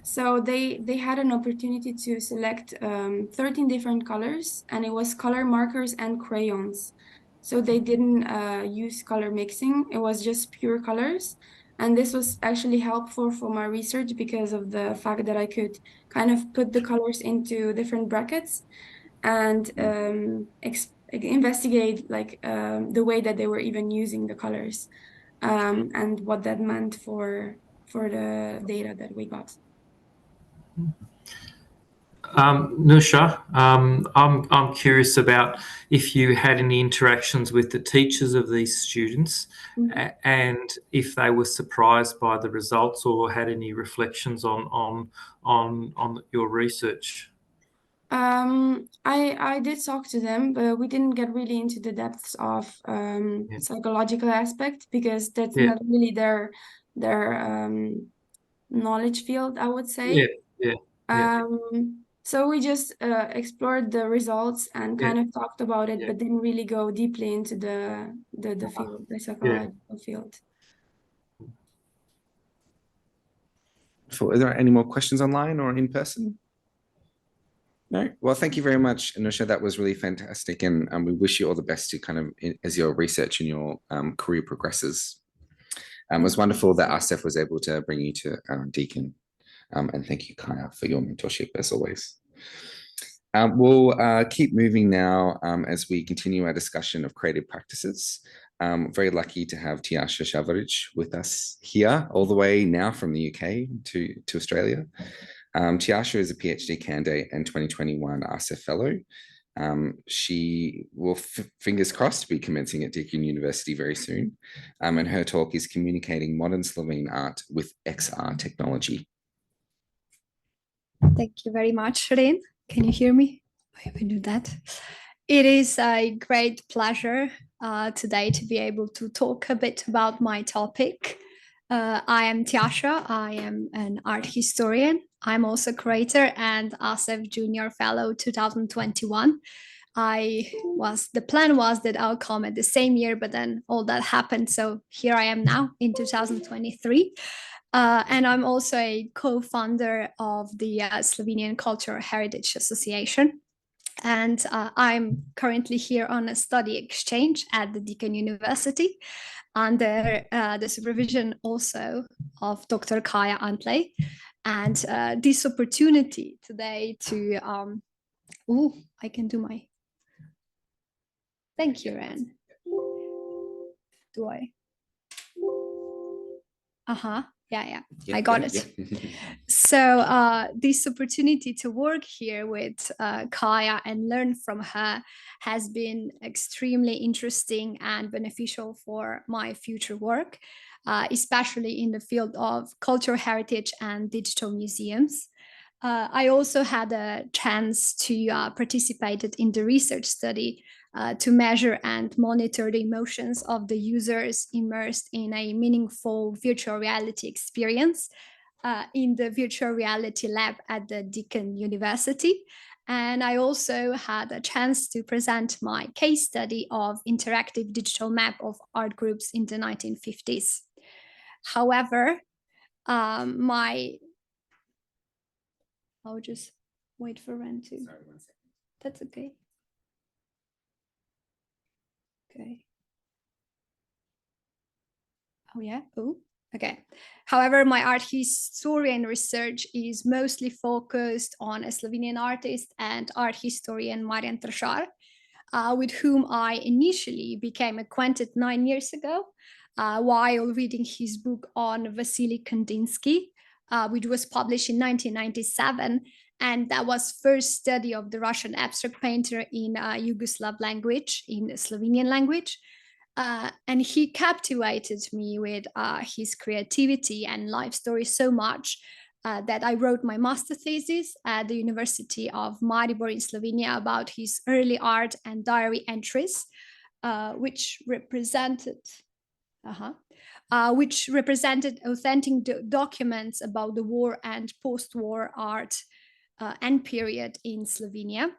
So they had an opportunity to select 13 different colors, and it was color markers and crayons. So they didn't use color mixing. It was just pure colors. And this was actually helpful for my research because of the fact that I could kind of put the colors into different brackets and investigate like the way that they were even using the colors and what that meant for the data that we got. Nuša, I'm curious about if you had any interactions with the teachers of these students and if they were surprised by the results or had any reflections on your research. I did talk to them, but we didn't get really into the depths of psychological aspect because that's not really their knowledge field, I would say. So we just explored the results and kind of talked about it, but didn't really go deeply into the field, the psychological field. Are there any more questions online or in person? No? Well, thank you very much, Nuša. That was really fantastic. And we wish you all the best to kind of, as your research and your career progresses. It was wonderful that ASEF was able to bring you to Deakin. And thank you, Kaja, for your mentorship as always. We'll keep moving now as we continue our discussion of creative practices. Very lucky to have Tjaša Šavorič with us here, all the way now from the UK to Australia. Tjaša is a PhD candidate and 2021 ASEF Fellow. She will, fingers crossed, be commencing at Deakin University very soon. And her talk is Communicating Modern Slovene Art with XR Technology. Thank you very much, Rin. Can you hear me? I will do that. It is a great pleasure today to be able to talk a bit about my topic. I am Tjaša. I am an art historian. I'm also curator and ASEF Junior Fellow 2021. The plan was that I'll come at the same year, but then all that happened. So here I am now in 2023. And I'm also a co-founder of the Slovenian Cultural Heritage Association. And I'm currently here on a study exchange at the Deakin University under the supervision also of Dr. Kaja Antlej. And this opportunity today to, I can do my, thank you, Ren. Do I? Yeah, I got it. So this opportunity to work here with Kaja and learn from her has been extremely interesting and beneficial for my future work, especially in the field of cultural heritage and digital museums. I also had a chance to participate in the research study to measure and monitor the emotions of the users immersed in a meaningful virtual reality experience in the virtual reality lab at the Deakin University. And I also had a chance to present my case study of interactive digital map of art groups in the 1950s. However, I'll just wait for Ren to. Sorry, 1 second. That's okay. Okay. Oh yeah. Oh, okay. However, my art historian research is mostly focused on a Slovenian artist and art historian Marjan Tršar, with whom I initially became acquainted 9 years ago while reading his book on Vasily Kandinsky, which was published in 1997. And that was first study of the Russian abstract painter in Yugoslav language, in the Slovenian language. And he captivated me with his creativity and life story so much that I wrote my master thesis at the University of Maribor in Slovenia about his early art and diary entries, which represented authentic documents about the war and post-war art and period in Slovenia.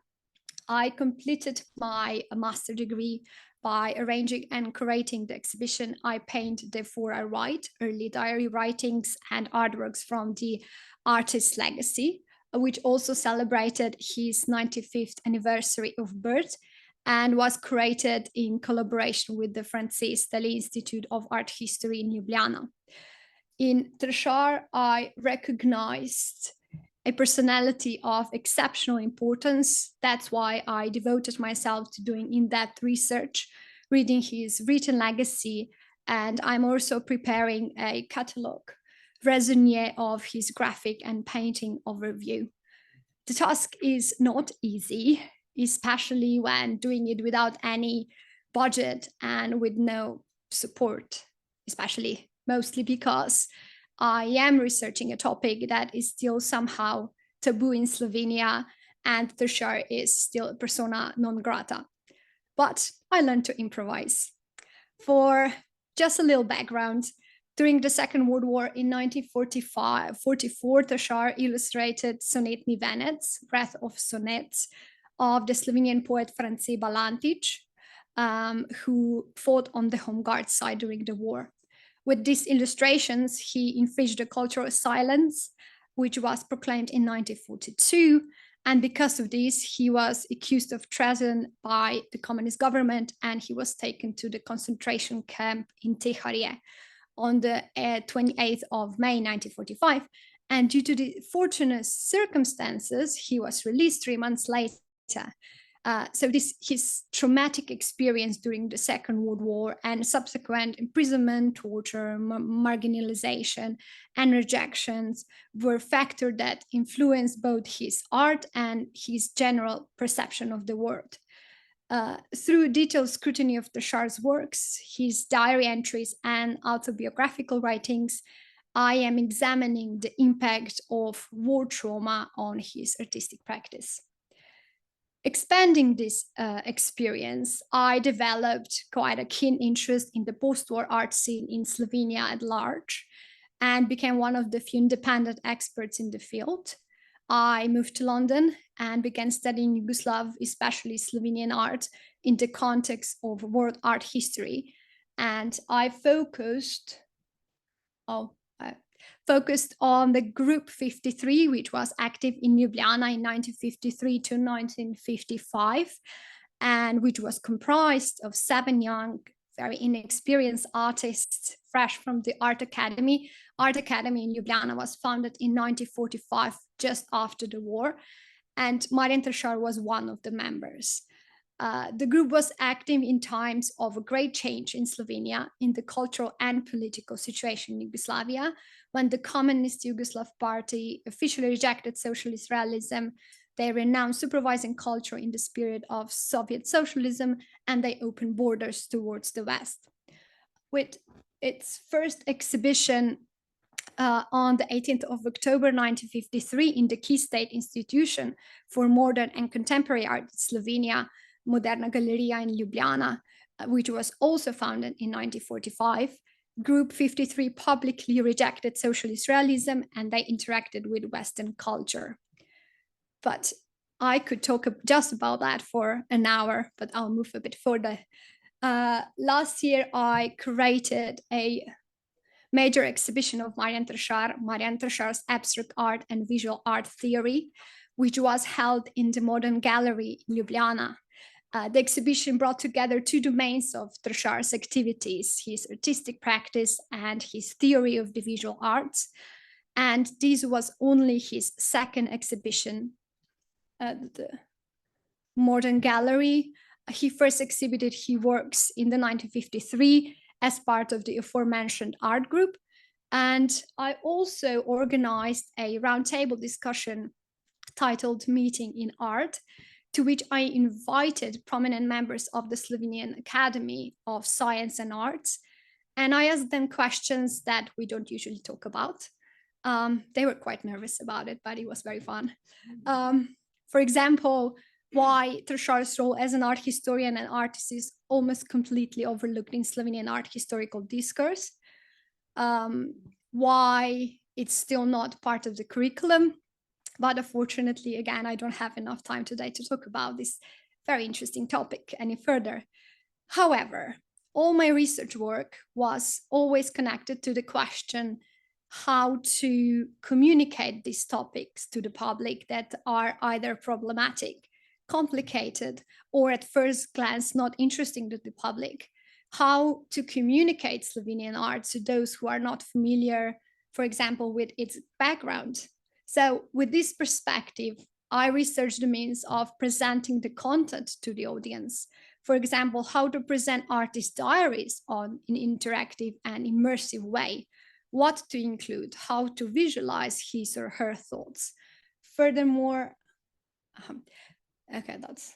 I completed my master degree by arranging and curating the exhibition I Paint, Therefore I Write, early diary writings and artworks from the artist's legacy, which also celebrated his 95th anniversary of birth and was created in collaboration with the Francis Dali Institute of Art History in Ljubljana. In Tjaša, I recognized a personality of exceptional importance. That's why I devoted myself to doing in-depth research, reading his written legacy, and I'm also preparing a catalogue resume of his graphic and painting overview. The task is not easy, especially when doing it without any budget and with no support, especially mostly because I am researching a topic that is still somehow taboo in Slovenia, and Tjaša is still a persona non grata. But I learned to improvise. For just a little background, during the Second World War in 1944, Tjaša illustrated Sonetni venec, Breath of Sonnets, of the Slovenian poet France Balantič, who fought on the Home Guard side during the war. With these illustrations, he infringed the cultural silence, which was proclaimed in 1942. And because of this, he was accused of treason by the communist government, and he was taken to the concentration camp in Teharije on the 28th of May 1945. And due to the fortunate circumstances, he was released 3 months later. So his traumatic experience during the Second World War and subsequent imprisonment, torture, marginalization, and rejections were factors that influenced both his art and his general perception of the world. Through detailed scrutiny of Tjaša's works, his diary entries, and autobiographical writings, I am examining the impact of war trauma on his artistic practice. Expanding this experience, I developed quite a keen interest in the post-war art scene in Slovenia at large and became one of the few independent experts in the field. I moved to London and began studying Yugoslav, especially Slovenian art, in the context of world art history. And I focused on the Group 53, which was active in Ljubljana in 1953 to 1955, and which was comprised of 7 young, very inexperienced artists, fresh from the Art Academy. Art Academy in Ljubljana was founded in 1945, just after the war, and Marjan Tjaša was one of the members. The group was active in times of a great change in Slovenia in the cultural and political situation in Yugoslavia, when the Communist Yugoslav Party officially rejected socialist realism. They renounced supervising culture in the spirit of Soviet socialism, and they opened borders towards the West. With its first exhibition on the 18th of October 1953 in the key state institution for modern and contemporary art in Slovenia, Moderna Galeria in Ljubljana, which was also founded in 1945, Group 53 publicly rejected socialist realism, and they interacted with Western culture. But I could talk just about that for an hour, but I'll move a bit further. Last year, I curated a major exhibition of Marjan Tjaša's abstract art and visual art theory, which was held in the Modern Gallery in Ljubljana. The exhibition brought together 2 domains of Tjaša's activities, his artistic practice and his theory of the visual arts. And this was only his second exhibition at the Modern Gallery. He first exhibited his works in the 1953 as part of the aforementioned art group. And I also organized a roundtable discussion titled Meeting in Art, to which I invited prominent members of the Slovenian Academy of Science and Arts, and I asked them questions that we don't usually talk about. They were quite nervous about it, but it was very fun. For example, why Tjaša's role as an art historian and artist is almost completely overlooked in Slovenian art historical discourse, why it's still not part of the curriculum. But unfortunately, again, I don't have enough time today to talk about this very interesting topic any further. However, all my research work was always connected to the question how to communicate these topics to the public that are either problematic, complicated, or at first glance not interesting to the public. How to communicate Slovenian art to those who are not familiar for example, with its background. So with this perspective, I researched the means of presenting the content to the audience. For example, how to present artist diaries on an interactive and immersive way, what to include, how to visualize his or her thoughts. Furthermore, okay, that's,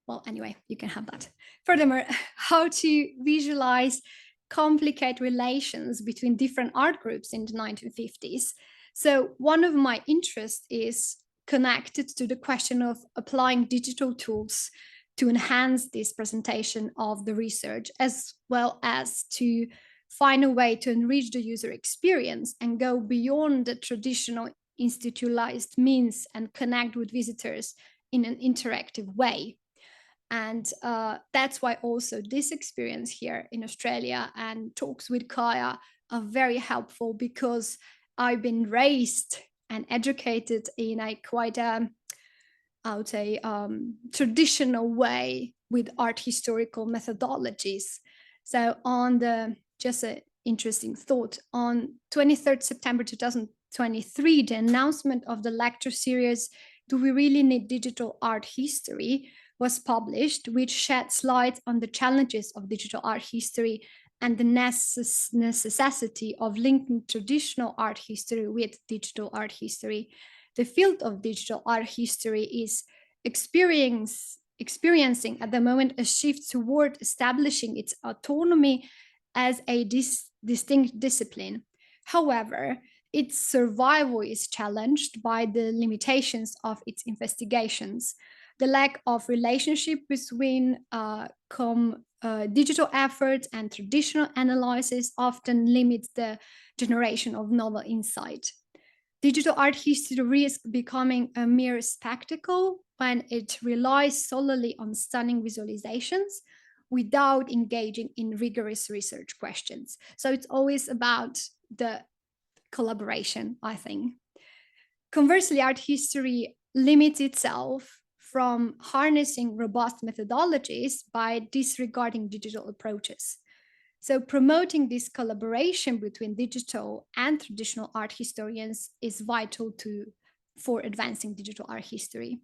well, anyway, you can have that. Furthermore, how to visualize complicated relations between different art groups in the 1950s. So one of my interests is connected to the question of applying digital tools to enhance this presentation of the research, as well as to find a way to enrich the user experience and go beyond the traditional institutionalized means and connect with visitors in an interactive way. And that's why also this experience here in Australia and talks with Kaja are very helpful, because I've been raised and educated in a quite, I would say, traditional way with art historical methodologies. So on the, just an interesting thought, on 23rd September 2023, the announcement of the lecture series, Do We Really Need Digital Art History, was published, which sheds light on the challenges of digital art history and the necessity of linking traditional art history with digital art history. The field of digital art history is experiencing at the moment a shift toward establishing its autonomy as a distinct discipline. However, its survival is challenged by the limitations of its investigations. The lack of relationship between digital efforts and traditional analysis often limits the generation of novel insight. Digital art history risks becoming a mere spectacle when it relies solely on stunning visualizations without engaging in rigorous research questions. So it's always about the collaboration, I think. Conversely, art history limits itself from harnessing robust methodologies by disregarding digital approaches. So promoting this collaboration between digital and traditional art historians is vital for advancing digital art history.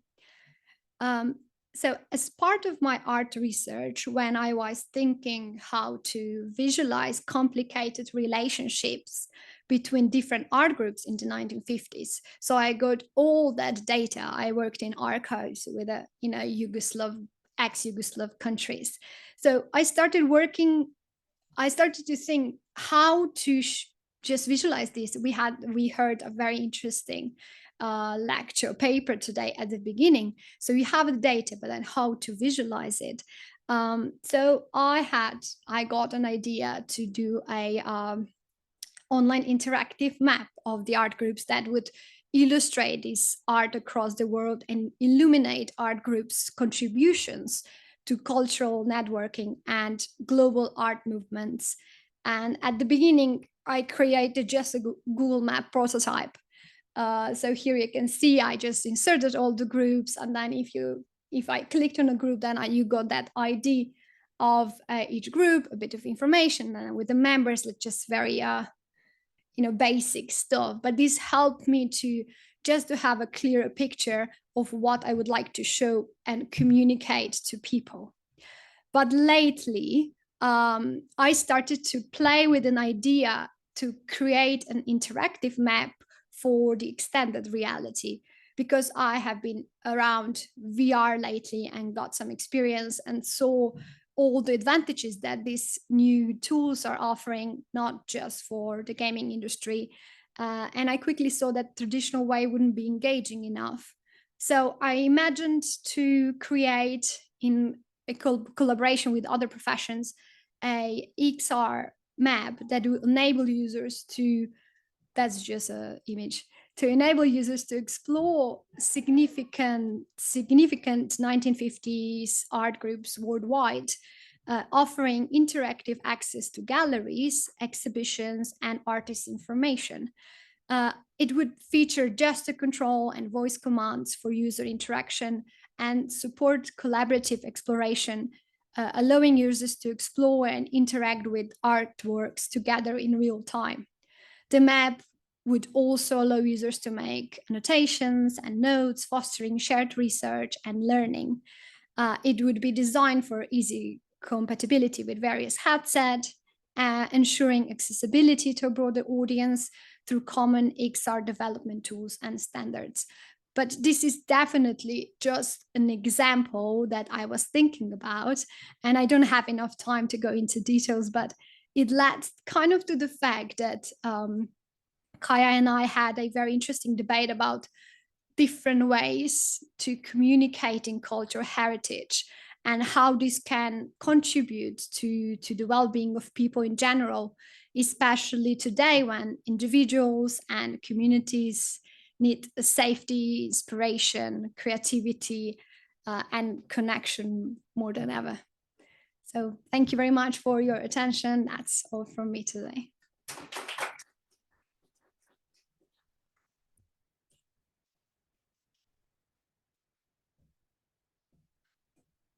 So as part of my art research, when I was thinking how to visualize complicated relationships between different art groups in the 1950s, so I got all that data. I worked in archives with ex-Yugoslav countries. So I started to think how to just visualize this. We heard a very interesting lecture paper today at the beginning. So you have the data, but then how to visualize it. So I got an idea to do a online interactive map of the art groups that would illustrate this art across the world and illuminate art groups' contributions to cultural networking and global art movements. And at the beginning, I created just a Google Map prototype. So here you can see I just inserted all the groups, and then if I clicked on a group, then you got that ID of each group, a bit of information, and with the members, it's just very basic stuff. But this helped me to have a clearer picture of what I would like to show and communicate to people. But lately, I started to play with an idea to create an interactive map for the extended reality, because I have been around VR lately and got some experience and saw all the advantages that these new tools are offering, not just for the gaming industry. And I quickly saw that traditional way wouldn't be engaging enough. So I imagined to create, in a collaboration with other professions, a XR map that will enable users to, that's just an image, to enable users to explore significant 1950s art groups worldwide, offering interactive access to galleries, exhibitions, and artist information. It would feature gesture control and voice commands for user interaction and support collaborative exploration, allowing users to explore and interact with artworks together in real time. The map would also allow users to make annotations and notes, fostering shared research and learning. It would be designed for easy compatibility with various headsets, ensuring accessibility to a broader audience through common XR development tools and standards. But this is definitely just an example that I was thinking about, and I don't have enough time to go into details, but it led kind of to the fact that Kaja and I had a very interesting debate about different ways to communicating cultural heritage and how this can contribute to the well-being of people in general, especially today when individuals and communities need safety, inspiration, creativity, and connection more than ever. So thank you very much for your attention. That's all from me today.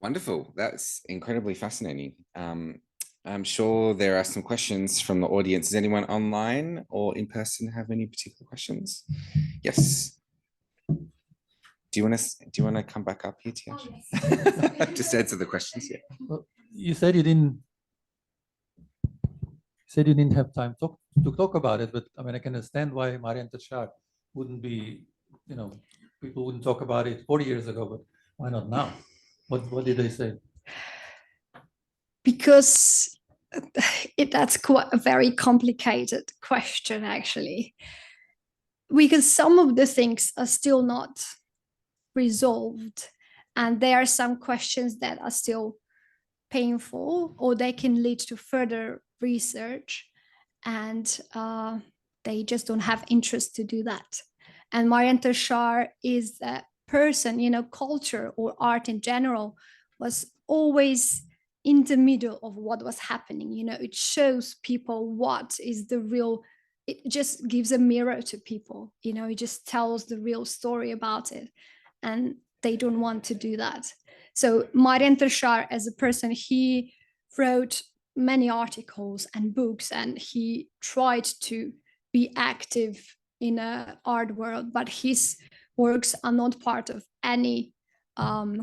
Wonderful. That's incredibly fascinating. I'm sure there are some questions from the audience. Does anyone online or in person have any particular questions? Yes. Do you want to come back up here, Tjaša? Oh, yes. Just answer the questions. Yeah. Well, you said you didn't have time to talk about it, but I mean, I can understand why Marian Tachar wouldn't be, people wouldn't talk about it 40 years ago, but why not now? What did they say? Because that's quite a very complicated question, actually. Because some of the things are still not resolved, and there are some questions that are still painful, or they can lead to further research, and they just don't have interest to do that. And Marian Tachar is a person, culture or art in general was always in the middle of what was happening. It shows people what is the real, it just gives a mirror to people, it just tells the real story about it, and they don't want to do that. So Marian Tachar, as a person, he wrote many articles and books, and he tried to be active in an art world, but his works are not part of any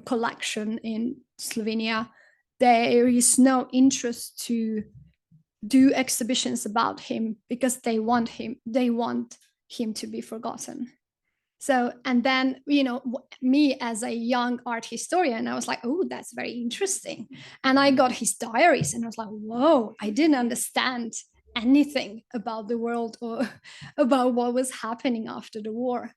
collection in Slovenia. There is no interest to do exhibitions about him because they want him to be forgotten. So, and then, me as a young art historian, I was like, oh, that's very interesting. And I got his diaries and I was like, whoa, I didn't understand anything about the world or about what was happening after the war.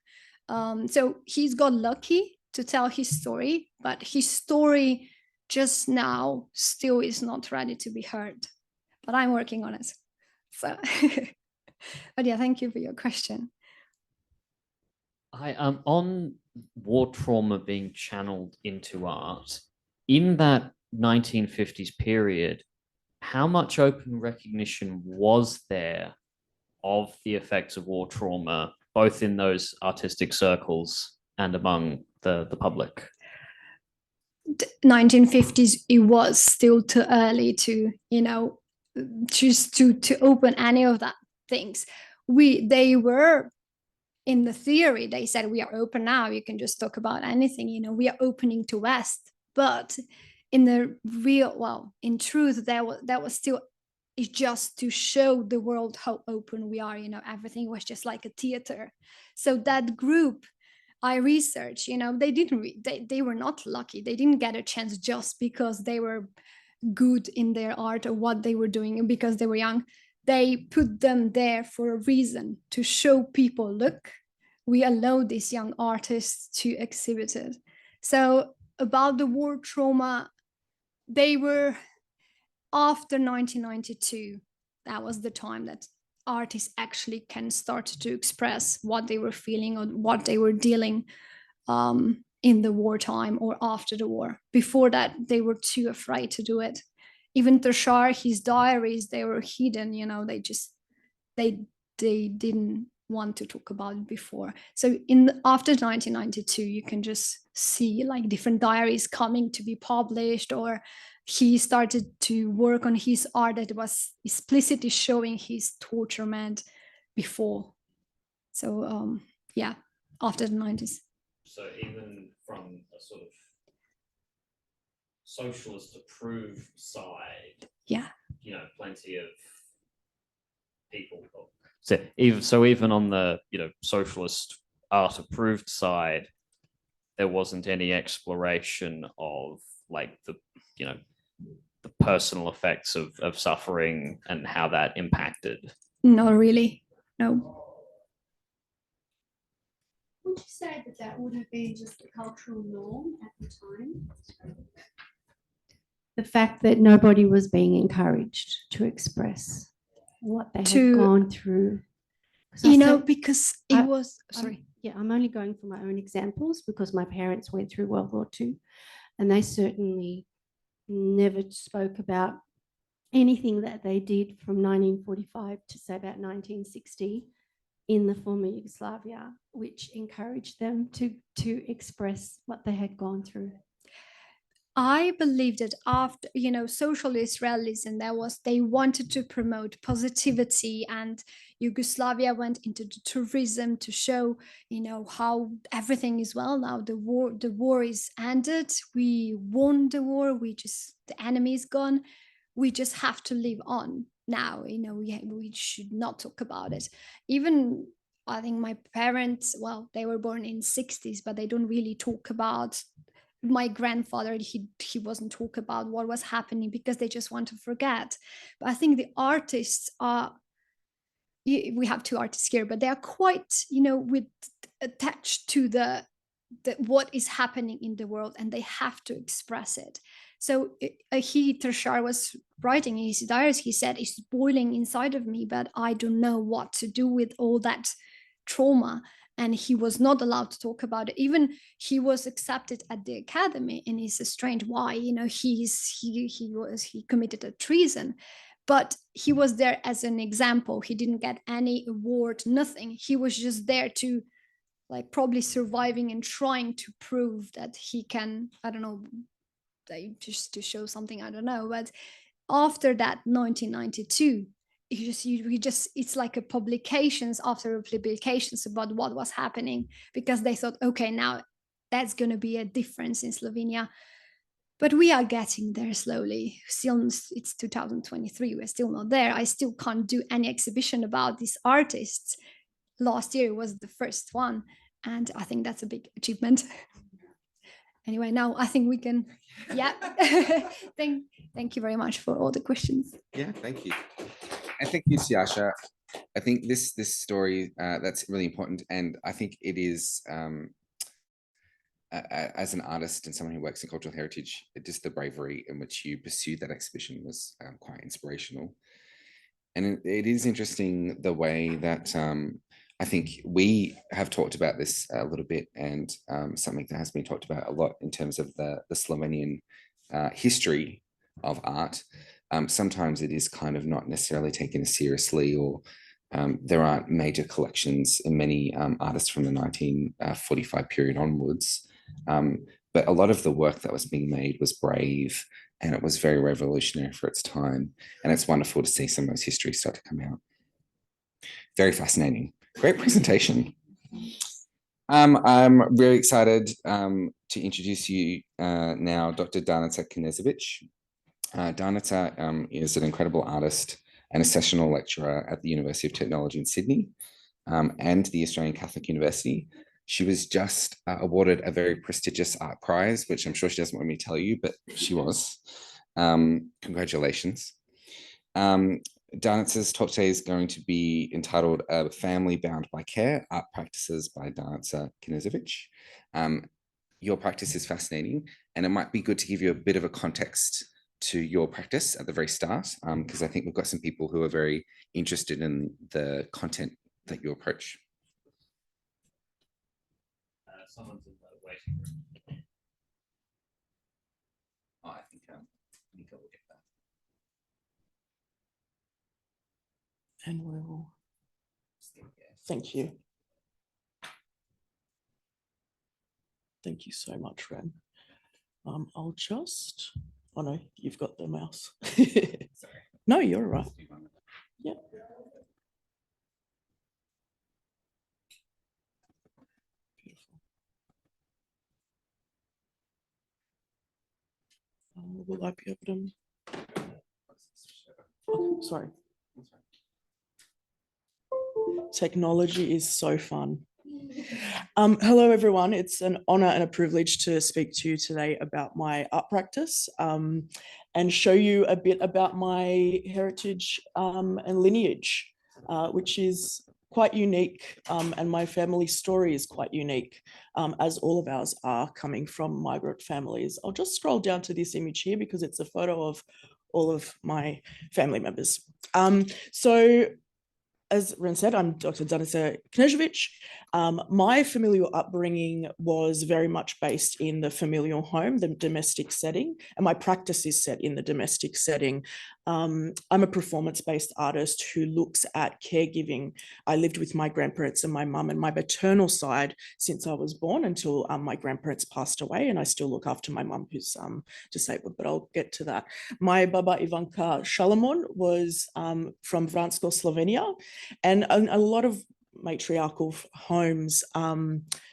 So he's got lucky to tell his story, but his story just now still is not ready to be heard. But I'm working on it. So, but yeah, thank you for your question. Hi, on war trauma being channeled into art, in that 1950s period, how much open recognition was there of the effects of war trauma, both in those artistic circles and among the public? 1950s, it was still too early to, choose to open any of that things. They were, in the theory, they said, we are open now, you can just talk about anything, we are opening to West. But in the in truth, that was still, it's just to show the world how open we are, everything was just like a theater. So that group I researched, they were not lucky. They didn't get a chance just because they were good in their art or what they were doing and because they were young. They put them there for a reason, to show people, look, we allow these young artists to exhibit it. So about the war trauma, they were after 1992, that was the time that artists actually can start to express what they were feeling or what they were dealing in the wartime or after the war. Before that, they were too afraid to do it. Even Tachar, his diaries, they were hidden, they didn't want to talk about it before. So after 1992, you can just see like different diaries coming to be published, or he started to work on his art that was explicitly showing his torturement. before. So yeah, after the 90s. So even from a sort of socialist approved side, yeah, you know, plenty of people. So even on the, you know, socialist art approved side, there wasn't any exploration of like the, you know, the personal effects of suffering and how that impacted. Not really, no. Would you say that that would have been just a cultural norm at the time? The fact that nobody was being encouraged to express what they had gone through. You know, because it was, sorry. I'm only going for my own examples because my parents went through World War II and they certainly never spoke about anything that they did from 1945 to say about 1960 in the former Yugoslavia, which encouraged them to express what they had gone through. I believe that after, you know, socialist realism, they wanted to promote positivity, and Yugoslavia went into the tourism to show, you know, how everything is well now. The war is ended. We won the war. The enemy is gone. We just have to live on now. You know, we should not talk about it. Even I think my parents, well, they were born in 60s, but they don't really talk about. My grandfather, he wasn't talk about what was happening because they just want to forget. But I think the artists are, we have two artists here, but they are quite, you know, attached to the what is happening in the world, and they have to express it. So Tjaša was writing in his diaries, he said, it's boiling inside of me, but I don't know what to do with all that trauma. And he was not allowed to talk about it. Even he was accepted at the academy, and it's strange why, you know, he committed a treason, but he was there as an example. He didn't get any award, nothing. He was just there to, like, probably surviving and trying to prove that he can, I don't know, just to show something, I don't know. But after that, 1992, it's like a publications after publications about what was happening, because they thought, okay, now that's going to be a difference in Slovenia. But we are getting there slowly. Still, it's 2023. We're still not there. I still can't do any exhibition about these artists. Last year was the first one, and I think that's a big achievement. Anyway, now I think we can, yeah. Thank you very much for all the questions. Yeah, thank you. And thank you, Tjaša. I think this story, that's really important. And I think it is, as an artist and someone who works in cultural heritage, just the bravery in which you pursued that exhibition was quite inspirational. And it is interesting the way that I think we have talked about this a little bit, and something that has been talked about a lot in terms of the Slovenian history of art. Sometimes it is kind of not necessarily taken as seriously, or there aren't major collections in many artists from the 1945 period onwards. But a lot of the work that was being made was brave, and it was very revolutionary for its time. And it's wonderful to see some of those histories start to come out. Very fascinating. Great presentation. I'm very excited to introduce you now, Dr. Danica Knežević. Danica is an incredible artist and a sessional lecturer at the University of Technology in Sydney and the Australian Catholic University. She was just awarded a very prestigious art prize, which I'm sure she doesn't want me to tell you, but she was. Congratulations. Danica's talk today is going to be entitled A Family Bound by Care, Art Practices by Danica Knežević. Your practice is fascinating, and it might be good to give you a bit of a context to your practice at the very start, because I think we've got some people who are very interested in the content that you approach. Someone's in the waiting room. Oh, I think Nika will get that. And we'll, thank you. Thank you so much, Ren. I'll just, oh no, you've got the mouse. Sorry. No, you're right. Yeah. will I be able to? Oh, sorry. Technology is so fun. Hello, everyone. It's an honor and a privilege to speak to you today about my art practice and show you a bit about my heritage and lineage, which is quite unique, and my family story is quite unique, as all of ours are, coming from migrant families. I'll just scroll down to this image here because it's a photo of all of my family members. So, as Ren said, I'm Dr. Danica Knežević. My familial upbringing was very much based in the familial home, the domestic setting, and my practice is set in the domestic setting. I'm a performance-based artist who looks at caregiving. I lived with my grandparents and my mum and my maternal side since I was born until my grandparents passed away, and I still look after my mum who's disabled, but I'll get to that. My baba Ivanka Šalamon was from Vransko, Slovenia, and a lot of matriarchal homes.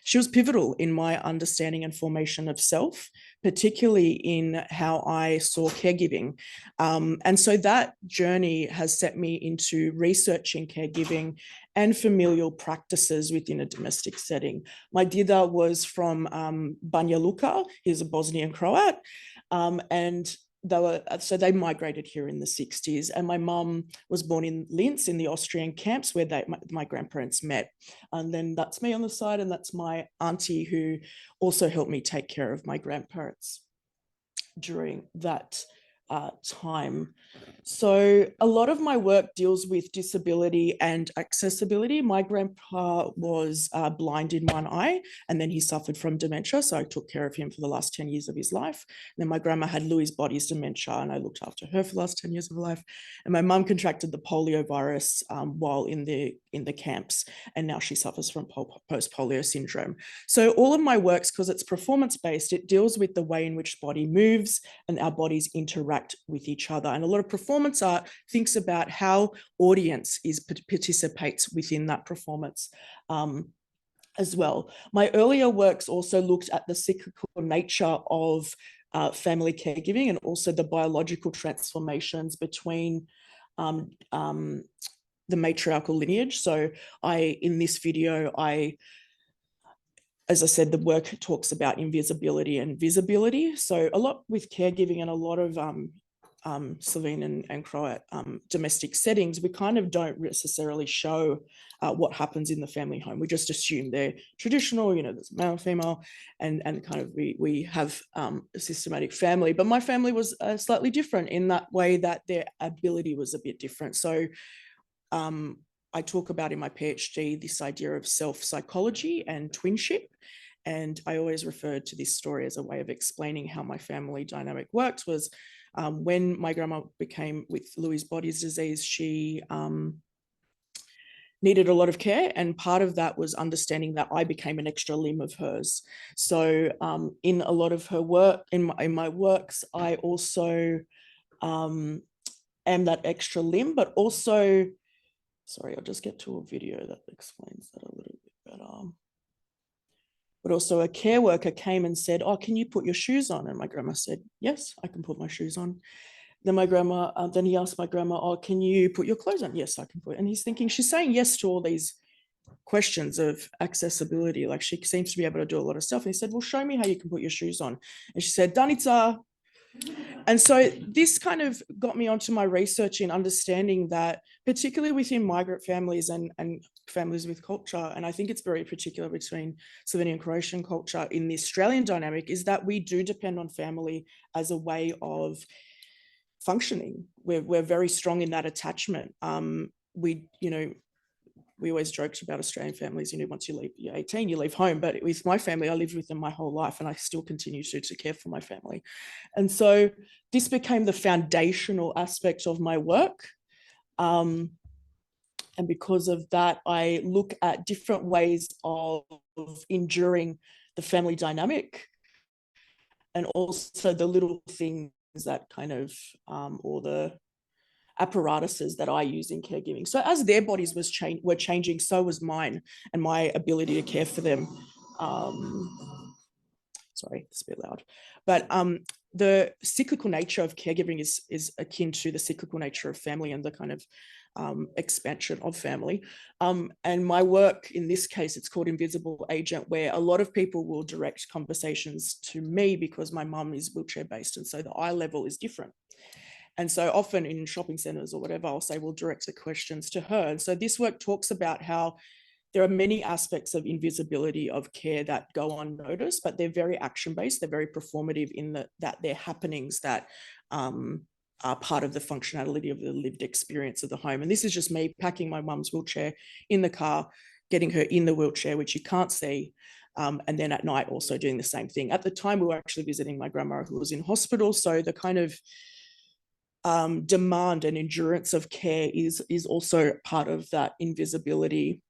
She was pivotal in my understanding and formation of self, particularly in how I saw caregiving. And so that journey has set me into researching caregiving and familial practices within a domestic setting. My dida was from Banja Luka. He's a Bosnian Croat. And they migrated here in the 60s, and my mum was born in Linz in the Austrian camps where my grandparents met. And then that's me on the side, and that's my auntie who also helped me take care of my grandparents during that time. So a lot of my work deals with disability and accessibility. My grandpa was blind in one eye, and then he suffered from dementia. So I took care of him for the last 10 years of his life. And then my grandma had Lewy body's dementia, and I looked after her for the last 10 years of her life. And my mum contracted the polio virus while in the camps, and now she suffers from post-polio syndrome. So all of my works, because it's performance-based, it deals with the way in which the body moves and our bodies interact with each other. And a lot of performance art thinks about how audience participates within that performance as well. My earlier works also looked at the cyclical nature of family caregiving and also the biological transformations between the matriarchal lineage. So in this video, as I said, the work talks about invisibility and visibility. So a lot with caregiving and a lot of Slovene and Croat domestic settings, we kind of don't necessarily show what happens in the family home. We just assume they're traditional, there's male, female, and kind of we have a systematic family. But my family was slightly different in that way that their ability was a bit different. So I talk about in my PhD this idea of self-psychology and twinship. And I always referred to this story as a way of explaining how my family dynamic worked was when my grandma became with Lewy body's disease, she needed a lot of care. And part of that was understanding that I became an extra limb of hers. So in a lot of her work, in my works, I also am that extra limb, but also, sorry, I'll just get to a video that explains that a little bit better. But also a care worker came and said, "Oh, can you put your shoes on?" And my grandma said, "Yes, I can put my shoes on." Then then he asked my grandma, "Oh, can you put your clothes on?" "Yes, I can put." And he's thinking, she's saying yes to all these questions of accessibility. Like she seems to be able to do a lot of stuff. And he said, "Well, show me how you can put your shoes on." And she said, "Danica." And so this kind of got me onto my research in understanding that, particularly within migrant families and families with culture, and I think it's very particular between Slovenian and Croatian culture in the Australian dynamic, is that we do depend on family as a way of functioning. We're very strong in that attachment. We always joked about Australian families, once you're 18, you leave home. But with my family, I lived with them my whole life, and I still continue to care for my family. And so this became the foundational aspect of my work. And because of that, I look at different ways of enduring the family dynamic, and also the little things that kind of, or the apparatuses that I use in caregiving. So as their bodies were changing, so was mine, and my ability to care for them. sorry, it's a bit loud. But the cyclical nature of caregiving is akin to the cyclical nature of family and the kind of expansion of family. And my work in this case, it's called Invisible Agent, where a lot of people will direct conversations to me because my mum is wheelchair based. And so the eye level is different. And so often in shopping centers or whatever, I'll say, we'll direct the questions to her. And so this work talks about how there are many aspects of invisibility of care that go unnoticed, but they're very action-based. They're very performative in that they're happenings that are part of the functionality of the lived experience of the home. And this is just me packing my mum's wheelchair in the car, getting her in the wheelchair, which you can't see. And then at night also doing the same thing. At the time, we were actually visiting my grandma who was in hospital. So the kind of demand and endurance of care is also part of that invisibility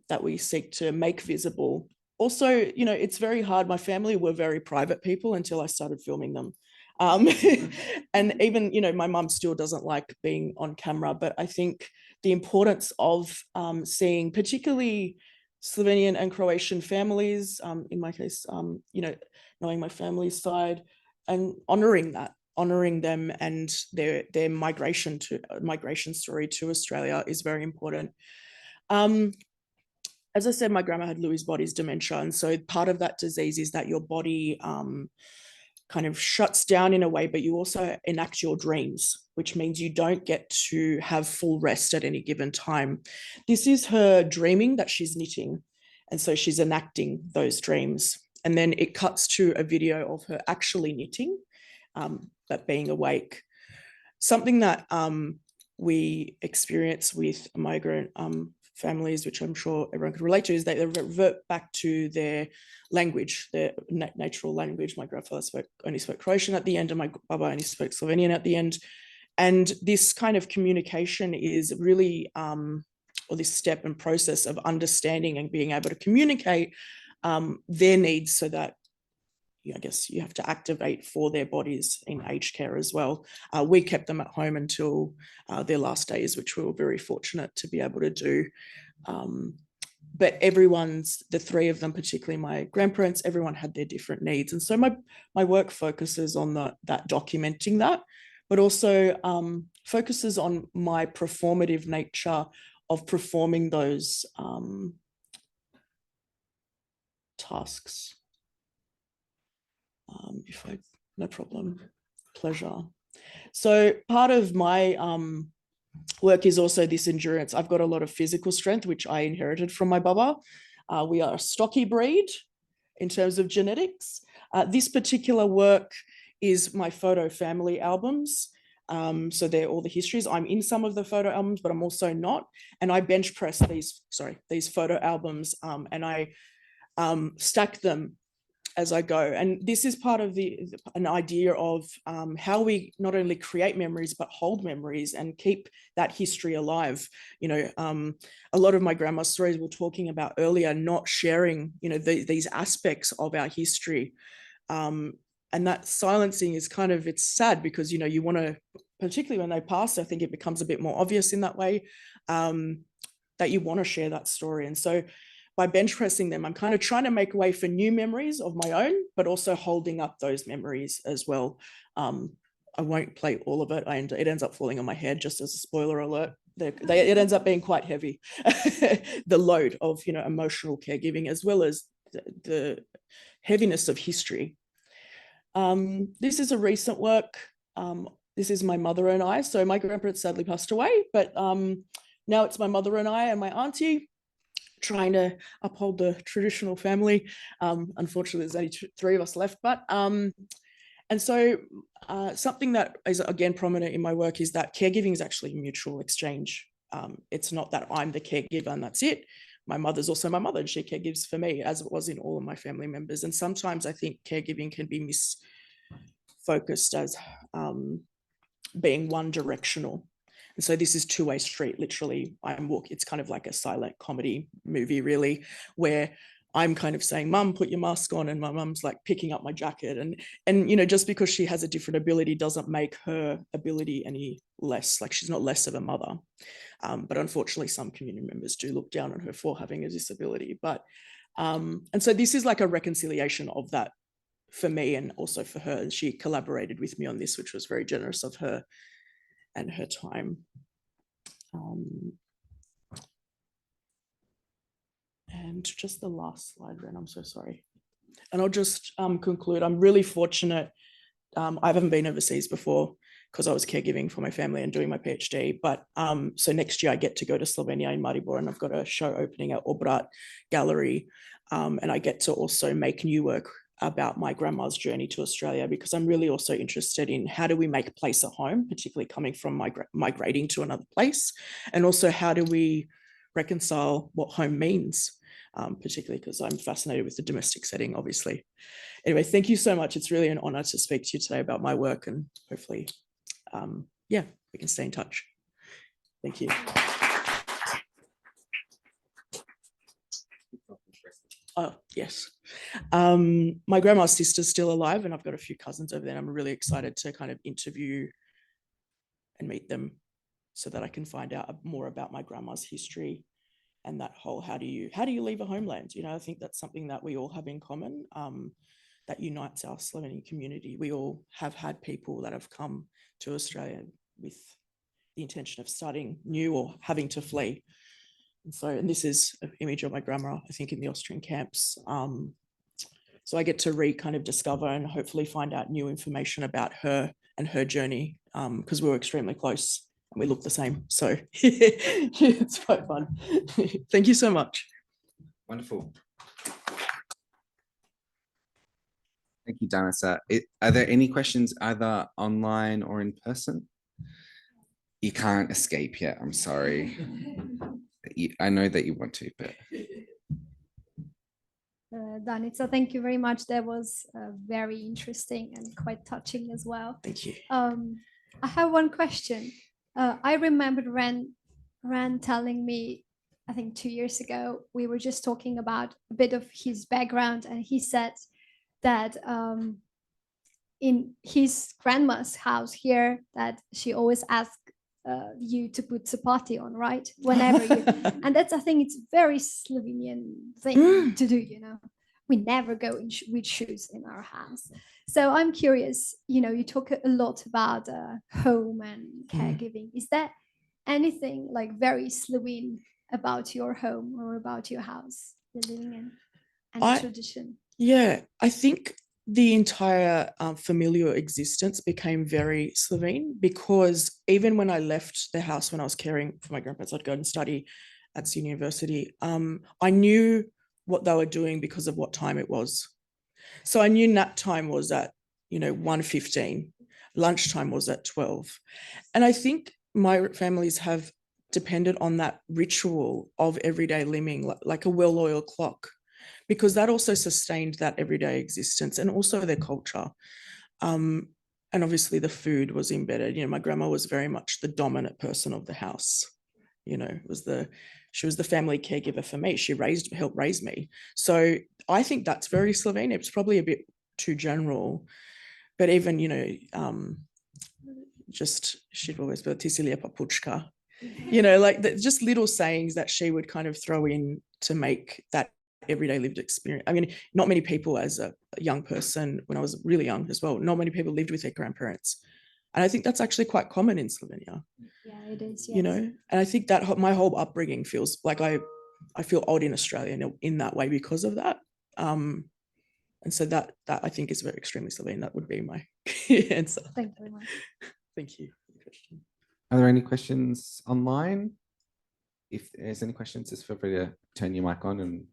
that we seek to make visible. Also, you know, it's very hard. My family were very private people until I started filming them. And even, you know, my mum still doesn't like being on camera, but I think the importance of seeing particularly Slovenian and Croatian families, in my case, you know, knowing my family's side and honoring them and their migration story to Australia is very important. As I said, my grandma had Lewy body's dementia. And so part of that disease is that your body kind of shuts down in a way, but you also enact your dreams, which means you don't get to have full rest at any given time. This is her dreaming that she's knitting. And so she's enacting those dreams. And then it cuts to a video of her actually knitting, but being awake. Something that we experience with migrant families, which I'm sure everyone could relate to, is that they revert back to their language, their natural language. My grandfather only spoke Croatian at the end, and my baba only spoke Slovenian at the end. And this kind of communication is really, or this step and process of understanding and being able to communicate their needs so that, I guess you have to activate for their bodies in aged care as well. We kept them at home until their last days, which we were very fortunate to be able to do. But the three of them, particularly my grandparents, everyone had their different needs. And so my work focuses on that documenting that, but also focuses on my performative nature of performing those tasks. No problem, pleasure. So part of my work is also this endurance. I've got a lot of physical strength, which I inherited from my baba. We are a stocky breed in terms of genetics. This particular work is my photo family albums. So they're all the histories. I'm in some of the photo albums, but I'm also not. And I bench press these photo albums and I stack them as I go. And this is part of an idea of how we not only create memories, but hold memories and keep that history alive. You know, a lot of my grandma's stories were talking about earlier, not sharing, you know, these aspects of our history. And that silencing is kind of, it's sad because, you know, you want to, particularly when they pass, I think it becomes a bit more obvious in that way, that you want to share that story. And so by bench pressing them, I'm kind of trying to make way for new memories of my own, but also holding up those memories as well. I won't play all of it. It ends up falling on my head, just as a spoiler alert. It ends up being quite heavy, the load of, you know, emotional caregiving, as well as the heaviness of history. This is a recent work. This is my mother and I. So my grandparents sadly passed away, but now it's my mother and I and my auntie, trying to uphold the traditional family. Unfortunately, there's only three of us left, but and so something that is again prominent in my work is that caregiving is actually a mutual exchange. It's not that I'm the caregiver and that's it. My mother's also my mother and she caregives for me, as it was in all of my family members. And sometimes I think caregiving can be misfocused as being one directional. And so this is two-way street, literally. It's kind of like a silent comedy movie, really, where I'm kind of saying, Mum, put your mask on, and my mum's like picking up my jacket. And you know, just because she has a different ability doesn't make her ability any less, like she's not less of a mother. But unfortunately, some community members do look down on her for having a disability. But and so this is like a reconciliation of that for me and also for her. And she collaborated with me on this, which was very generous of her and her time. And just the last slide, Ren, I'm so sorry. And I'll just conclude. I'm really fortunate. I haven't been overseas before because I was caregiving for my family and doing my PhD. But so next year I get to go to Slovenia in Maribor, and I've got a show opening at Obrat Gallery. And I get to also make new work about my grandma's journey to Australia, because I'm really also interested in how do we make place a home, particularly coming from migrating to another place. And also how do we reconcile what home means, particularly because I'm fascinated with the domestic setting, obviously. Anyway, thank you so much. It's really an honor to speak to you today about my work, and hopefully, yeah, we can stay in touch. Thank you. Oh, yes. My grandma's sister's still alive, and I've got a few cousins over there. And I'm really excited to kind of interview and meet them so that I can find out more about my grandma's history and that whole, how do you leave a homeland? You know, I think that's something that we all have in common, that unites our Slovenian community. We all have had people that have come to Australia with the intention of starting new or having to flee. And this is an image of my grandma, I think, in the Austrian camps. So I get to kind of discover and hopefully find out new information about her and her journey, because we were extremely close and we look the same. So it's quite fun. Thank you so much. Wonderful. Thank you, Danica. Are there any questions either online or in person? You can't escape yet, I'm sorry. I know that you want to, but. Danica, thank you very much. That was very interesting and quite touching as well. Thank you. I have one question. I remembered Ran telling me, I think 2 years ago, we were just talking about a bit of his background, and he said that in his grandma's house here, that she always asked you to put chapati on, right? Whenever you, and that's, I think it's very Slovenian thing to do, you know. We never go with shoes in our house. So I'm curious, you know, you talk a lot about home and caregiving. Is there anything like very Slovene about your home or about your house you're living in, and tradition? Yeah, I think the entire familial existence became very Slovene, because even when I left the house when I was caring for my grandparents, I'd go and study at Sydney University. I knew what they were doing because of what time it was. So I knew nap time was at, 1:15, lunchtime was at 12. And I think my families have depended on that ritual of everyday living, like a well-oiled clock, because that also sustained that everyday existence and also their culture. And obviously the food was embedded. My grandma was very much the dominant person of the house. She was the family caregiver for me. She helped raise me. So I think that's very Slovene. It's probably a bit too general, but even, just she'd always be Tisilia papuchka, like just little sayings that she would kind of throw in to make that everyday lived experience. I mean, not many people, as a young person, when I was really young as well, not many people lived with their grandparents. And I think that's actually quite common in Slovenia. Yeah, it is. Yes. And I think that my whole upbringing feels like I feel old in Australia in that way because of that. And so that I think is very extremely Slovene. That would be my answer. Thank you very much. Thank you. Are there any questions online? If there's any questions, just feel free to turn your mic on and.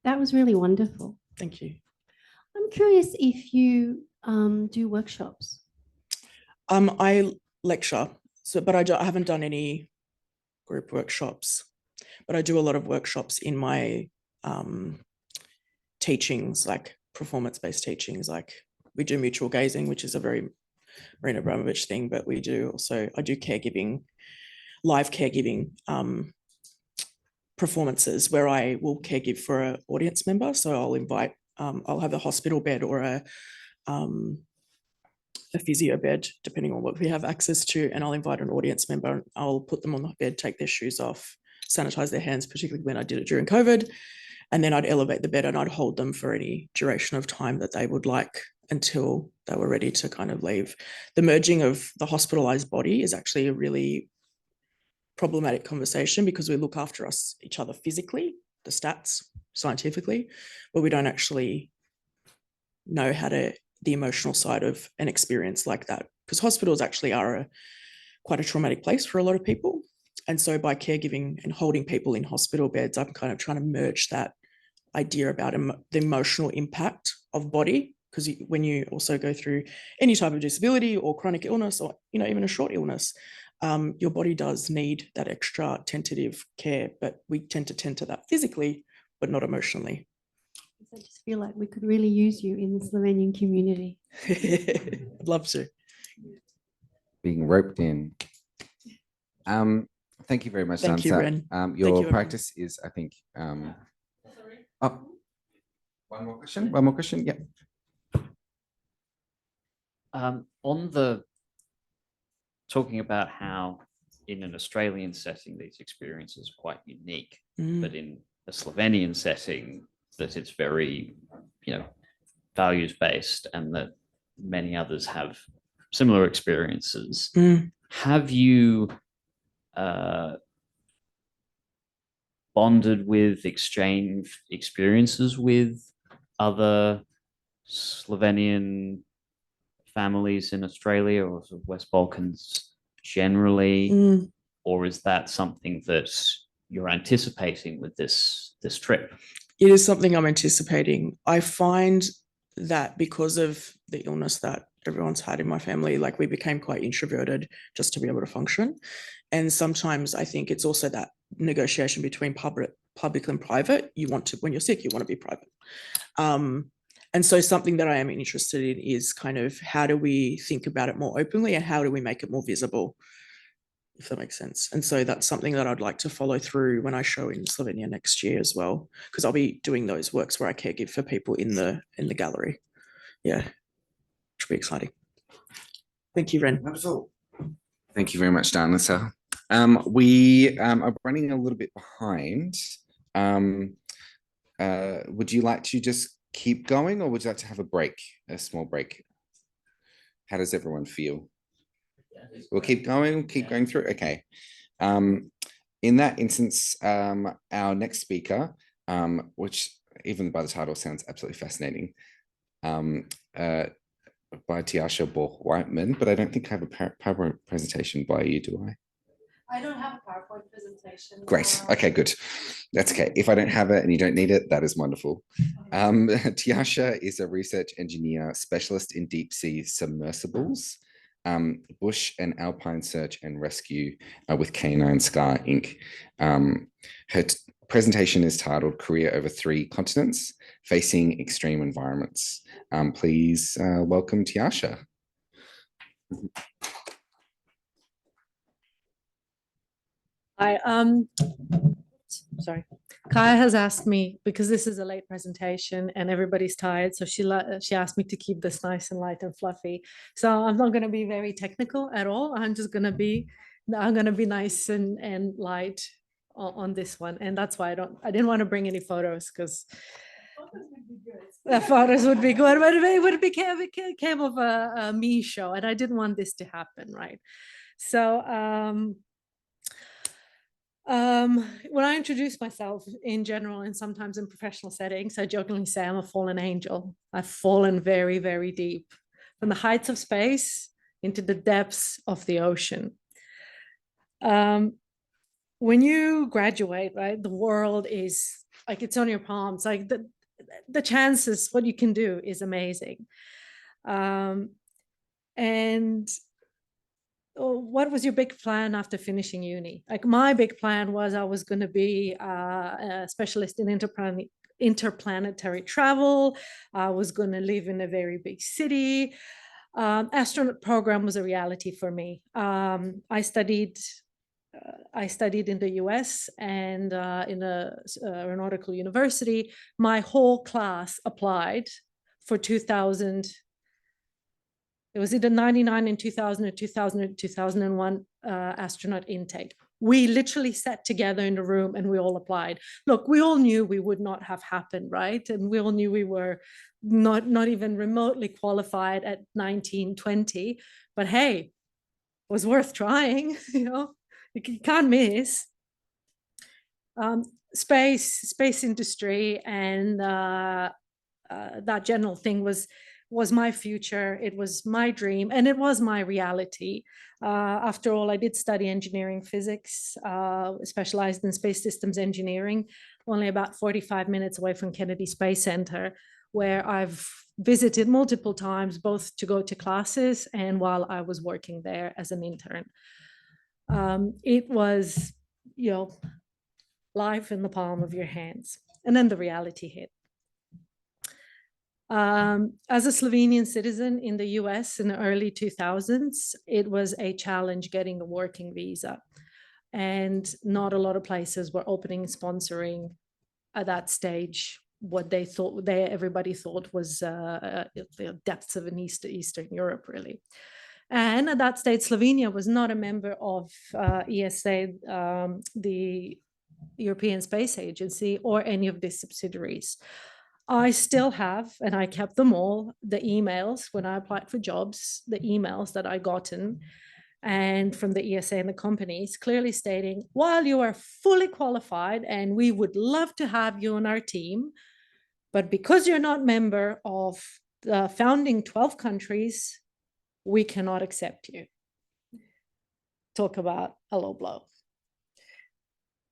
That was really wonderful. Thank you. I'm curious if you do workshops. I lecture, but I haven't done any group workshops, but I do a lot of workshops in my teachings, like performance-based teachings. Like we do mutual gazing, which is a very Marina Abramovich thing, but I do caregiving, live caregiving performances where I will caregive for an audience member. So I'll invite, I'll have a hospital bed or a physio bed, depending on what we have access to, and I'll invite an audience member and I'll put them on the bed, take their shoes off, sanitize their hands, particularly when I did it during COVID. And then I'd elevate the bed and I'd hold them for any duration of time that they would like until they were ready to kind of leave. The merging of the hospitalized body is actually a really problematic conversation because we look after each other physically, the stats scientifically, but we don't actually know how to the emotional side of an experience like that, because hospitals actually are quite a traumatic place for a lot of people. And so by caregiving and holding people in hospital beds, I'm kind of trying to merge that idea about the emotional impact of body, because when you also go through any type of disability or chronic illness, or even a short illness, your body does need that extra tentative care, but we tend to that physically, but not emotionally. I just feel like we could really use you in the Slovenian community. I'd love to. Being roped in. Thank you very much, Thank you, Danica. Ren. Your practice is, I think, oh, one more question. One more question. Yeah. On the talking about how in an Australian setting these experiences are quite unique, but in a Slovenian setting that it's very, values-based, and that many others have similar experiences. Have you bonded with, exchanged experiences with other Slovenian families in Australia or sort of West Balkans generally, or is that something that you're anticipating with this trip? It is something I'm anticipating. I find that because of the illness that everyone's had in my family, like we became quite introverted just to be able to function. And sometimes I think it's also that negotiation between public and private. You want to, when you're sick, you want to be private. And so something that I am interested in is kind of how do we think about it more openly and how do we make it more visible, if that makes sense. And so that's something that I'd like to follow through when I show in Slovenia next year as well, because I'll be doing those works where I caregive for people in the gallery. Yeah, which will be exciting. Thank you, Ren. Wonderful. Thank you very much, Danica. We are running a little bit behind. Would you like to just keep going, or would you like to have a break, a small break? How does everyone feel? We'll keep going through. Okay. In that instance, our next speaker, which even by the title sounds absolutely fascinating, by Tjaša Whiteman, but I don't think I have a PowerPoint presentation by you, do I? I don't have a PowerPoint presentation. Great. Okay, good. That's okay. If I don't have it and you don't need it, that is wonderful. Tjaša is a research engineer specialist in deep sea submersibles, bush and alpine search and rescue with Canine Scar Inc. Her presentation is titled Career Over 3 Continents, Facing Extreme Environments. Please welcome Tjaša. Hi, sorry. Kaja has asked me, because this is a late presentation and everybody's tired, so she asked me to keep this nice and light and fluffy. So I'm not going to be very technical at all. I'm going to be nice and light on this one, and that's why I didn't want to bring any photos, because the photos would be good, but it became of a me show, and I didn't want this to happen, right? So when I introduce myself in general and sometimes in professional settings, I jokingly say I'm a fallen angel. I've fallen very, very deep from the heights of space into the depths of the ocean. When you graduate, right, the world is like, it's on your palms. Like the chances, what you can do is amazing. And what was your big plan after finishing uni? Like my big plan was I was going to be a specialist in interplanetary travel. I was going to live in a very big city. Astronaut program was a reality for me. I studied in the US and in a aeronautical university. My whole class applied for 2,000 It was either 99 and 2000 or 2000 or 2001 astronaut intake. We literally sat together in the room and we all applied. Look, we all knew we would not have happened, right? And we all knew we were not even remotely qualified at 19, 20. But hey, it was worth trying, you know, you can't miss. Space industry and that general thing was my future. It was my dream and it was my reality. After all, I did study engineering physics, specialized in space systems engineering, only about 45 minutes away from Kennedy Space Center, where I've visited multiple times, both to go to classes and while I was working there as an intern. It was, you know, life in the palm of your hands. And then the reality hit. As a Slovenian citizen in the US in the early 2000s, it was a challenge getting a working visa. And not a lot of places were opening and sponsoring at that stage what they thought, everybody thought was the depths of an Eastern Europe, really. And at that stage, Slovenia was not a member of ESA, the European Space Agency, or any of these subsidiaries. I still have, and I kept them all, the emails when I applied for jobs, the emails that I gotten, and from the ESA and the companies, clearly stating, while you are fully qualified and we would love to have you on our team, but because you're not member of the founding 12 countries, we cannot accept you. Talk about a low blow.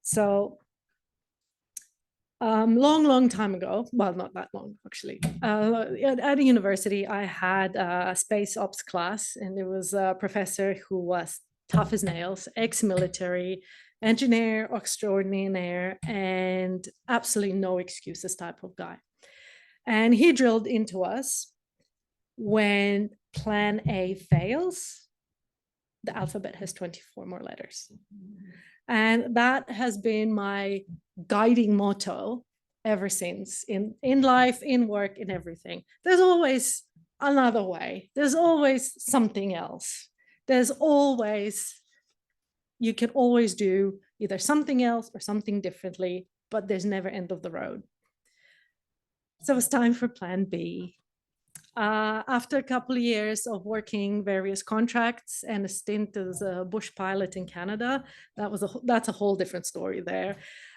So long time ago, well, not that long, actually, at a university, I had a space ops class, and there was a professor who was tough as nails, ex-military, engineer extraordinaire, and absolutely no excuses type of guy. And he drilled into us, when plan A fails, the alphabet has 24 more letters. And that has been my guiding motto ever since, in life, in work, in everything. There's always another way. There's always something else. There's always, you can always do either something else or something differently, but there's never end of the road. So it's time for plan B. After a couple of years of working various contracts and a stint as a bush pilot in Canada, that's a whole different story there.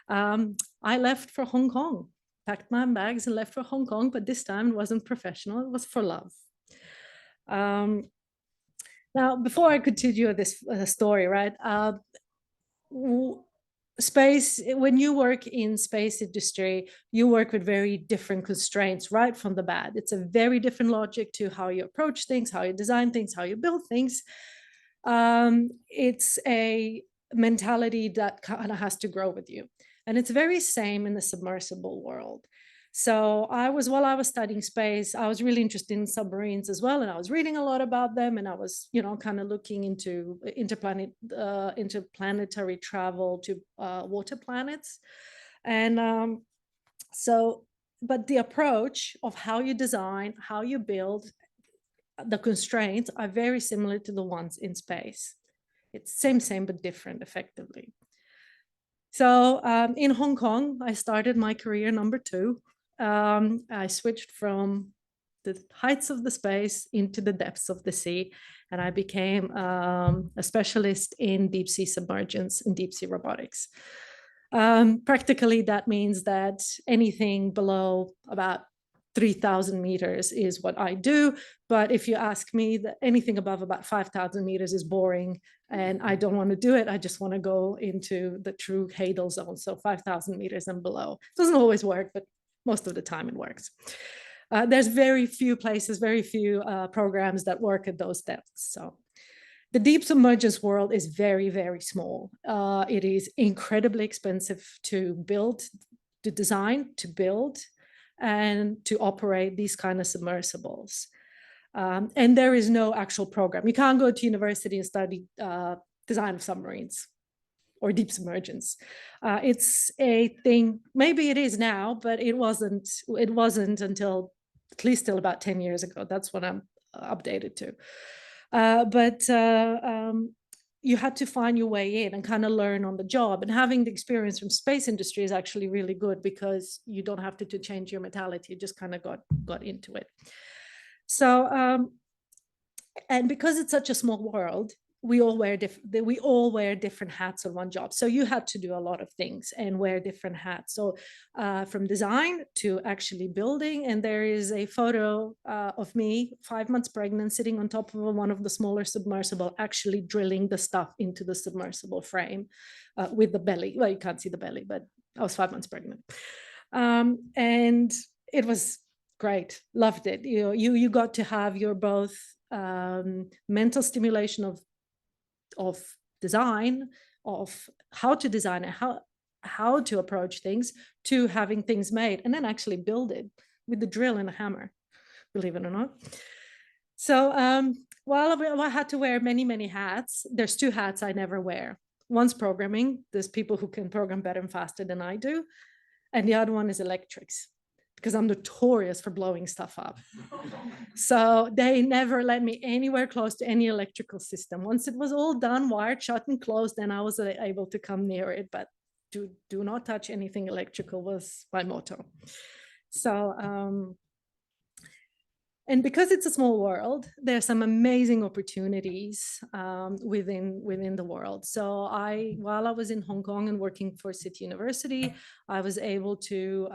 I left for Hong Kong, packed my bags and left for Hong Kong, but this time it wasn't professional, it was for love. Now, before I continue this story, right? Space, when you work in space industry, you work with very different constraints right from the bat. It's a very different logic to how you approach things, how you design things, how you build things. It's a mentality that kind of has to grow with you. And it's very same in the submersible world. So while I was studying space, I was really interested in submarines as well. And I was reading a lot about them. And I was, you know, kind of looking into interplanetary travel to water planets. And but the approach of how you design, how you build, the constraints are very similar to the ones in space. It's same, but different effectively. So in Hong Kong, I started my career number 2. I switched from the heights of the space into the depths of the sea, and I became a specialist in deep sea submergence and deep sea robotics. Practically, that means that anything below about 3,000 meters is what I do. But if you ask me, that anything above about 5,000 meters is boring and I don't want to do it. I just want to go into the true Hadal zone. So 5,000 meters and below. It doesn't always work, but most of the time it works. There's very few places, very few programs that work at those depths. So the deep submergence world is very, very small. It is incredibly expensive to build, to design, to build, and to operate these kind of submersibles. And there is no actual program. You can't go to university and study design of submarines or deep submergence. It's a thing, maybe it is now, but it wasn't until at least till about 10 years ago. That's when updated to. You had to find your way in and kind of learn on the job. And having the experience from space industry is actually really good because you don't have to change your mentality. You just kind of got into it. So, and because it's such a small world, we all wear different hats on one job. So you had to do a lot of things and wear different hats. So from design to actually building. And there is a photo of me 5 months pregnant, sitting on top of one of the smaller submersible, actually drilling the stuff into the submersible frame with the belly. Well, you can't see the belly, but I was 5 months pregnant. And it was great. Loved it. You got to have your both mental stimulation of design, of how to design it, how to approach things, to having things made and then actually build it with the drill and a hammer, believe it or not. So while I had to wear many hats, there's 2 hats I never wear. One's programming. There's people who can program better and faster than I do. And the other one is electrics, because I'm notorious for blowing stuff up. So they never let me anywhere close to any electrical system. Once it was all done, wired, shut and closed, then I was able to come near it, but do not touch anything electrical was my motto. So, and because it's a small world, there's some amazing opportunities within the world. So while I was in Hong Kong and working for City University, I was able to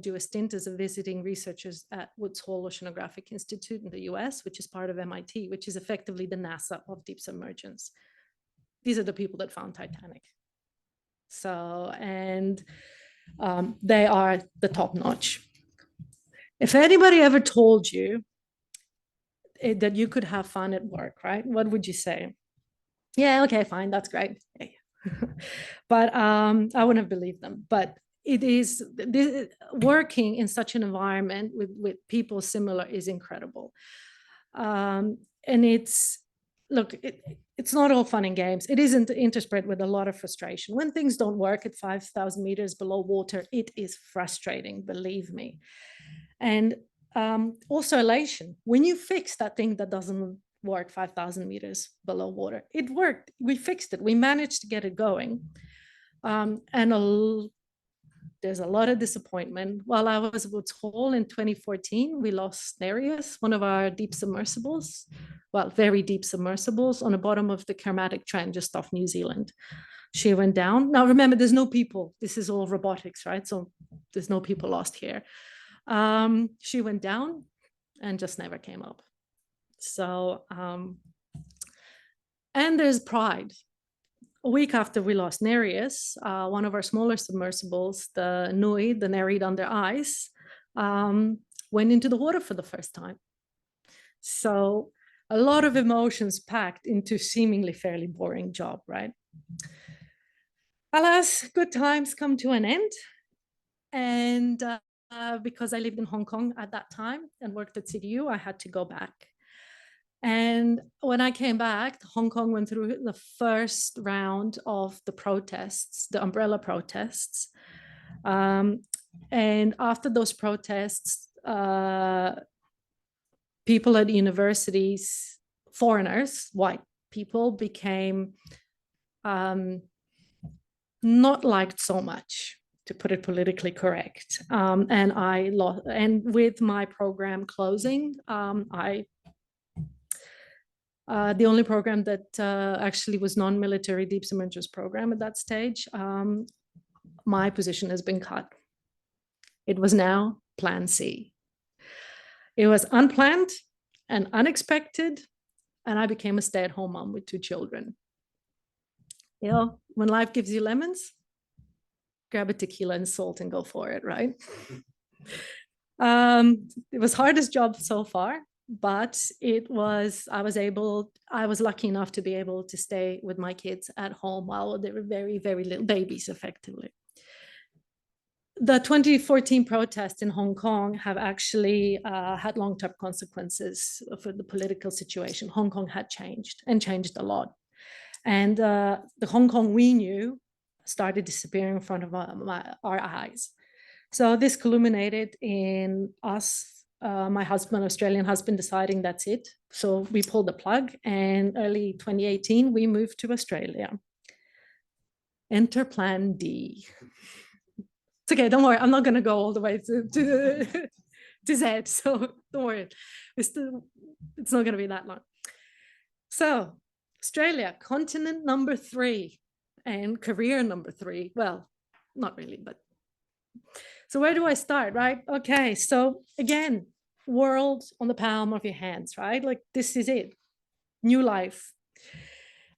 do a stint as a visiting researcher at Woods Hole Oceanographic Institute in the US, which is part of MIT, which is effectively the NASA of deep submergence. These are the people that found Titanic. So, and they are the top notch. If anybody ever told you that you could have fun at work, right? What would you say? Yeah, okay, fine, that's great. But I wouldn't have believed them. But it is working in such an environment with people similar is incredible. And it's, look, it's not all fun and games. It isn't interspersed with a lot of frustration. When things don't work at 5,000 meters below water, it is frustrating, believe me. And also elation. When you fix that thing that doesn't work 5,000 meters below water, it worked. We fixed it. We managed to get it going. And there's a lot of disappointment. While I was at Woods Hole in 2014, we lost Nereus, one of our deep submersibles, well, very deep submersibles on the bottom of the Kermatic Trend just off New Zealand. She went down. Now, remember, there's no people. This is all robotics, right? So there's no people lost here. She went down and just never came up. So, and there's pride. A week after we lost Nereus, one of our smaller submersibles, the Nui, the Nereid under ice, went into the water for the first time. So a lot of emotions packed into seemingly fairly boring job, right? Alas, good times come to an end. And because I lived in Hong Kong at that time and worked at CDU, I had to go back. And when I came back, Hong Kong went through the first round of the protests, the umbrella protests. And after those protests, people at universities, foreigners, white people, became not liked so much, to put it politically correct. And I lost, and with my program closing, the only program that actually was non-military deep submergence program at that stage, my position has been cut. It was now Plan C. It was unplanned and unexpected, and I became a stay-at-home mom with 2 children. You know, when life gives you lemons, grab a tequila and salt and go for it, right? It was hardest job so far, but it was, I was lucky enough to be able to stay with my kids at home while they were very, very little babies, effectively. The 2014 protests in Hong Kong have actually had long-term consequences for the political situation. Hong Kong had changed, and changed a lot. And the Hong Kong we knew started disappearing in front of our eyes. So this culminated in us my husband, Australian husband, deciding that's it. So we pulled the plug, and early 2018, we moved to Australia. Enter plan D. It's okay, don't worry, I'm not going to go all the way to Z, so don't worry. It's not going to be that long. So Australia, continent number 3 and career number 3. Well, not really, but so where do I start, right? Okay, so again, world on the palm of your hands, right? Like this is it, new life.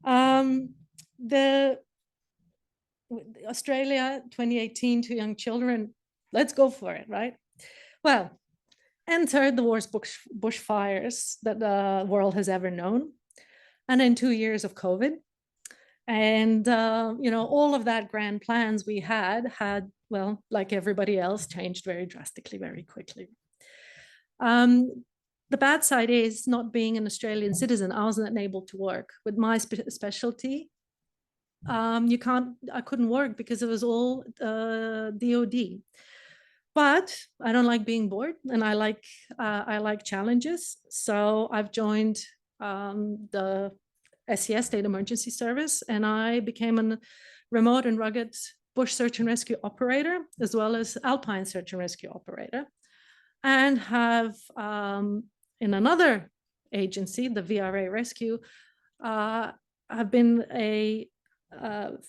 The Australia 2018, 2 young children, let's go for it, right? Well, enter the worst bushfires that the world has ever known. And then 2 years of COVID. And, you know, all of that grand plans we had, well, like everybody else, changed very drastically, very quickly. The bad side is not being an Australian citizen. I wasn't able to work with my specialty. I couldn't work because it was all DOD. But I don't like being bored, and I like challenges. So I've joined the SES State Emergency Service, and I became a remote and rugged bush search and rescue operator, as well as alpine search and rescue operator, and have in another agency, the VRA Rescue, have been a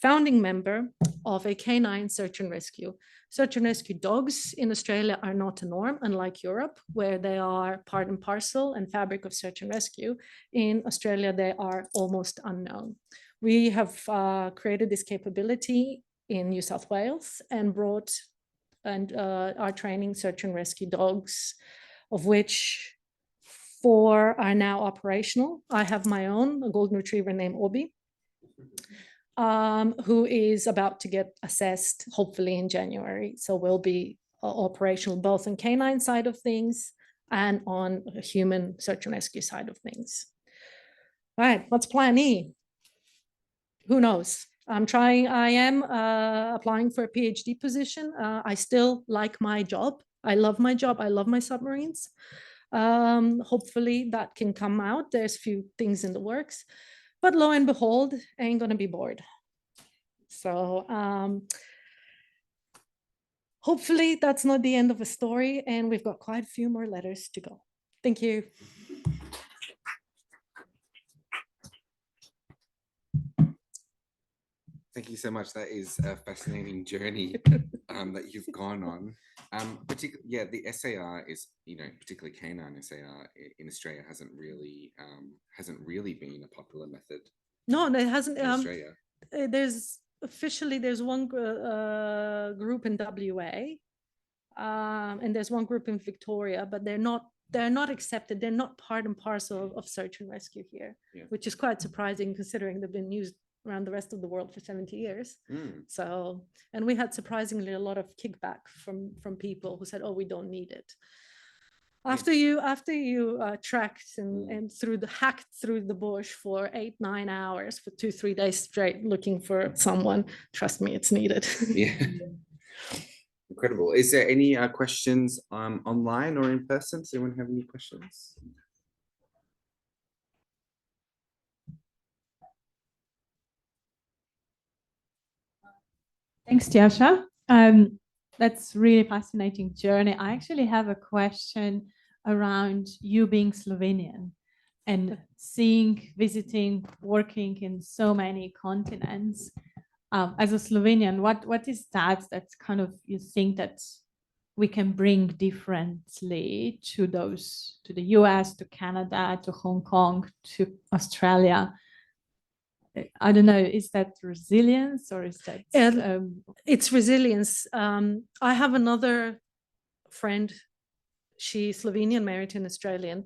founding member of a canine search and rescue. Search and rescue dogs in Australia are not a norm, unlike Europe, where they are part and parcel and fabric of search and rescue. In Australia, they are almost unknown. We have created this capability in New South Wales and brought and are training search and rescue dogs, of which 4 are now operational. I have my own, a golden retriever named Obi, who is about to get assessed, hopefully in January. So we'll be operational both on canine side of things and on a human search and rescue side of things. All right, what's plan E? Who knows? I am applying for a PhD position. I still like my job. I love my job. I love my submarines. Hopefully that can come out. There's a few things in the works. But lo and behold, I ain't going to be bored. So hopefully that's not the end of the story, and we've got quite a few more letters to go. Thank you. Thank you so much. That is a fascinating journey that you've gone on. Particularly, yeah, the SAR is, you know, particularly canine SAR in Australia hasn't really been a popular method. No, there hasn't. In Australia. There's one group in WA, and there's one group in Victoria, but they're not accepted. They're not part and parcel of search and rescue here, which is quite surprising considering they've been used around the rest of the world for 70 years. So, and we had surprisingly a lot of kickback from people who said, oh, we don't need it. After you tracked and hacked through the bush for 8-9 hours for 2-3 days straight looking for someone, trust me, it's needed. Yeah. Incredible. Is there any questions online or in person? Does anyone have any questions? Thanks, Tjaša. That's really fascinating journey. I actually have a question around you being Slovenian and seeing, visiting, working in so many continents. As a Slovenian, what is that's kind of you think that we can bring differently to the US, to Canada, to Hong Kong, to Australia? I don't know, is that resilience or is that... It's resilience. I have another friend, she's Slovenian, married to an Australian,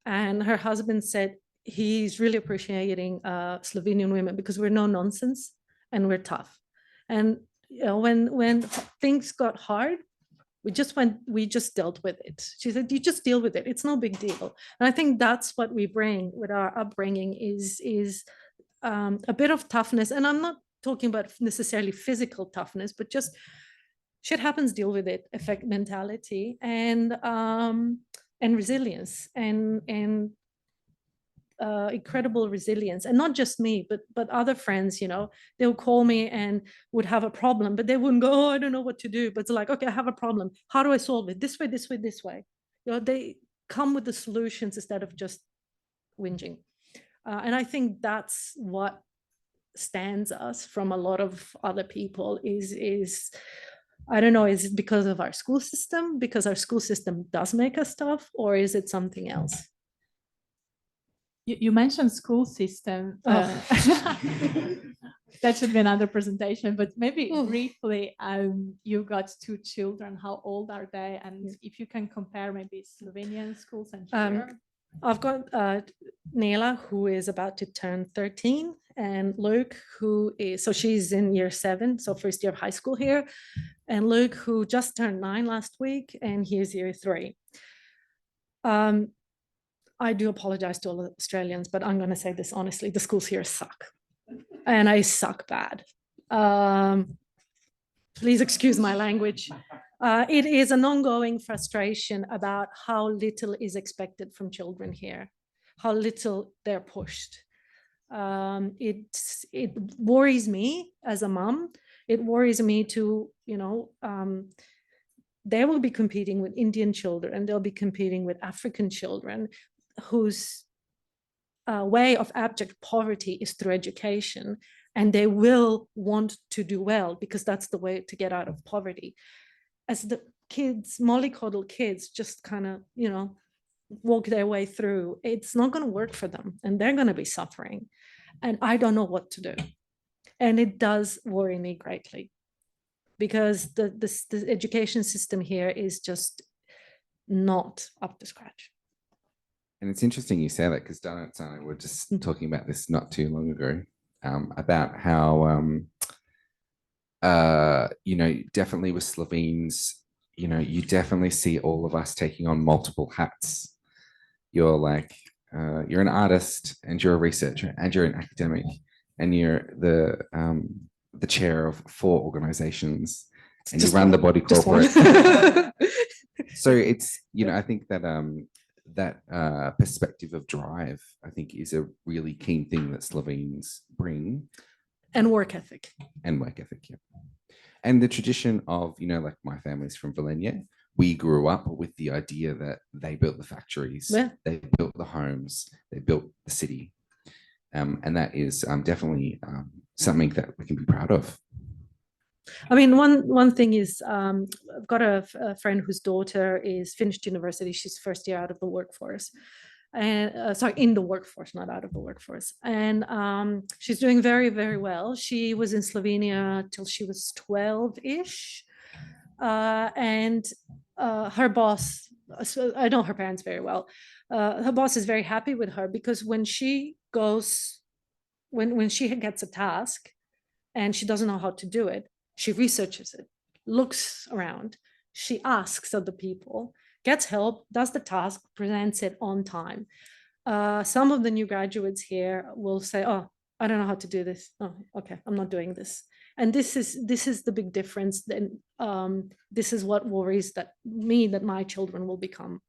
and her husband said he's really appreciating Slovenian women because we're no nonsense and we're tough. And you know, when things got hard, we just dealt with it. She said, you just deal with it. It's no big deal. And I think that's what we bring with our upbringing is a bit of toughness. And I'm not talking about necessarily physical toughness, but just shit happens, deal with it, effect mentality. And and resilience and incredible resilience. And not just me, but other friends, you know, they'll call me and would have a problem, but they wouldn't go, oh, I don't know what to do. But it's like, okay, I have a problem. How do I solve it? This way, this way, this way. You know, they come with the solutions instead of just whinging. And I think that's what stands us from a lot of other people is I don't know, is it because of our school system? Because our school system does make us tough, or is it something else? You mentioned school system. That should be another presentation, but maybe briefly, you've got 2 children. How old are they? And if you can compare maybe Slovenian schools and here. I've got Nela, who is about to turn 13, and Luke, who is, so she's in year 7, so first year of high school here, and Luke, who just turned 9 last week, and he's year 3. I do apologize to all the Australians, but I'm going to say this honestly, the schools here suck, and I suck bad. Please excuse my language. It is an ongoing frustration about how little is expected from children here, how little they're pushed. It worries me as a mom. It worries me to, you know, they will be competing with Indian children, and they'll be competing with African children whose way of abject poverty is through education, and they will want to do well because that's the way to get out of poverty. As the kids, mollycoddle kids, just kind of, you know, walk their way through, it's not going to work for them, and they're going to be suffering. And I don't know what to do. And it does worry me greatly because the education system here is just not up to scratch. And it's interesting you say that, because Danica and I were just talking about this not too long ago, about how you know, definitely with Slovenes, you know, you definitely see all of us taking on multiple hats. You're like, you're an artist, and you're a researcher, and you're an academic, and you're the chair of 4 organizations, and you run the body corporate. So it's, you know, I think that that perspective of drive, I think, is a really keen thing that Slovenes bring. And work ethic. And work ethic, yeah. And the tradition of, you know, like my family's from Volenia. We grew up with the idea that they built the factories, they built the homes, they built the city. And that is definitely something that we can be proud of. I mean, one thing is, I've got a friend whose daughter is finished university. She's first year out of the workforce. And sorry, in the workforce, not out of the workforce. And she's doing very, very well. She was in Slovenia till she was 12-ish. And her boss, so I know her parents very well. Her boss is very happy with her because when she goes, when she gets a task and she doesn't know how to do it, she researches it, looks around, she asks other people, gets help, does the task, presents it on time. Some of the new graduates here will say, oh, I don't know how to do this. Oh, okay, I'm not doing this. And this is the big difference. Then this is what worries me that my children will become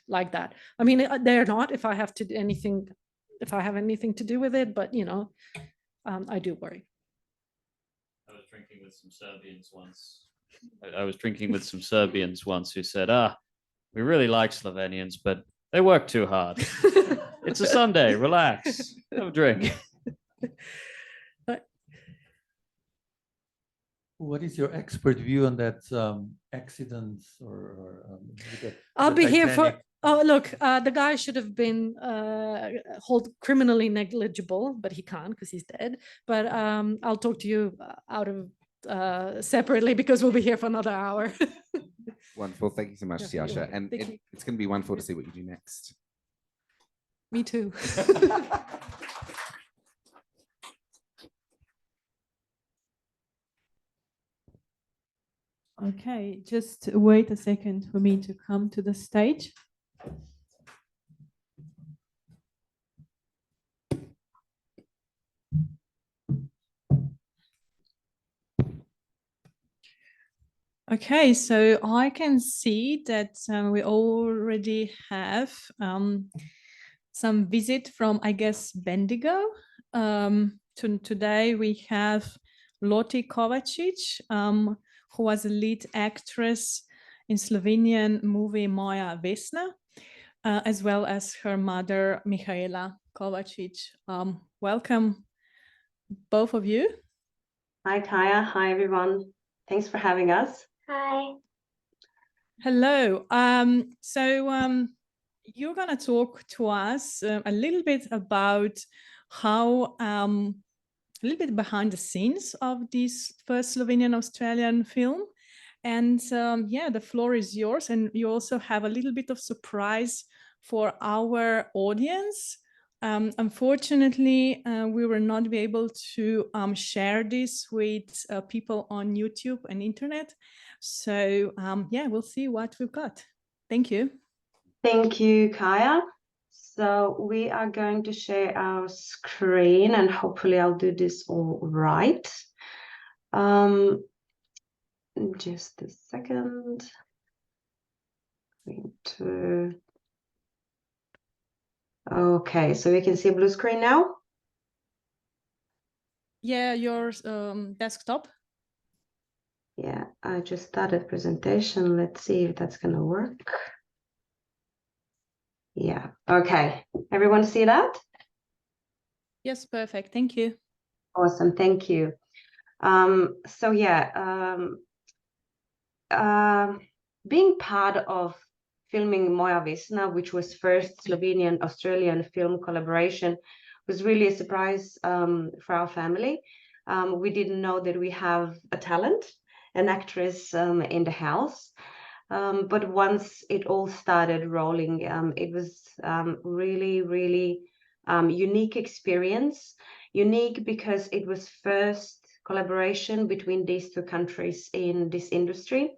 like that. I mean, they're not if I have to do anything, if I have anything to do with it, but you know, I do worry. I was drinking with some Serbians once. Who said, we really like Slovenians, but they work too hard. It's a Sunday, relax, have a drink. What is your expert view on that accidents or I'll be here for, oh, look, the guy should have been held criminally negligible, but he can't because he's dead. But I'll talk to you out of separately because we'll be here for another hour. Wonderful. Thank you so much, Tjaša. And it's going to be wonderful to see what you do next. Me too. Okay, just wait a second for me to come to the stage. Okay, so I can see that we already have some visit from, I guess, Bendigo. Today we have Loti Kovačič, who was a lead actress in Slovenian movie Moja Vesna, as well as her mother, Mihaela Kovačič. Welcome, both of you. Hi, Kaja. Hi, everyone. Thanks for having us. Hi. Hello. You're going to talk to us a little bit about how, a little bit behind the scenes of this first Slovenian-Australian film. And yeah, the floor is yours. And you also have a little bit of surprise for our audience. Unfortunately, we will not be able to share this with people on YouTube and internet. So yeah, we'll see what we've got. Thank you. Thank you, Kaja. So we are going to share our screen and hopefully I'll do this all right. Just a second. Okay, so we can see blue screen now? Yeah, your desktop. Yeah, I just started presentation. Let's see if that's gonna work. Yeah, okay. Everyone see that? Yes, perfect. Thank you. Awesome, thank you. So yeah, being part of filming Moja Vesna, which was first Slovenian-Australian film collaboration, was really a surprise for our family. We didn't know that we have a talent, an actress in the house. But once it all started rolling, it was really, really unique experience. Unique because it was first collaboration between these two countries in this industry.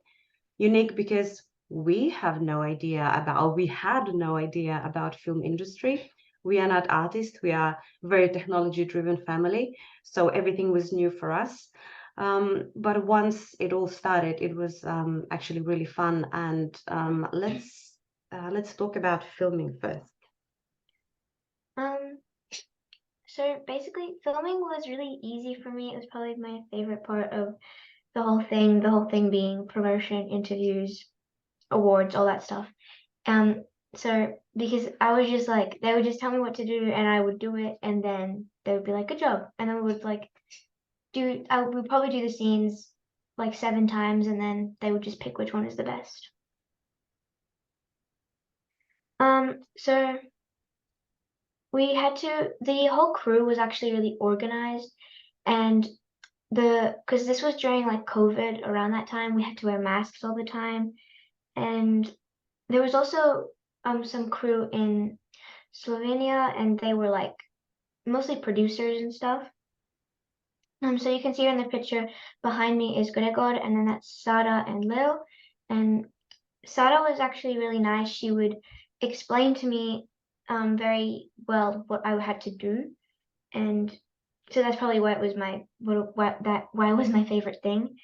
Unique because we have no idea about, or we had no idea about film industry. We are not artists. We are a very technology-driven family. So everything was new for us. But once it all started, it was actually really fun. And let's talk about filming first. So basically, filming was really easy for me. It was probably my favorite part of the whole thing being promotion, interviews, awards, all that stuff. So because I was just like, they would just tell me what to do and I would do it, and then they would be like, good job. And then we would like I would probably do the scenes like 7 times, and then they would just pick which one is the best. So we had the whole crew was actually really organized, and because this was during like COVID, around that time, we had to wear masks all the time. And there was also some crew in Slovenia, and they were like mostly producers and stuff. So you can see here in the picture behind me is Gregor, and then that's Saaa and Lil. And Saaa was actually really nice. She would explain to me very well what I had to do, and so that's probably why it was why it was my favorite thing.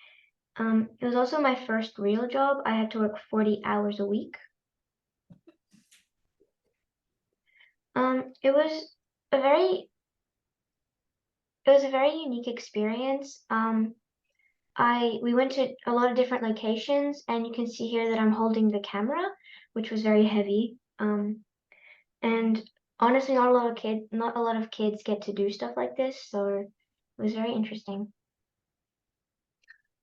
It was also my first real job. I had to work 40 hours a week. It was a very unique experience. We went to a lot of different locations, and you can see here that I'm holding the camera, which was very heavy. And honestly, not a lot of kids get to do stuff like this, so it was very interesting.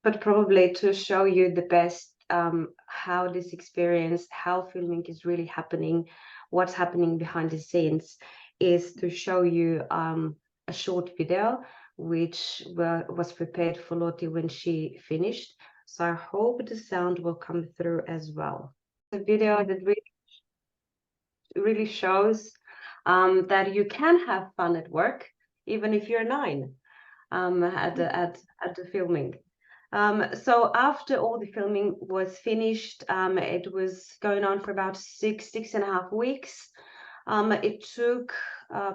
But probably to show you the best how this experience, how filming is really happening, what's happening behind the scenes, is to show you a short video which was prepared for Loti when she finished. So I hope the sound will come through as well. The video that really shows that you can have fun at work, even if you're 9 at the filming. So after all the filming was finished, it was going on for about 6.5 weeks. It took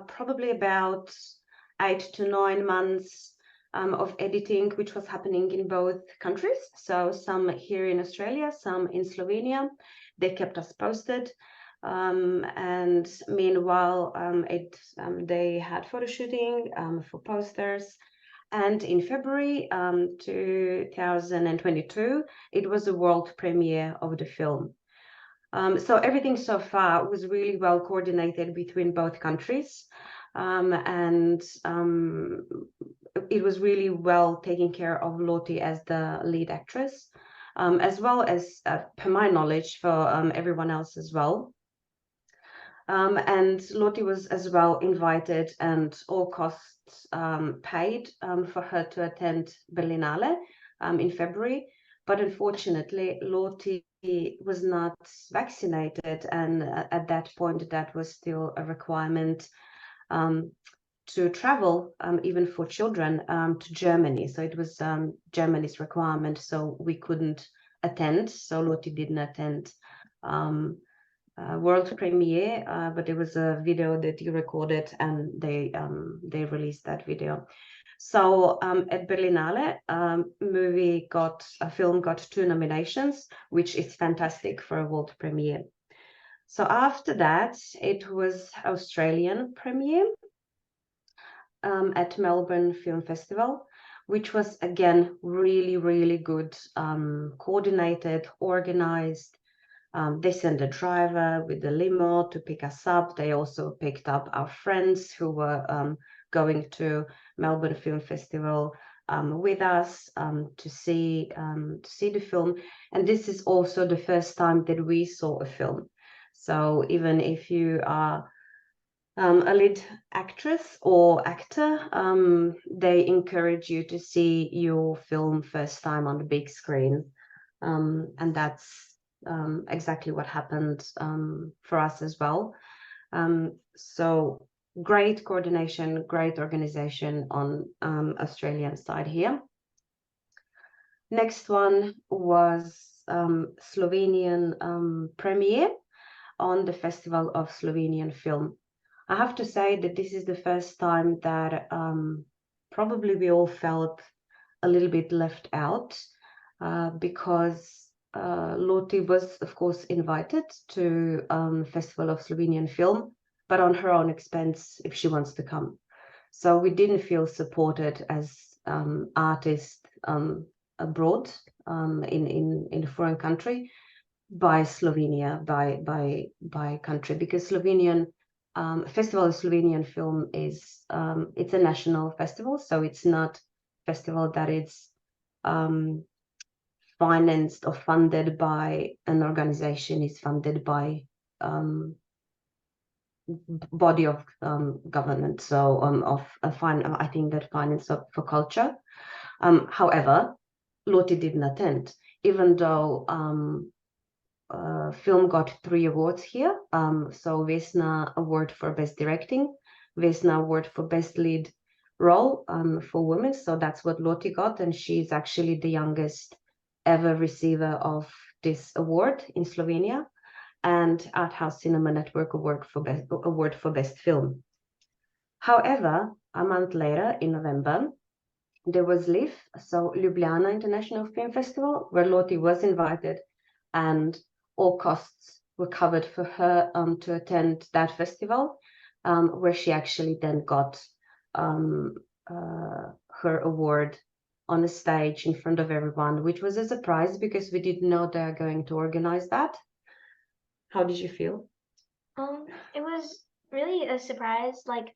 probably about 8 to 9 months of editing, which was happening in both countries. So some here in Australia, some in Slovenia. They kept us posted. And meanwhile, they had photo shooting for posters. And in February 2022, it was a world premiere of the film. So everything so far was really well coordinated between both countries. It was really well taken care of Lottie as the lead actress, as well as, per my knowledge, for everyone else as well. And Lottie was as well invited and all costs paid for her to attend Berlinale in February. But unfortunately, Lottie was not vaccinated. And at that point, that was still a requirement to travel, even for children, to Germany. So it was Germany's requirement. So we couldn't attend. So Lottie didn't attend world premiere, but it was a video that you recorded and they released that video. So at Berlinale, a film got 2 nominations, which is fantastic for a world premiere. So after that, it was Australian premiere at Melbourne Film Festival, which was again really, really good, coordinated, organized. They sent a driver with the limo to pick us up. They also picked up our friends who were going to Melbourne Film Festival with us to see the film. And this is also the first time that we saw a film. So even if you are a lead actress or actor, they encourage you to see your film first time on the big screen. And that's exactly what happened for us as well. So great coordination, great organization on Australian side here. Next one was Slovenian premiere on the Festival of Slovenian Film. I have to say that this is the first time that probably we all felt a little bit left out because Lottie was, of course, invited to Festival of Slovenian Film, but on her own expense if she wants to come. So we didn't feel supported as artists abroad in a foreign country by Slovenia, by country, because Slovenian Festival of Slovenian Film is it's a national festival, so it's not a festival that is financed or funded by an organization. Is funded by body of government, so I think that finance for culture. However, Lottie didn't attend, even though film got 3 awards here. So Vesna Award for Best Directing, Vesna Award for Best Lead Role for women. So that's what Lottie got, and she's actually the youngest ever receiver of this award in Slovenia, and Art House Cinema Network Award for Best Film. However, a month later, in November, there was LIF, so Ljubljana International Film Festival, where Lottie was invited, and all costs were covered for her to attend that festival, where she actually then got her award on the stage in front of everyone, which was a surprise because we didn't know they're going to organize that. How did you feel? It was really a surprise. Like,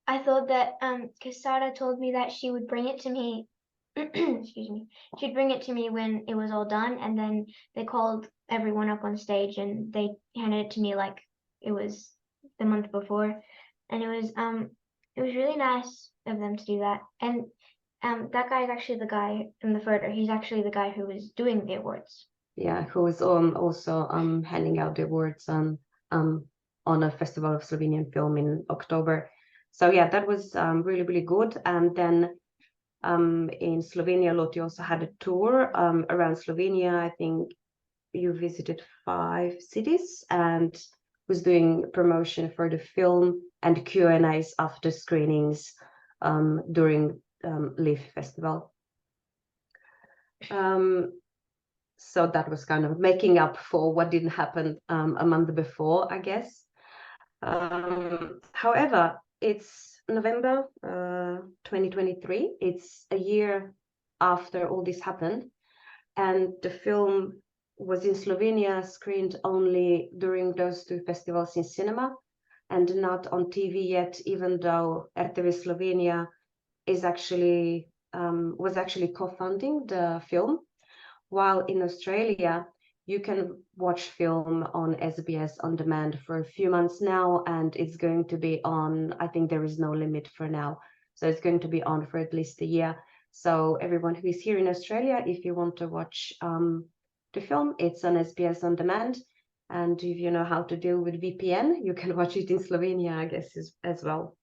I thought that because Saaa told me that she would bring it to me, excuse me, she'd bring it to me when it was all done, and then they called everyone up on stage and they handed it to me like it was the month before, and it was really nice of them to do that. And that guy is actually the guy in the photo. He's actually the guy who was doing the awards. Yeah, who was also handing out the awards on a Festival of Slovenian Film in October. So yeah, that was really, really good. And then in Slovenia, Lottie also had a tour around Slovenia. I think you visited 5 cities and was doing promotion for the film and Q&As after screenings during Leaf Festival. So that was kind of making up for what didn't happen a month before, I guess. However, it's November 2023. It's a year after all this happened, and the film was in Slovenia, screened only during those two festivals in cinema and not on TV yet, even though RTV Slovenia is actually was actually co-funding the film. While in Australia, you can watch film on SBS On Demand for a few months now, and it's going to be on, I think there is no limit for now. So it's going to be on for at least a year. So everyone who is here in Australia, if you want to watch the film, it's on SBS On Demand. And if you know how to deal with VPN, you can watch it in Slovenia, I guess, as well.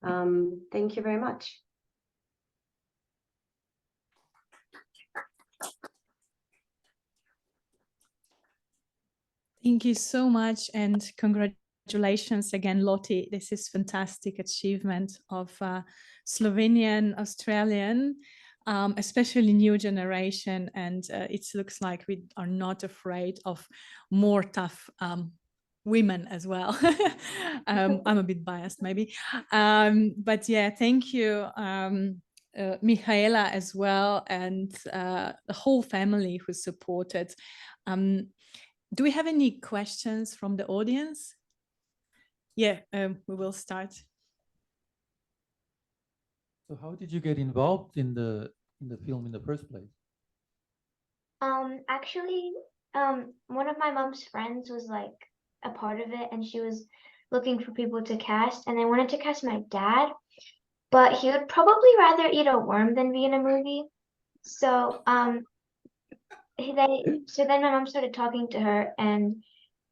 Thank you very much. Thank you so much, and congratulations again, Lottie. This is fantastic achievement of Slovenian-Australian, especially new generation, and it looks like we are not afraid of more tough women as well. I'm a bit biased maybe, but yeah, thank you, Michaela as well, and the whole family who supported. Do we have any questions from the audience? Yeah, we will start. So how did you get involved in the film in the first place? Actually, one of my mom's friends was like a part of it, and she was looking for people to cast, and they wanted to cast my dad, but he would probably rather eat a worm than be in a movie. So then my mom started talking to her, and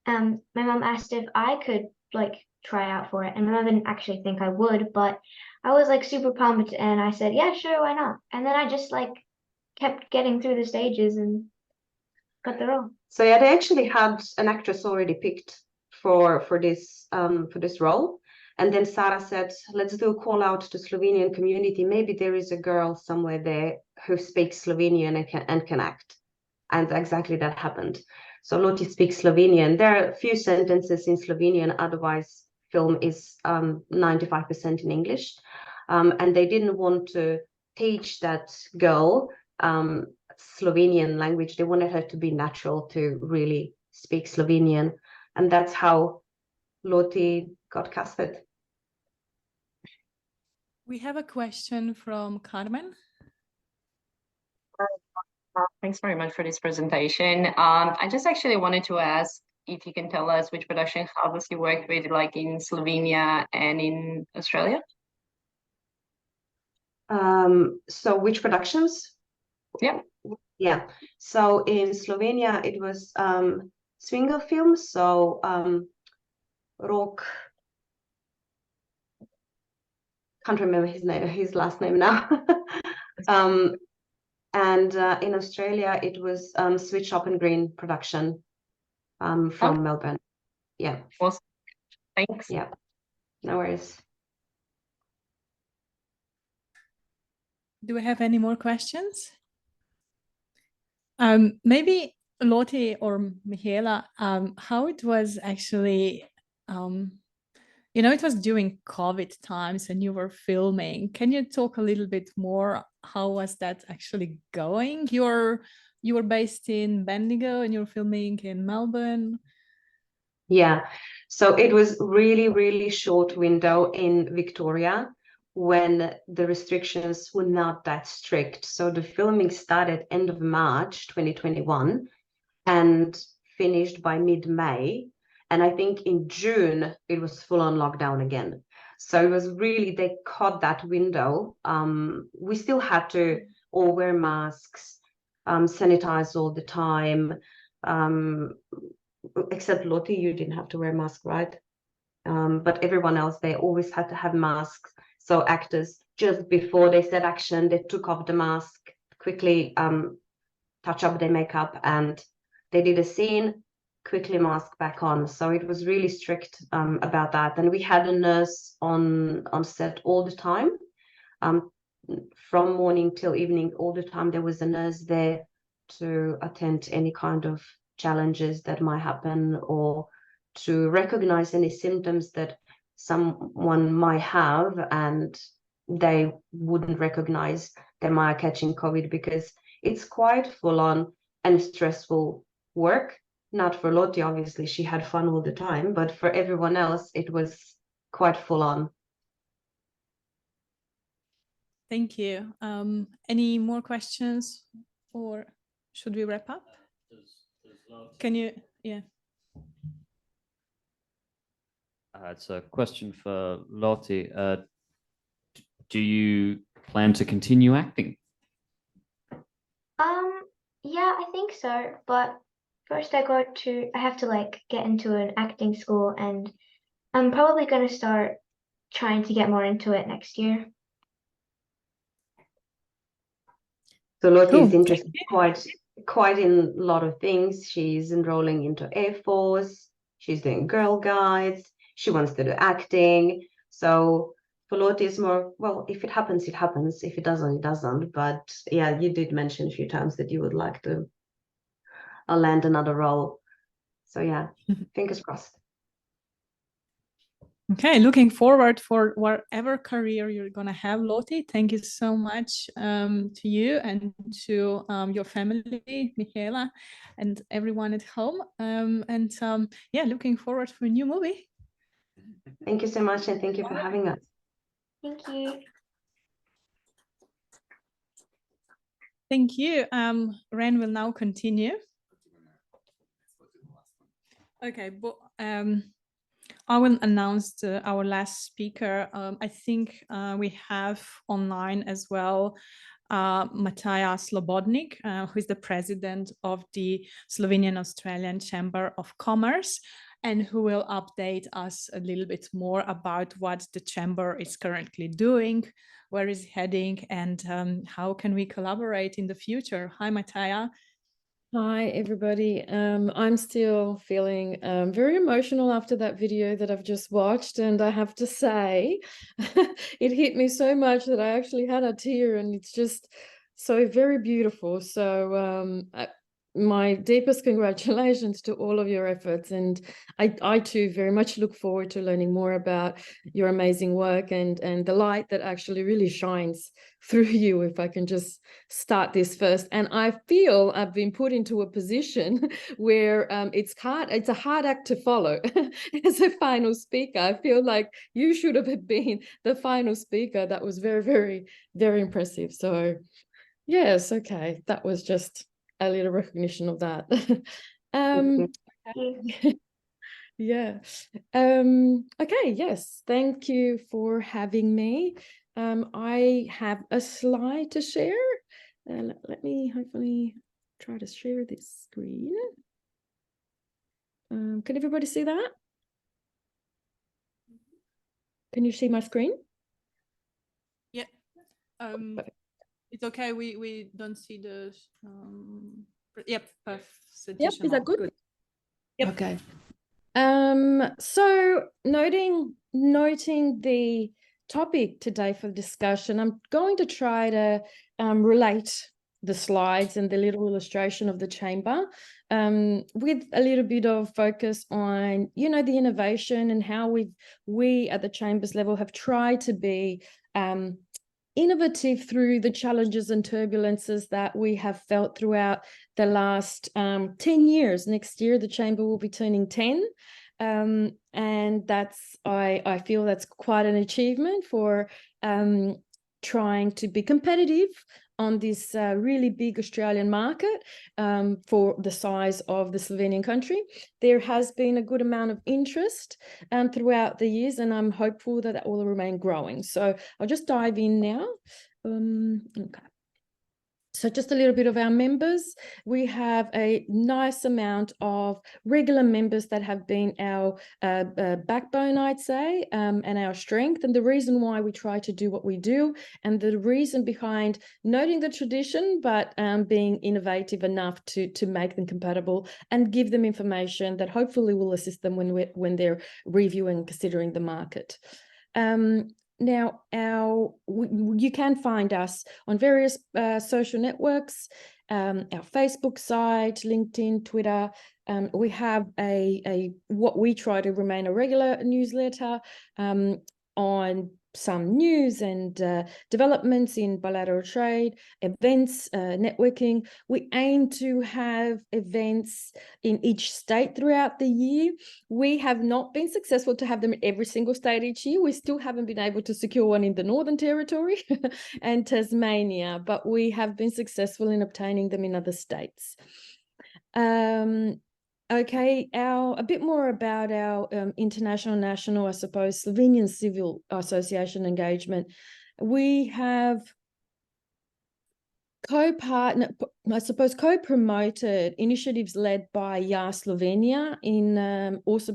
my mom asked if I could like try out for it, and my mom didn't actually think I would, but I was like super pumped, and I said, yeah, sure, why not? And then I just like kept getting through the stages and got the role. So yeah, they actually had an actress already picked for this role, and then Saaa said, let's do a call out to Slovenian community. Maybe there is a girl somewhere there who speaks Slovenian and can act. And exactly that happened. So Lottie speaks Slovenian. There are a few sentences in Slovenian, otherwise film is 95% in English. And they didn't want to teach that girl Slovenian language. They wanted her to be natural, to really speak Slovenian. And that's how Lottie got casted. We have a question from Carmen. Thanks very much for this presentation. I just actually wanted to ask if you can tell us which production houses you worked with, like in Slovenia and in Australia. So which productions? Yeah. So in Slovenia, it was Swinger films. So Rok, can't remember his last name now. And in Australia, it was Switch Up and Green production from Melbourne. Yeah. Awesome. Thanks. Yeah. No worries. Do we have any more questions? Maybe Lottie or Michaela, how it was actually, you know, it was during COVID times and you were filming. Can you talk a little bit more? How was that actually going? You were based in Bendigo and you were filming in Melbourne. Yeah, so it was really, really short window in Victoria when the restrictions were not that strict. So the filming started end of March 2021 and finished by mid-May. And I think in June, it was full on lockdown again. So it was really, they caught that window. We still had to all wear masks, sanitize all the time. Except Lottie, you didn't have to wear a mask, right? But everyone else, they always had to have masks. So actors, just before they said action, they took off the mask, quickly touch up their makeup, and they did a scene, quickly mask back on. So it was really strict about that. And we had a nurse on set all the time from morning till evening, all the time there was a nurse there to attend any kind of challenges that might happen, or to recognize any symptoms that someone might have and they wouldn't recognize they might be catching COVID, because it's quite full on and stressful work. Not for Lotte, obviously, she had fun all the time, but for everyone else, it was quite full on. Thank you. Any more questions, or should we wrap up? Can you, yeah. It's a question for Lotte. Do you plan to continue acting? Yeah, I think so. But first I have to like get into an acting school, and I'm probably going to start trying to get more into it next year. So Lotte is interested quite in a lot of things. She's enrolling into Air Force. She's doing Girl Guides. She wants to do acting. So for Lotte, it's more, well, if it happens, it happens. If it doesn't, it doesn't. But yeah, you did mention a few times that you would like to land another role. So yeah, fingers crossed. Okay, looking forward for whatever career you're going to have, Lotte. Thank you so much to you and to your family, Michaela, and everyone at home. Yeah, looking forward for a new movie. Thank you so much, and thank you for having us. Thank you. Thank you. Ren will now continue. Okay, but I will announce our last speaker. I think we have online as well Matej Slobodnik, who is the president of the Slovenian-Australian Chamber of Commerce, and who will update us a little bit more about what the chamber is currently doing, where is heading, and how can we collaborate in the future. Hi, Matej. Hi, everybody. I'm still feeling very emotional after that video that I've just watched. And I have to say, it hit me so much that I actually had a tear, and it's just so very beautiful. So my deepest congratulations to all of your efforts. And I too very much look forward to learning more about your amazing work and the light that actually really shines through you, if I can just start this first. And I feel I've been put into a position where it's a hard act to follow as a final speaker. I feel like you should have been the final speaker. That was very, very, very impressive. So yes, okay, that was just a little recognition of that. Yeah. Okay, yes, thank you for having me. I have a slide to share. Let me hopefully try to share this screen. Can everybody see that? Can you see my screen? Yeah. It's okay. We don't see the. Yep. Yep. Is that good? Yep. Okay. So noting the topic today for discussion, I'm going to try to relate the slides and the little illustration of the chamber with a little bit of focus on, you know, the innovation and how we at the chambers level have tried to be innovative through the challenges and turbulences that we have felt throughout the last 10 years. Next year, the chamber will be turning 10. And I feel that's quite an achievement for trying to be competitive on this really big Australian market for the size of the Slovenian country. There has been a good amount of interest throughout the years, and I'm hopeful that will remain growing. So I'll just dive in now. Okay. So just a little bit of our members. We have a nice amount of regular members that have been our backbone, I'd say, and our strength. And the reason why we try to do what we do, and the reason behind noting the tradition, but being innovative enough to make them compatible and give them information that hopefully will assist them when they're reviewing and considering the market. Now, you can find us on various social networks, our Facebook site, LinkedIn, Twitter. We have what we try to remain a regular newsletter on some news and developments in bilateral trade, events, networking. We aim to have events in each state throughout the year. We have not been successful to have them in every single state each year. We still haven't been able to secure one in the Northern Territory and Tasmania, but we have been successful in obtaining them in other states. Okay, a bit more about our international, national, I suppose, Slovenian civil association engagement. We have co-promoted initiatives led by Ja Slovenia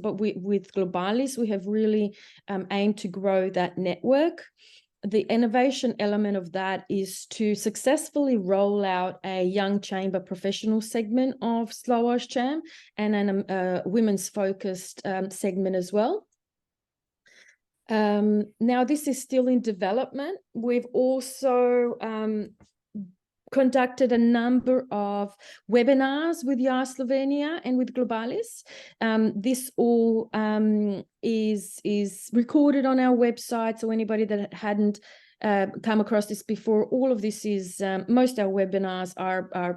but with Globalis. We have really aimed to grow that network. The innovation element of that is to successfully roll out a young chamber professional segment of SloAusCham and a women's focused segment as well. Now, this is still in development. We've also conducted a number of webinars with Ja Slovenia and with Globalis. This all is recorded on our website, so anybody that hadn't come across this before, all of this is, most of our webinars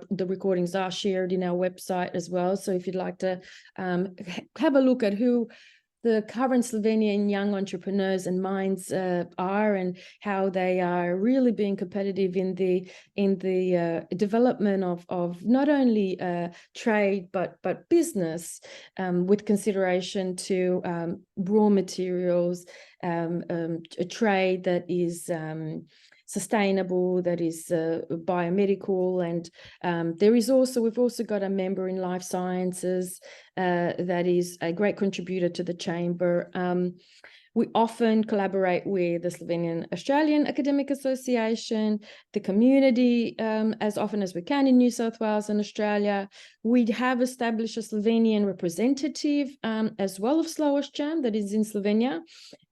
the recordings are shared in our website as well. So if you'd like to have a look at who the current Slovenian young entrepreneurs and minds are, and how they are really being competitive in the development of not only trade but business, with consideration to raw materials, a trade that is sustainable, that is biomedical, and we've also got a member in life sciences that is a great contributor to the chamber. We often collaborate with the Slovenian-Australian Academic Association, the community, as often as we can in New South Wales and Australia. We have established a Slovenian representative as well of SloAusCham that is in Slovenia,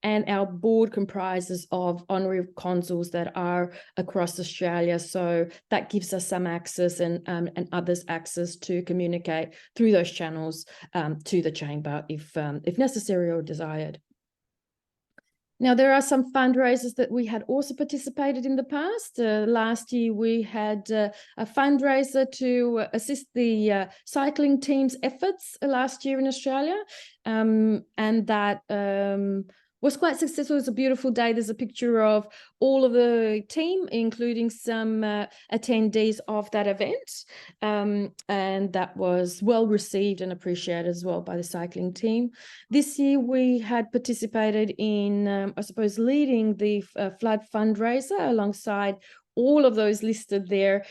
and our board comprises of honorary consuls that are across Australia. So that gives us some access and others access to communicate through those channels to the chamber if necessary or desired. Now, there are some fundraisers that we had also participated in the past. Last year, we had a fundraiser to assist the cycling team's efforts last year in Australia. And that was quite successful. It was a beautiful day. There's a picture of all of the team, including some attendees of that event. And that was well received and appreciated as well by the cycling team. This year, we had participated in, I suppose, leading the flood fundraiser alongside all of those listed there,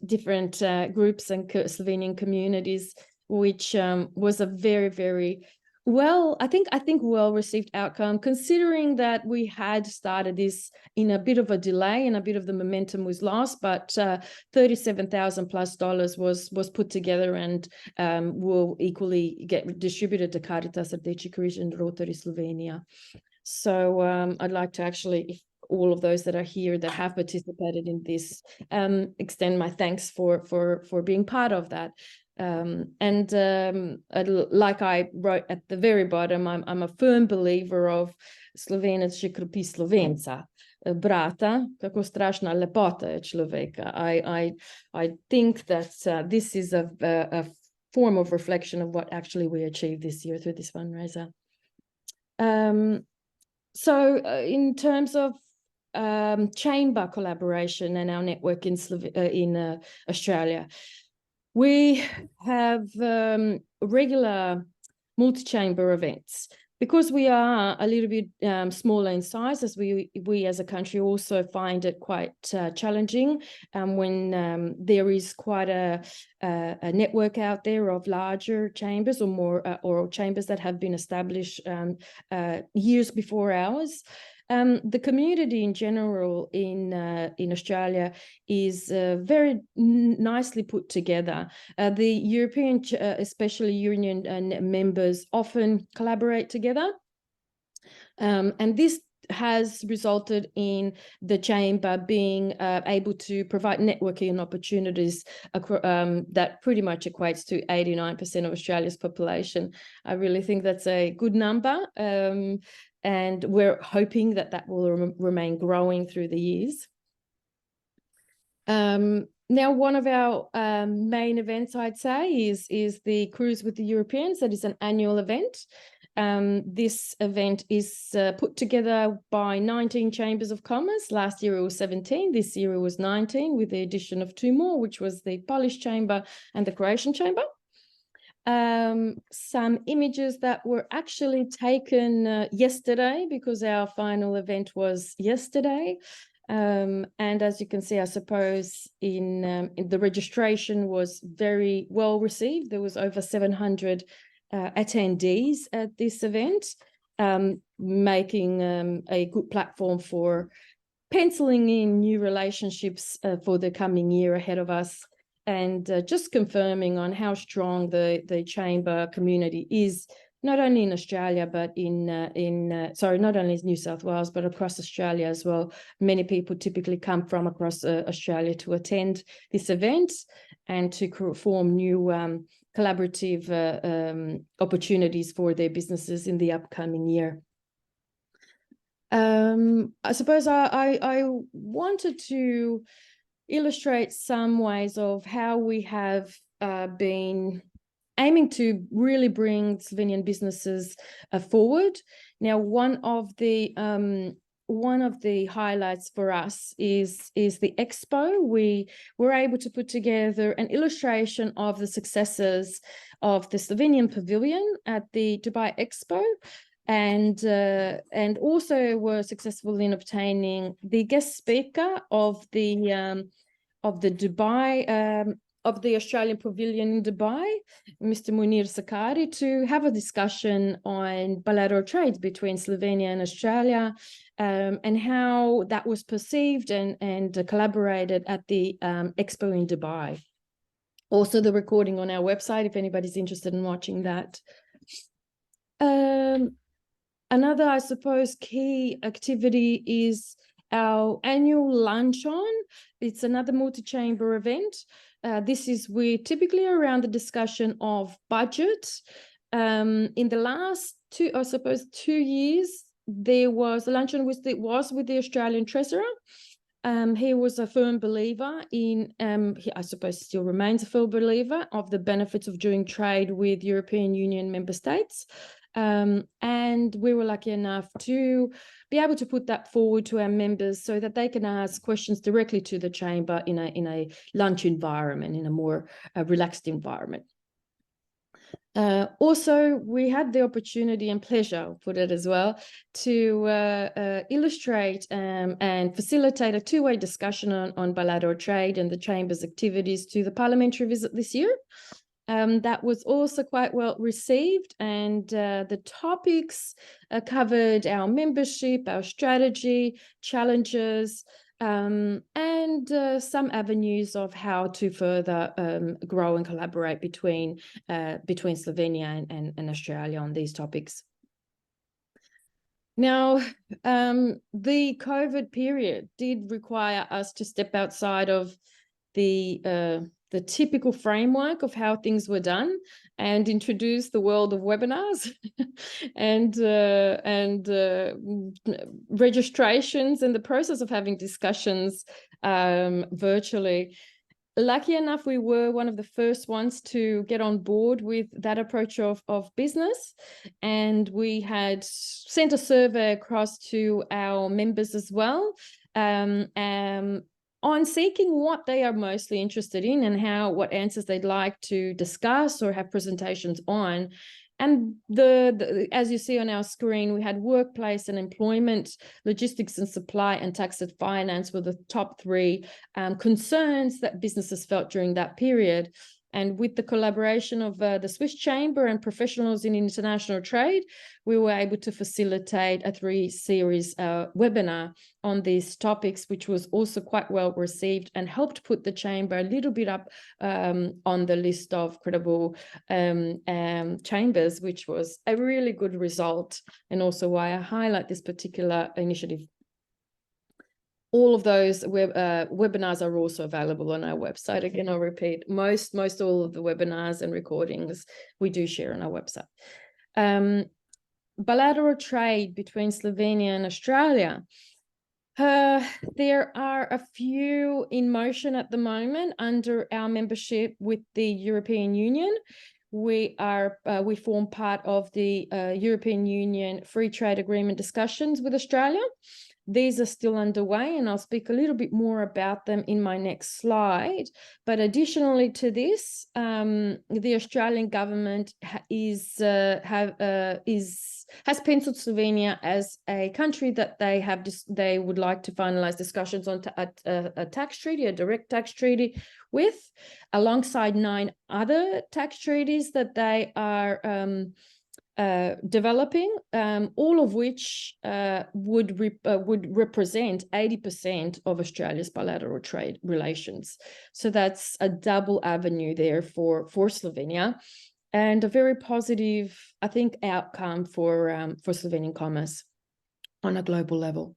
different groups and Slovenian communities, which was a very, very I think well-received outcome, considering that we had started this in a bit of a delay and a bit of the momentum was lost, but $37,000+ was put together and will equally get distributed to Caritas Rdeči Križ and Rotary Slovenia. So I'd like to actually, if all of those that are here that have participated in this, extend my thanks for being part of that. Like I wrote at the very bottom, I'm a firm believer of Slovenec že kropi Slovenca, brata, kako strašna lepota je človeka. I think that this is a form of reflection of what actually we achieved this year through this fundraiser. So in terms of chamber collaboration and our network in Australia, we have regular multi-chamber events. Because we are a little bit smaller in size, as we as a country also find it quite challenging when there is quite a network out there of larger chambers or more or chambers that have been established years before ours. The community in general in Australia is very nicely put together. The European, especially Union members, often collaborate together, and this has resulted in the chamber being able to provide networking opportunities that pretty much equates to 89% of Australia's population. I really think that's a good number, and we're hoping that that will remain growing through the years. Now, one of our main events, I'd say, is the Cruise with the Europeans. That is an annual event. This event is put together by 19 chambers of commerce. Last year it was 17, this year it was 19, with the addition of 2 more, which was the Polish chamber and the Croatian chamber. Some images that were actually taken yesterday, because our final event was yesterday. And as you can see, I suppose in the registration was very well received. There was over 700 attendees at this event, making a good platform for penciling in new relationships for the coming year ahead of us, and just confirming on how strong the chamber community is, not only in Australia, but not only in New South Wales, but across Australia as well. Many people typically come from across Australia to attend this event and to form new collaborative opportunities for their businesses in the upcoming year. I suppose I wanted to illustrate some ways of how we have been aiming to really bring Slovenian businesses forward. Now, one of the highlights for us is the expo. We were able to put together an illustration of the successes of the Slovenian pavilion at the Dubai Expo, and also were successful in obtaining the guest speaker of the Dubai of the Australian Pavilion in Dubai, Mr. Munir Sakari, to have a discussion on bilateral trade between Slovenia and Australia, and how that was perceived and collaborated at the Expo in Dubai. Also, the recording on our website, if anybody's interested in watching that. Another, I suppose, key activity is our annual luncheon. It's another multi-chamber event. This is typically around the discussion of budget. In the last 2 years, there was a luncheon with the Australian Treasurer. He was a firm believer in, I suppose still remains a firm believer of the benefits of doing trade with European Union member states. And we were lucky enough to be able to put that forward to our members so that they can ask questions directly to the chamber in a lunch environment, in a more relaxed environment. Also, we had the opportunity and pleasure, I'll put it as well, to illustrate and facilitate a two-way discussion on bilateral trade and the chamber's activities to the parliamentary visit this year. That was also quite well received, and the topics covered our membership, our strategy, challenges, and some avenues of how to further grow and collaborate between Slovenia and Australia on these topics. Now, the COVID period did require us to step outside of the typical framework of how things were done and introduce the world of webinars and registrations and the process of having discussions virtually. Lucky enough, we were one of the first ones to get on board with that approach of business, and we had sent a survey across to our members as well, on seeking what they are mostly interested in and what answers they'd like to discuss or have presentations on. And as you see on our screen, we had workplace and employment, logistics and supply, and tax and finance were the top 3 concerns that businesses felt during that period. And with the collaboration of the Swiss Chamber and professionals in international trade, we were able to facilitate a 3-series webinar on these topics, which was also quite well received and helped put the Chamber a little bit up on the list of credible chambers, which was a really good result, and also why I highlight this particular initiative. All of those webinars are also available on our website. Again, I'll repeat, most all of the webinars and recordings we do share on our website. Bilateral trade between Slovenia and Australia. There are a few in motion at the moment under our membership with the European Union. We form part of the European Union Free Trade Agreement discussions with Australia. These are still underway, and I'll speak a little bit more about them in my next slide. But additionally to this, the Australian government has penciled Slovenia as a country that they would like to finalise discussions on a tax treaty, a direct tax treaty with, alongside 9 other tax treaties that they are developing, all of which would represent 80% of Australia's bilateral trade relations. So that's a double avenue there for Slovenia, and a very positive, I think, outcome for Slovenian commerce on a global level.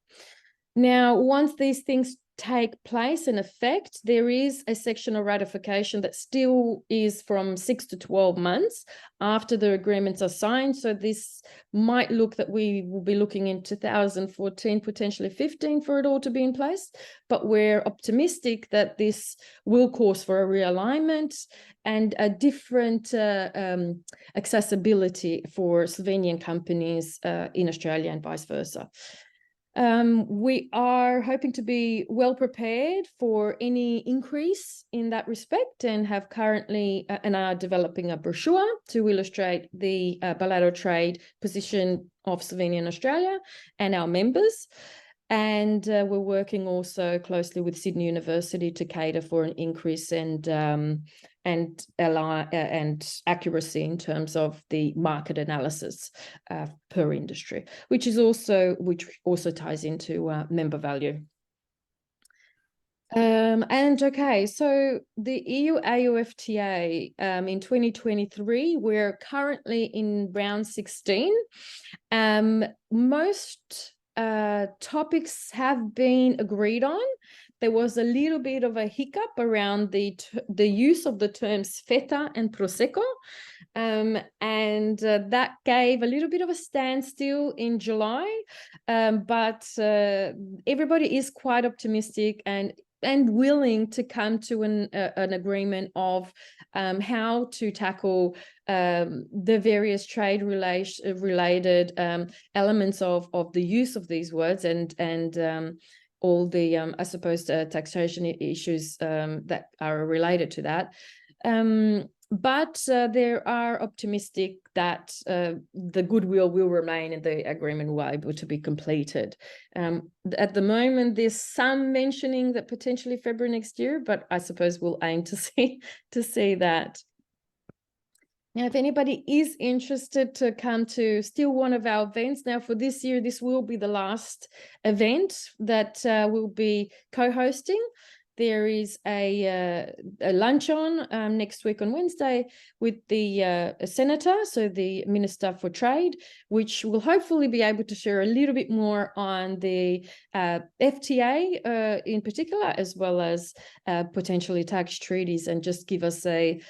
Now, once these things take place and effect, there is a sectional ratification that still is from 6 to 12 months after the agreements are signed. So this might look that we will be looking in 2014, potentially 15 for it all to be in place. But we're optimistic that this will cause for a realignment and a different accessibility for Slovenian companies in Australia and vice versa. We are hoping to be well prepared for any increase in that respect, and have currently and are developing a brochure to illustrate the bilateral trade position of Slovenia and Australia and our members. And we're working also closely with Sydney University to cater for an increase and accuracy in terms of the market analysis per industry, which also ties into member value. Okay, so the EU-AU FTA in 2023, we're currently in round 16. Most topics have been agreed on. There was a little bit of a hiccup around the use of the terms feta and prosecco, and that gave a little bit of a standstill in July, but everybody is quite optimistic and willing to come to an agreement of how to tackle the various trade related elements of the use of these words and all the I suppose taxation issues that are related to that. But they are optimistic that the goodwill will remain and the agreement will be able to be completed. At the moment, there's some mentioning that potentially February next year, but I suppose we'll aim to see that. Now, if anybody is interested to come to still one of our events, now for this year, this will be the last event that we'll be co-hosting. There is a luncheon next week on Wednesday with the Senator, so the Minister for Trade, which will hopefully be able to share a little bit more on the FTA in particular, as well as potentially tax treaties, and just give us a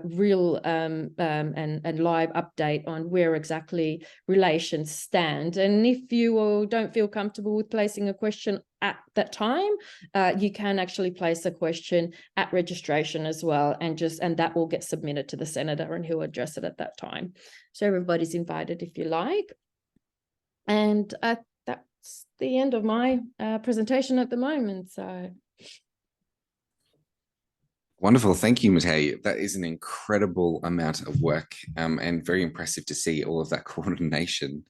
real and live update on where exactly relations stand. And if you don't feel comfortable with placing a question at that time, you can actually place a question at registration as well, and that will get submitted to the Senator and he'll address it at that time. So everybody's invited if you like. And that's the end of my presentation at the moment. So wonderful. Thank you, Matej. That is an incredible amount of work and very impressive to see all of that coordination.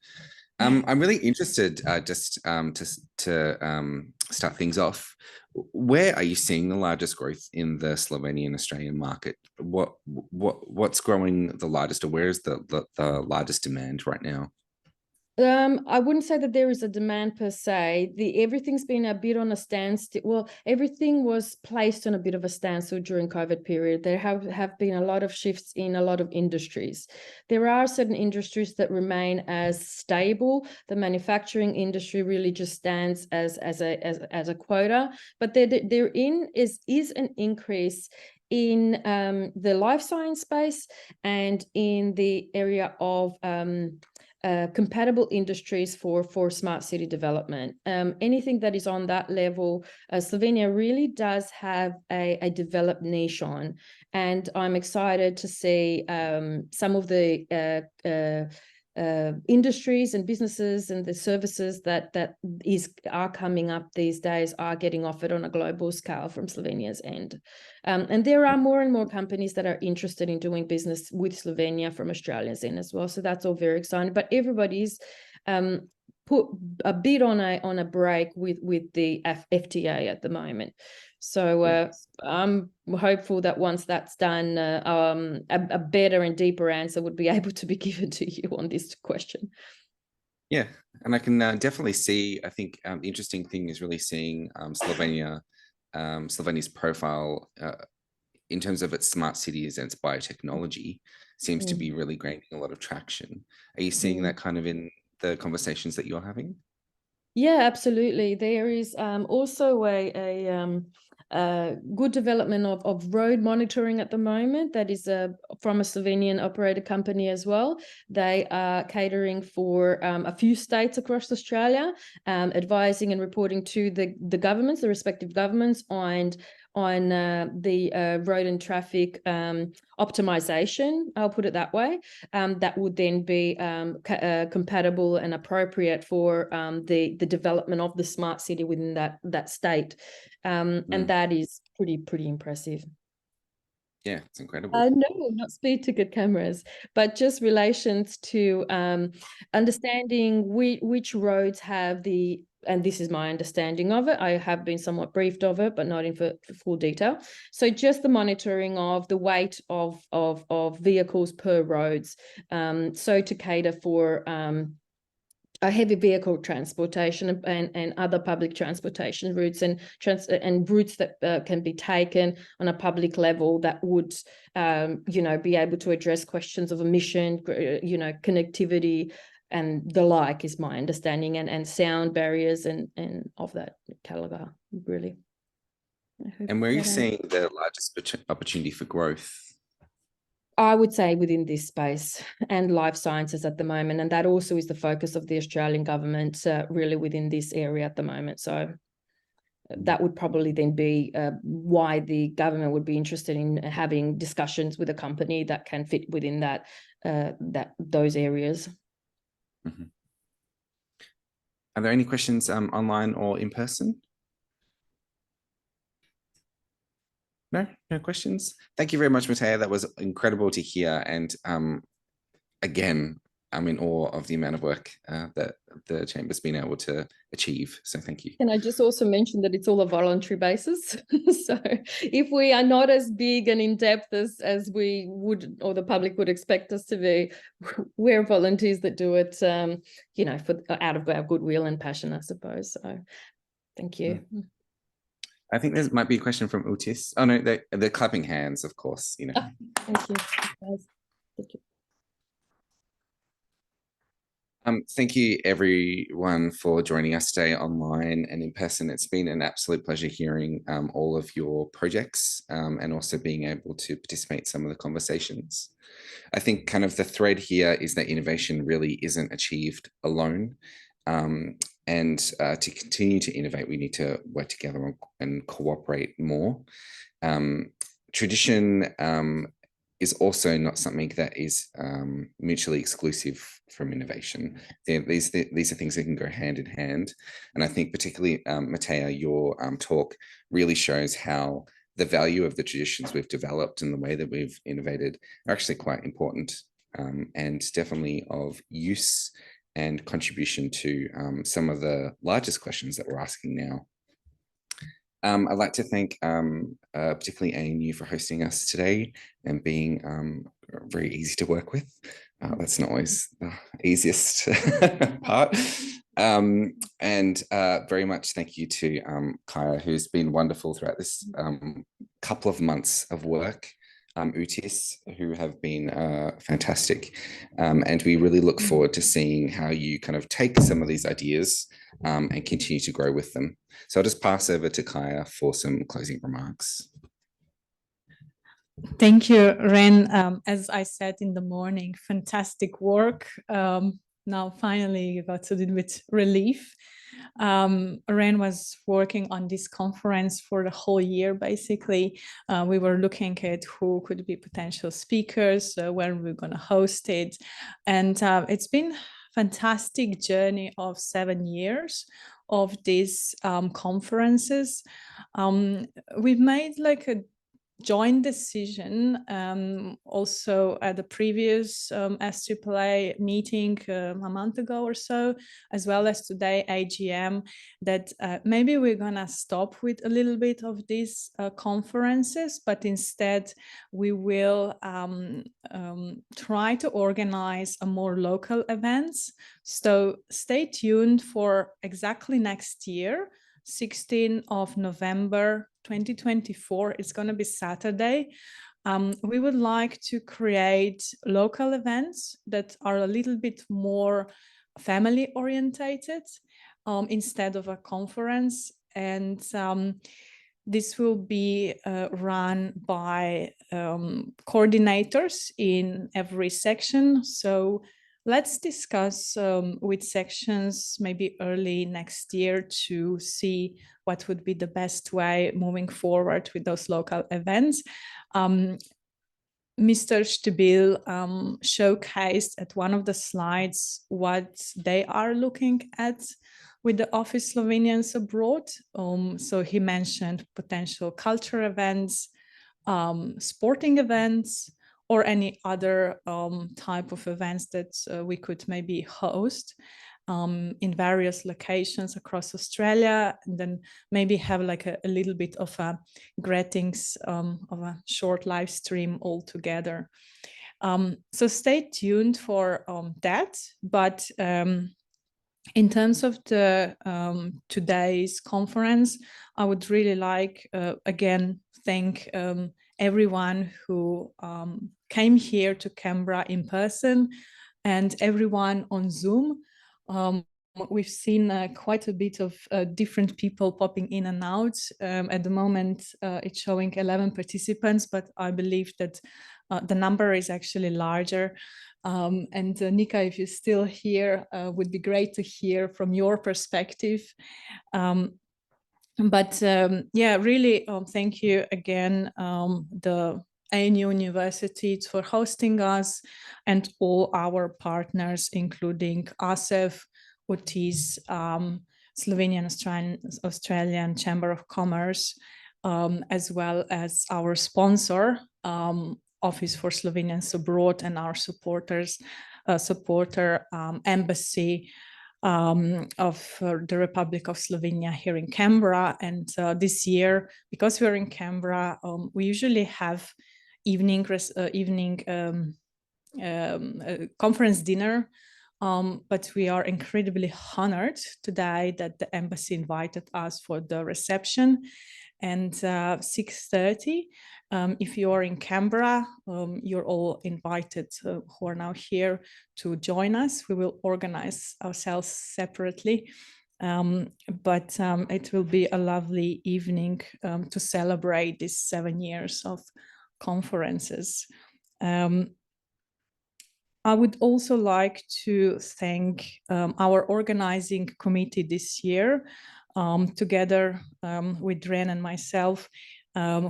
I'm really interested just to start things off. Where are you seeing the largest growth in the Slovenian-Australian market? What's growing the largest, or where is the largest demand right now? I wouldn't say that there is a demand per se. Everything's been a bit on a standstill. Well, everything was placed on a bit of a standstill during COVID period. There have been a lot of shifts in a lot of industries. There are certain industries that remain as stable. The manufacturing industry really just stands as a quota, but therein is an increase in the life science space and in the area of compatible industries for smart city development. Anything that is on that level, Slovenia really does have a developed niche on, and I'm excited to see some of the industries and businesses and the services that are coming up these days are getting offered on a global scale from Slovenia's end. And there are more and more companies that are interested in doing business with Slovenia from Australia's end as well. So that's all very exciting. But everybody's put a bit on a break with the FTA at the moment. So I'm hopeful that once that's done, a better and deeper answer would be able to be given to you on this question. Yeah, and I can definitely see, I think the interesting thing is really seeing Slovenia's profile in terms of its smart cities and its biotechnology seems to be really gaining a lot of traction. Are you seeing that kind of in the conversations that you're having? Yeah, absolutely. There is also a good development of road monitoring at the moment that is from a Slovenian operated company as well. They are catering for a few states across Australia, advising and reporting to the governments, the respective governments, on the road and traffic optimization, I'll put it that way, that would then be compatible and appropriate for the development of the smart city within that state. And that is pretty impressive. Yeah, it's incredible. No, not speed ticket cameras, but just relations to understanding which roads have and this is my understanding of it. I have been somewhat briefed of it, but not in for full detail. So just the monitoring of the weight of vehicles per roads. So to cater for a heavy vehicle transportation and other public transportation routes and routes that can be taken on a public level that would, be able to address questions of emission, connectivity, and the like, is my understanding, and sound barriers and of that caliber, really. And where are you seeing the largest opportunity for growth? I would say within this space and life sciences at the moment, and that also is the focus of the Australian government, really within this area at the moment. So that would probably then be why the government would be interested in having discussions with a company that can fit within those areas. Mm-hmm. Are there any questions online or in person? No questions. Thank you very much, Matej. That was incredible to hear. And again, I'm in awe of the amount of work that the Chamber's been able to achieve. So thank you. Can I just also mention that it's all a voluntary basis? So if we are not as big and in-depth as we would, or the public would expect us to be, we're volunteers that do it, out of our goodwill and passion, I suppose. So thank you. I think there might be a question from Utis. Oh no, they're clapping hands, of course. Thank you. Thank you. Thank you everyone for joining us today online and in person. It's been an absolute pleasure hearing all of your projects and also being able to participate in some of the conversations. I think kind of the thread here is that innovation really isn't achieved alone. And to continue to innovate, we need to work together and cooperate more. Tradition is also not something that is mutually exclusive from innovation. These are things that can go hand in hand. And I think particularly, Matej, your talk really shows how the value of the traditions we've developed and the way that we've innovated are actually quite important and definitely of use and contribution to some of the largest questions that we're asking now. I'd like to thank particularly ANU for hosting us today and being very easy to work with. That's not always the easiest part. And very much thank you to Kaja, who's been wonderful throughout this couple of months of work. VTIS, who have been fantastic. And we really look forward to seeing how you kind of take some of these ideas and continue to grow with them. So I'll just pass over to Kaja for some closing remarks. Thank you, Ren. As I said in the morning, fantastic work. Now finally you got a little bit relief. Ren was working on this conference for the whole year, basically. We were looking at who could be potential speakers, where we're going to host it. And it's been a fantastic journey of 7 years of these conferences. We've made like a joint decision also at the previous SAAA meeting a month ago or so, as well as today AGM, that maybe we're gonna stop with a little bit of these conferences, but instead we will try to organize a more local events. So stay tuned for exactly next year, 16th of November 2024. It's going to be Saturday. We would like to create local events that are a little bit more family orientated instead of a conference. And this will be run by coordinators in every section. So let's discuss with sections maybe early next year to see what would be the best way moving forward with those local events. Mr. Stibilj showcased at one of the slides what they are looking at with the Office Slovenians Abroad. So he mentioned potential culture events, sporting events, or any other type of events that we could maybe host in various locations across Australia, and then maybe have like a little bit of a greetings of a short live stream all together. So stay tuned for that. But in terms of the today's conference, I would really like again thank everyone who came here to Canberra in person and everyone on Zoom. We've seen quite a bit of different people popping in and out. At the moment, it's showing 11 participants, but I believe that the number is actually larger. And Nika, if you're still here, would be great to hear from your perspective. But yeah, really, thank you again, the ANU University for hosting us and all our partners, including ASEF, VTIS, Slovenian-Australian Chamber of Commerce, as well as our sponsor, Office for Slovenians Abroad, and our supporter embassy of the Republic of Slovenia here in Canberra. And this year, because we're in Canberra, we usually have evening conference dinner, but we are incredibly honored today that the embassy invited us for the reception. And 6:30, if you are in Canberra, you're all invited who are now here to join us. We will organize ourselves separately, but it will be a lovely evening to celebrate these 7 years of conferences. I would also like to thank our organizing committee this year. Together with Ren and myself,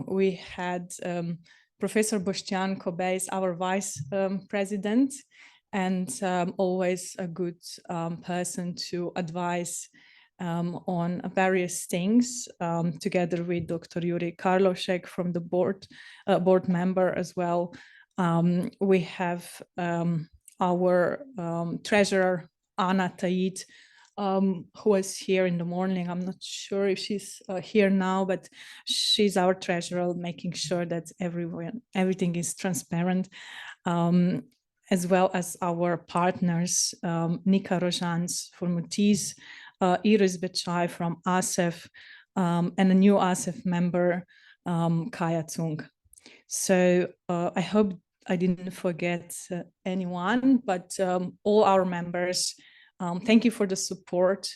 we had Professor Boštjan Kobej, our vice president, and always a good person to advise on various things, together with Dr. Juri Karlošek from the board member as well. We have our treasurer, Danica I, who was here in the morning. I'm not sure if she's here now, but she's our treasurer, making sure that everything is transparent, as well as our partners, Nika Rožanc from VTIS, Iris Bečaj from ASEF, and a new ASEF member, Kaja. So I hope I didn't forget anyone, but all our members, thank you for the support.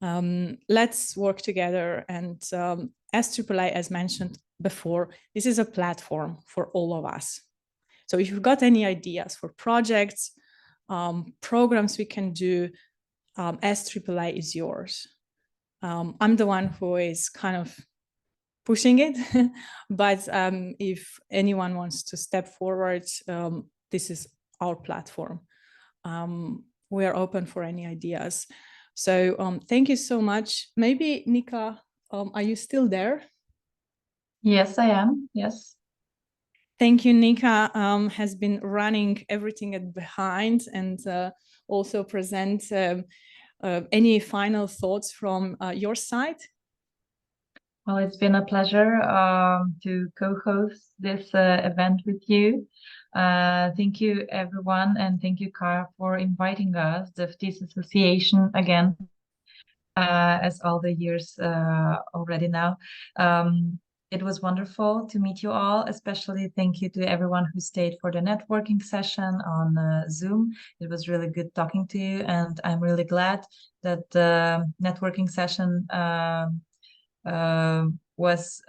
Let's work together. And SAAA, as mentioned before, this is a platform for all of us. So if you've got any ideas for projects, programs we can do, SAAA is yours. I'm the one who is kind of pushing it, but if anyone wants to step forward, this is our platform. We are open for any ideas. So thank you so much. Maybe Nika, are you still there? Yes, I am. Yes. Thank you. Nika has been running everything behind and also present any final thoughts from your side? Well, it's been a pleasure to co-host this event with you. Thank you, everyone, and thank you, Kaja, for inviting us, the VTIS Association, again, as all the years already now. It was wonderful to meet you all, especially thank you to everyone who stayed for the networking session on Zoom. It was really good talking to you, and I'm really glad that the networking session was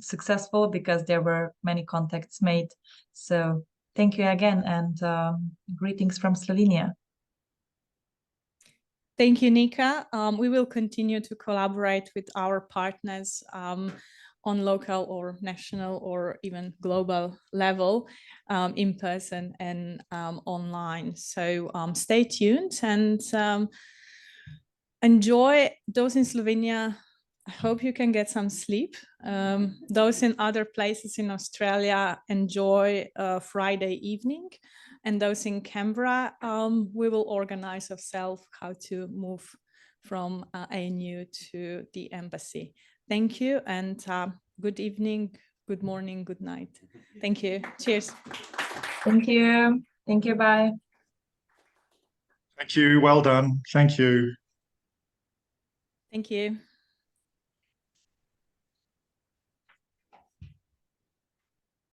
successful because there were many contacts made. So thank you again, and greetings from Slovenia. Thank you, Nika. We will continue to collaborate with our partners on local or national or even global level, in person and online. So stay tuned and enjoy. Those in Slovenia, I hope you can get some sleep. Those in other places in Australia, enjoy Friday evening. And those in Canberra, we will organize ourselves how to move from ANU to the embassy. Thank you, and good evening, good morning, good night. Thank you. Cheers. Thank you. Thank you. Bye. Thank you. Well done. Thank you. Thank you.